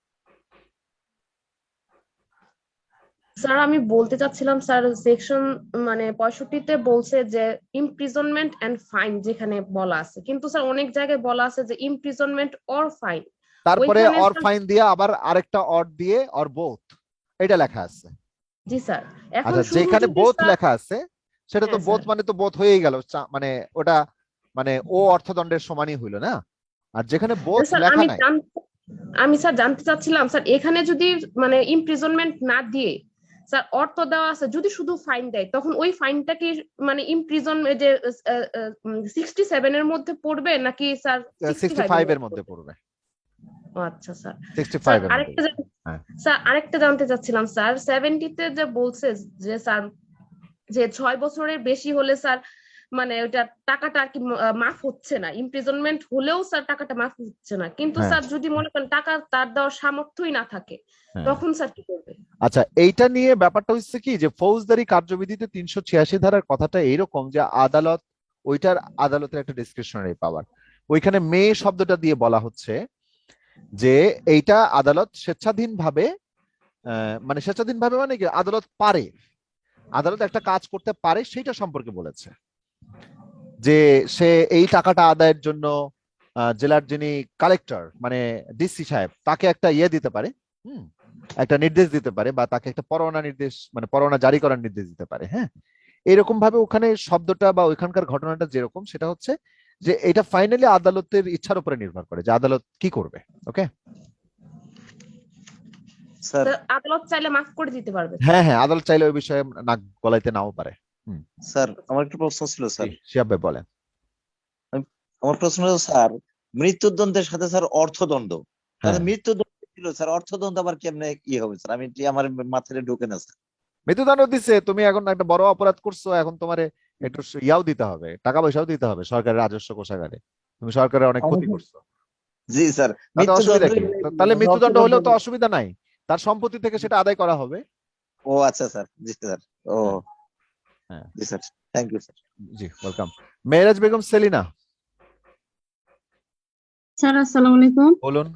Speaker 11: স্যার আমি বলতে চাচ্ছিলাম স্যার সেকশন মানে 65-তে বলছে যে ইমপ্রিজনমেন্ট এন্ড ফাইন যেখানে বলা আছে, কিন্তু স্যার অনেক জায়গায় বলা আছে যে ইমপ্রিজনমেন্ট অর ফাইন,
Speaker 1: তারপরে
Speaker 11: ওইখানে
Speaker 1: অর
Speaker 11: স্যার-
Speaker 1: ফাইন দিয়ে আবার আরেকটা অর দিয়ে অর বোথ, এটা লেখা আছে।
Speaker 11: জি স্যার। এখন
Speaker 1: আচ্ছা
Speaker 11: শুধু
Speaker 1: যেখানে
Speaker 11: যদি
Speaker 1: বোথ
Speaker 11: স্যার-
Speaker 1: লেখা আছে সেটা তো
Speaker 11: হ্যাঁ,
Speaker 1: বোথ
Speaker 11: স্যার।
Speaker 1: মানে তো বোথ হয়েই গেল, মানে ওটা মানে ও অর্থদণ্ডের সমানই হইলো না। আর যেখানে বোথ
Speaker 11: স্যার
Speaker 1: লেখা
Speaker 11: আমি
Speaker 1: নাই,
Speaker 11: আমি স্যার জানতে চাচ্ছিলাম স্যার এখানে যদি মানে ইমপ্রিজনমেন্ট না দিয়ে স্যার অর্থ দেওয়া আছে, যদি শুধু ফাইন দেয় তখন ওই ফাইনটা কি মানে ইমপ্রিজন যে 67 এর মধ্যে পড়বে নাকি স্যার
Speaker 1: 65 এর মধ্যে পড়বে।
Speaker 11: ও আচ্ছা স্যার।
Speaker 1: 65 এর
Speaker 11: আরেকটা
Speaker 1: মধ্যে। হ্যাঁ
Speaker 11: স্যার আরেকটা জানতে চাচ্ছিলাম স্যার 70-তে যে বলছে যে স্যার যে 6 বছরের বেশি হলে স্যার মানে ওটা টাকাটা আর কি মাফ হচ্ছে না, ইমপ্রিজনমেন্ট হলেও স্যার টাকাটা মাফ হচ্ছে না, কিন্তু
Speaker 1: হ্যাঁ।
Speaker 11: স্যার যদি মনে করেন টাকা তার দেওয়ার সামর্থ্যই না থাকে
Speaker 1: হ্যাঁ।
Speaker 11: তখন স্যার কি করবে?
Speaker 1: আচ্ছা এইটা নিয়ে ব্যাপারটা হচ্ছে কি যে ফৌজদারি কার্যবিধিতে 386 ধারার কথাটা এইরকম যে আদালত ওইটার আদালতের একটা ডিসক্রিশনারি পাওয়ার, ওইখানে মে শব্দটা দিয়ে বলা হচ্ছে যে এইটা আদালত স্বেচ্ছাধীনভাবে মানে স্বেচ্ছাধীনভাবে মানে কি আদালত পারে, আদালত একটা কাজ করতে পারে সেইটা সম্পর্কে বলেছে যে সে এই টাকাটা আদায়ের জন্য জেলার যিনি কালেক্টর মানে ডিসি সাহেব তাকে একটা দিতে পারে, একটা নির্দেশ দিতে পারে, বা তাকে একটা পরোয়ানা নির্দেশ মানে পরোয়ানা জারি করার নির্দেশ দিতে পারে। হ্যাঁ এরকম ভাবে ওখানে শব্দটা বা ওইখানকার ঘটনাটা যেরকম সেটা হচ্ছে যে এটা ফাইনালি আদালতের ইচ্ছার উপরে নির্ভর করে যে আদালত কি করবে। ওকে
Speaker 3: স্যার
Speaker 11: আদালত চাইলে মাফ করে দিতে পারবে।
Speaker 1: হ্যাঁ হ্যাঁ আদালত চাইলে ওই বিষয়ে নাক গলাইতে নাও পারে।
Speaker 3: স্যার আমার একটা প্রশ্ন ছিল স্যার।
Speaker 1: শিহাব ভাই বলেন।
Speaker 3: আমার প্রশ্ন হলো স্যার, মৃত্যুদণ্ডের সাথে স্যার অর্থদণ্ড,
Speaker 1: হ্যাঁ,
Speaker 3: মৃত্যুদণ্ড ছিল স্যার, অর্থদণ্ড আবার কেমনে কি হবে স্যার? আমি আমার মাথায় ঢোকে না স্যার।
Speaker 1: মৃত্যুদণ্ড দিচ্ছে, তুমি এখন একটা বড় অপরাধ করছো, এখন তোমার একটু ইয়াও দিতে হবে, টাকা পয়সাও দিতে হবে সরকারের রাজস্ব কোষাগারে, তুমি সরকারের অনেক ক্ষতি করছো।
Speaker 3: জি স্যার,
Speaker 1: তাতে অসুবিধা কি? তাহলে মৃত্যুদণ্ড হলেও তো
Speaker 3: অর্থদণ্ড-
Speaker 1: অসুবিধা নাই, তার সম্পত্তি থেকে সেটা আদায় করা হবে।
Speaker 3: ও আচ্ছা স্যার, জি স্যার। ও
Speaker 1: হ্যাঁ,
Speaker 3: জি স্যার, থ্যাংক ইউ স্যার।
Speaker 1: জি ওয়েলকাম। মেহরাজ বেগম সেলিনা
Speaker 12: স্যার আসসালামু আলাইকুম।
Speaker 1: বলুন।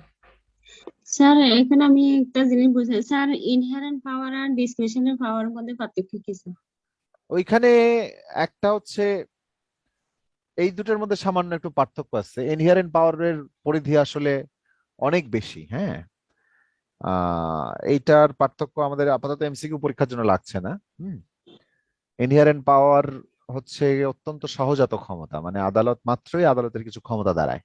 Speaker 12: স্যার এখানে আমি একটা জিনিস বুঝি স্যার, ইনহেরেন্ট পাওয়ার আর ডিসক্রিশনারি পাওয়ারের মধ্যে পার্থক্য কি স্যার?
Speaker 1: ওইখানে একটা হচ্ছে, এই দুটোর মধ্যে সামান্য একটু পার্থক্য আছে। ইনহেরেন্ট পাওয়ারের পরিধি আসলে অনেক বেশি। হ্যাঁ, এইটার পার্থক্য আমাদের আপাতত এমসিকিউ পরীক্ষার জন্য লাগছে না। ইনহেরেন্ট পাওয়ার হচ্ছে অত্যন্ত সহজাত ক্ষমতা, মানে আদালত মাত্রই আদালতের কিছু ক্ষমতা দাঁড়ায়।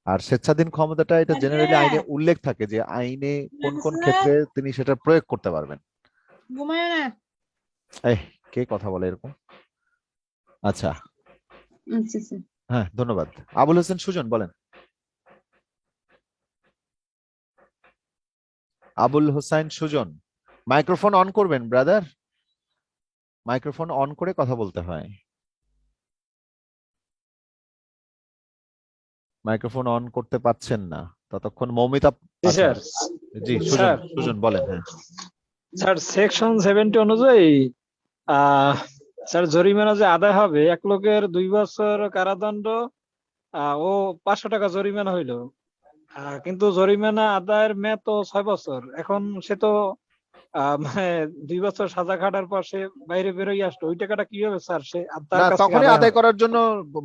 Speaker 1: আর স্বেচ্ছাধীন ক্ষমতাটা এটা জেনারেলি আইনে উল্লেখ থাকে যে আইনে কোন কোন ক্ষেত্রে তিনি সেটা প্রয়োগ করতে পারবেন। কে কথা বলে এরকম? আচ্ছা
Speaker 12: আচ্ছা স্যার।
Speaker 1: হ্যাঁ, ধন্যবাদ। আবুল হোসেন সুজন বলেন। আবুল হোসেন সুজন, মাইক্রোফোন অন করবেন ব্রাদার, মাইক্রোফোন অন করে কথা বলতে হয়। মাইক্রোফোন অন করতে পাচ্ছেন না ততক্ষণ মৌমিতা।
Speaker 13: স্যার
Speaker 1: জি সুজন, সুজন বলেন। হ্যাঁ
Speaker 13: স্যার, সেকশন 70 অনুযায়ী স্যার জরিমানা যে আদায় হবে, এক লোকের 2 বছর কারাদণ্ড ও 500 টাকা জরিমানা হইলো, কিন্তু জরিমানা আদায়ের মেয়াদ তো 6 বছর। এখন সে তো মানে 2 বছর সাজা খাটার পর সে বাইরে বেরোয় আসলো, ওই টাকাটা কি হবে স্যার? সে তার
Speaker 1: না,
Speaker 13: কাছ থেকে
Speaker 1: তখনই আদায়
Speaker 13: হবে?
Speaker 1: করার জন্য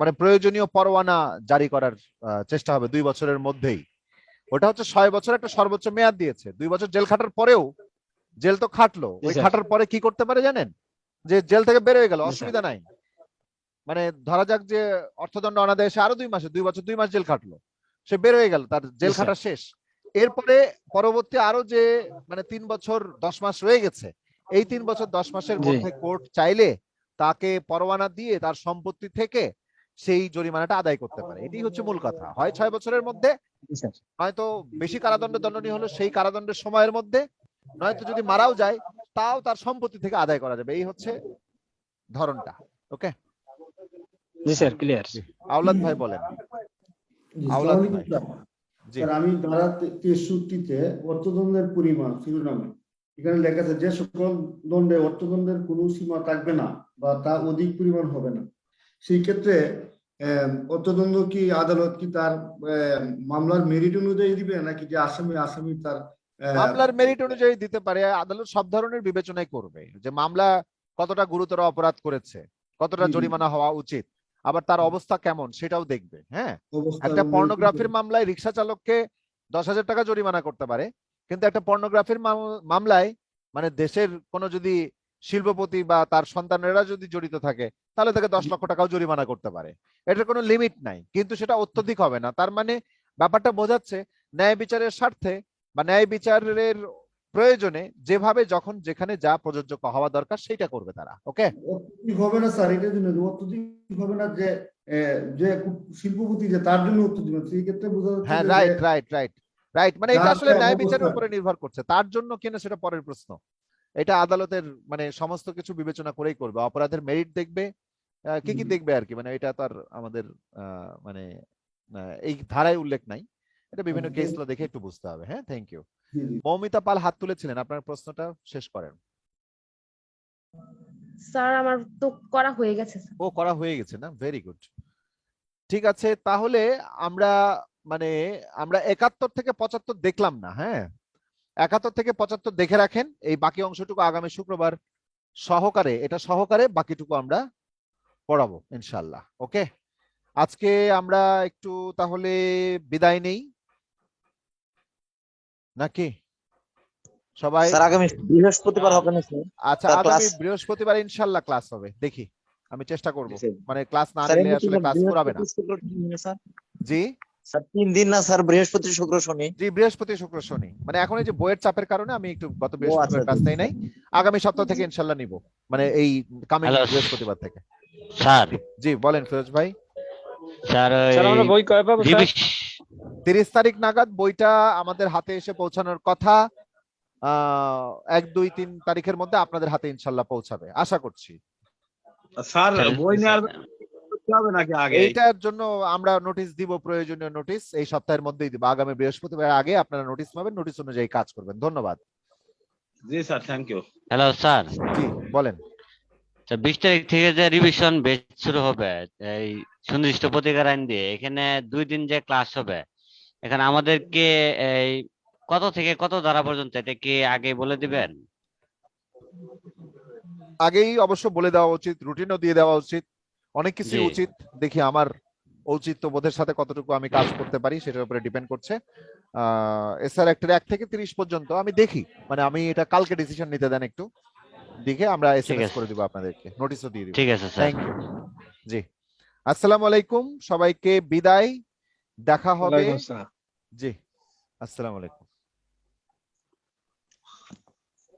Speaker 1: মানে প্রয়োজনীয় পরোয়ানা জারি করার চেষ্টা হবে 2 বছরের মধ্যেই। ওটা হচ্ছে 6 বছর একটা সর্বোচ্চ মেয়াদ দিয়েছে। 2 বছর জেল খাটার পরেও, জেল তো খাটলো, ওই
Speaker 13: স্যার।
Speaker 1: খাটার পরে কি করতে পারে জানেন? যে জেল থেকে বের হয়ে গেল,
Speaker 13: জি, স্যার।
Speaker 1: অসুবিধা নাই। মানে ধরা যাক যে অর্থদণ্ড অনাদায়ে সে আরো 2 মাসে, 2 বছর 2 মাস জেল খাটলো, সে বের হয়ে গেল, তার জেল
Speaker 13: জি, স্যার।
Speaker 1: খাটা শেষ। এরপরে পরবর্তী আরো যে মানে 3 বছর 10 মাস রয়ে গেছে, এই 3 বছর 10 মাসের
Speaker 13: জি।
Speaker 1: মধ্যে কোর্ট চাইলে তাকে পরোয়ানা দিয়ে তার সম্পত্তি থেকে সেই জরিমানাটা আদায় করতে পারে। এটাই হচ্ছে মূল কথা। হয় 6 বছরের মধ্যে,
Speaker 13: জি, স্যার।
Speaker 1: হয়তো বেশি কারাদণ্ড দণ্ডনীয় হলো সেই কারাদণ্ডের সময়ের মধ্যে, নয়তো যদি মারাও যায় তাও তার সম্পত্তি থেকে আদায় করা যাবে। এই হচ্ছে ধরনটা। ওকে
Speaker 13: জি স্যার, ক্লিয়ার।
Speaker 1: আওলাদ ভাই বলেন।
Speaker 2: জি,
Speaker 1: আওলাদ
Speaker 2: আসসালামু
Speaker 1: ভাই।
Speaker 2: আলাইকুম স্যার।
Speaker 1: জি
Speaker 2: স্যার আমি ধারা 63-তে অর্থদণ্ডের পরিমাণ শিরোনামে এখানে লেখা আছে যে সকল দণ্ডে অর্থদণ্ডের কোনো সীমা থাকবে না বা তা অধিক পরিমাণ হবে না। সেই ক্ষেত্রে অর্থদণ্ড কি আদালত কি তার মামলার মেরিট অনুযায়ী দিবে, নাকি যে আসামি তার
Speaker 1: মামলার মেরিট অনুযায়ী দিতে পারে। আদালত সব ধরনের বিবেচনাই করবে, যে মামলা কতটা গুরুতর অপরাধ করেছে, কতটা জরিমানা হওয়া উচিত, আবার তার অবস্থা কেমন সেটাও দেখবে। হ্যাঁ,
Speaker 2: অবস্থা
Speaker 1: একটা পর্নোগ্রাফির মামলায় রিক্সা চালককে 10,000 টাকা জরিমানা করতে পারে, কিন্তু একটা পর্নোগ্রাফির মামলায় মানে দেশের কোনো যদি শিল্পপতি বা তার সন্তানেরা যদি জড়িত থাকে তাহলে তাকে 10 লক্ষ টাকাও জরিমানা করতে পারে। এটার কোনো লিমিট নাই, কিন্তু সেটা অত্যধিক হবে না। তার মানে ব্যাপারটা বোঝাচ্ছে ন্যায় বিচারের স্বার্থে বা ন্যায় বিচারের প্রয়োজনে যেভাবে যখন যেখানে যা প্রযোজ্য হওয়া দরকার সেটা করবে তারা। ওকে,
Speaker 2: অত্যধিক হবে না স্যার, এটার জন্য অত্যধিক হবে না যে যে শিল্পপতি যে তার জন্য অত্যধিক হবে। সেই ক্ষেত্রে বোঝা যাচ্ছে
Speaker 1: হ্যাঁ,
Speaker 2: যে
Speaker 1: রাইট রাইট রাইট রাইট, মানে এটা
Speaker 2: যার
Speaker 1: আসলে
Speaker 2: যে
Speaker 1: ন্যায়
Speaker 2: অবস্থা
Speaker 1: বিচারের উপরে নির্ভর করছে, তার জন্য কিনা সেটা পরের প্রশ্ন। এটা আদালতের মানে সমস্ত কিছু বিবেচনা করেই করবে। অপরাধের মেরিট দেখবে, কি কি দেখবে আর কি, মানে এটা তো আর আমাদের মানে এই ধারায় উল্লেখ নাই, এটা বিভিন্ন কেস ল দেখে একটু বুঝতে হবে। হ্যাঁ, থ্যাংক ইউ। মৌমিতা পাল হাত তুলেছিলেন, আপনার প্রশ্নটা শেষ করেন।
Speaker 11: স্যার আমার তো করা হয়ে গেছে স্যার।
Speaker 1: ও করা হয়ে গেছে না, ভেরি গুড। ঠিক আছে, তাহলে আমরা মানে আমরা 71 থেকে 75 দেখলাম না। হ্যাঁ, 71 থেকে 75 দেখে রাখেন। এই বাকি অংশটুকু আগামী শুক্রবার সহকারে বাকিটুকু আমরা পড়াবো ইনশাল্লাহ। ওকে, আজকে আমরা একটু তাহলে বিদায় নেই নাকি সবাই?
Speaker 3: স্যার আগামী বৃহস্পতিবার হবে না স্যার?
Speaker 1: আচ্ছা, আগামী বৃহস্পতিবার ইনশাল্লাহ ক্লাস হবে, দেখি, আমি চেষ্টা করব। মানে ক্লাস না
Speaker 3: স্যার
Speaker 1: নিলে
Speaker 3: এমনি
Speaker 1: আসলে ক্লাস করাবে না।
Speaker 3: স্যার
Speaker 1: জি
Speaker 3: স্যার 3 দিন না স্যার, বৃহস্পতি শুক্র শনি।
Speaker 1: জি, বৃহস্পতি শুক্র শনি, মানে এখন এই যে বইয়ের চাপের কারণে আমি একটু গত
Speaker 3: আচ্ছা,
Speaker 1: বৃহস্পতিবার ক্লাস নেই নাই, আগামী সপ্তাহ থেকে ইনশাল্লাহ নিব, মানে এই কামিং
Speaker 5: হ্যালো
Speaker 1: বৃহস্পতিবার থেকে।
Speaker 5: স্যার।
Speaker 1: জি বলেন ফিরোজ ভাই।
Speaker 5: স্যার
Speaker 13: স্যার আমরা বই কয় পাবো স্যার?
Speaker 1: 30 তারিখ নাগাদ বইটা আমাদের হাতে এসে পৌঁছানোর কথা। 1, 2, 3 তারিখের মধ্যে আপনাদের হাতে ইনশাল্লাহ পৌঁছাবে আশা করছি।
Speaker 9: স্যার বই নেওয়ার করতে হবে নাকি আগে?
Speaker 1: এইটার জন্য আমরা নোটিশ দিব, প্রয়োজনীয় নোটিশ এই সপ্তাহের মধ্যেই দিব, আগামী বৃহস্পতিবার আগে আপনারা নোটিশ পাবেন, নোটিশ অনুযায়ী কাজ করবেন। ধন্যবাদ।
Speaker 9: জি sir, thank you.
Speaker 5: Hello sir.
Speaker 1: জি বলেন।
Speaker 5: 20 তারিখ থেকে যে রিভিশন বেচ শুরু হবে এই সুনির্দিষ্ট প্রতিকার আইন দিয়ে, এখানে 2 দিন যে ক্লাস হবে, এখানে আমাদেরকে এই কত থেকে কত ধারা পর্যন্ত, এটা কি আগে বলে দিবেন?
Speaker 1: আগেই অবশ্য বলে দেওয়া উচিত, রুটিনও দিয়ে দেওয়া উচিত, অনেক কিছু
Speaker 5: জি।
Speaker 1: উচিত। দেখি আমার ঔচিত্য বোধের সাথে কতটুকু আমি কাজ করতে পারি সেটার উপরে ডিপেন্ড করছে। এসআর অ্যাক্টের 1 থেকে 30 পর্যন্ত আমি দেখি, মানে আমি এটা কালকে ডিসিশন নিতে দেন একটু, দেখে আমরা এসএমএস করে দিব আপনাদেরকে, নোটিশও দিয়ে দিব।
Speaker 5: ঠিক আছে স্যার।
Speaker 1: Thank you. জি, আসসালামু আলাইকুম, সবাইকে বিদায়, দেখা হবে।
Speaker 13: ওয়ালাইকুম আসসালাম।
Speaker 1: জি, আসসালামু আলাইকুম।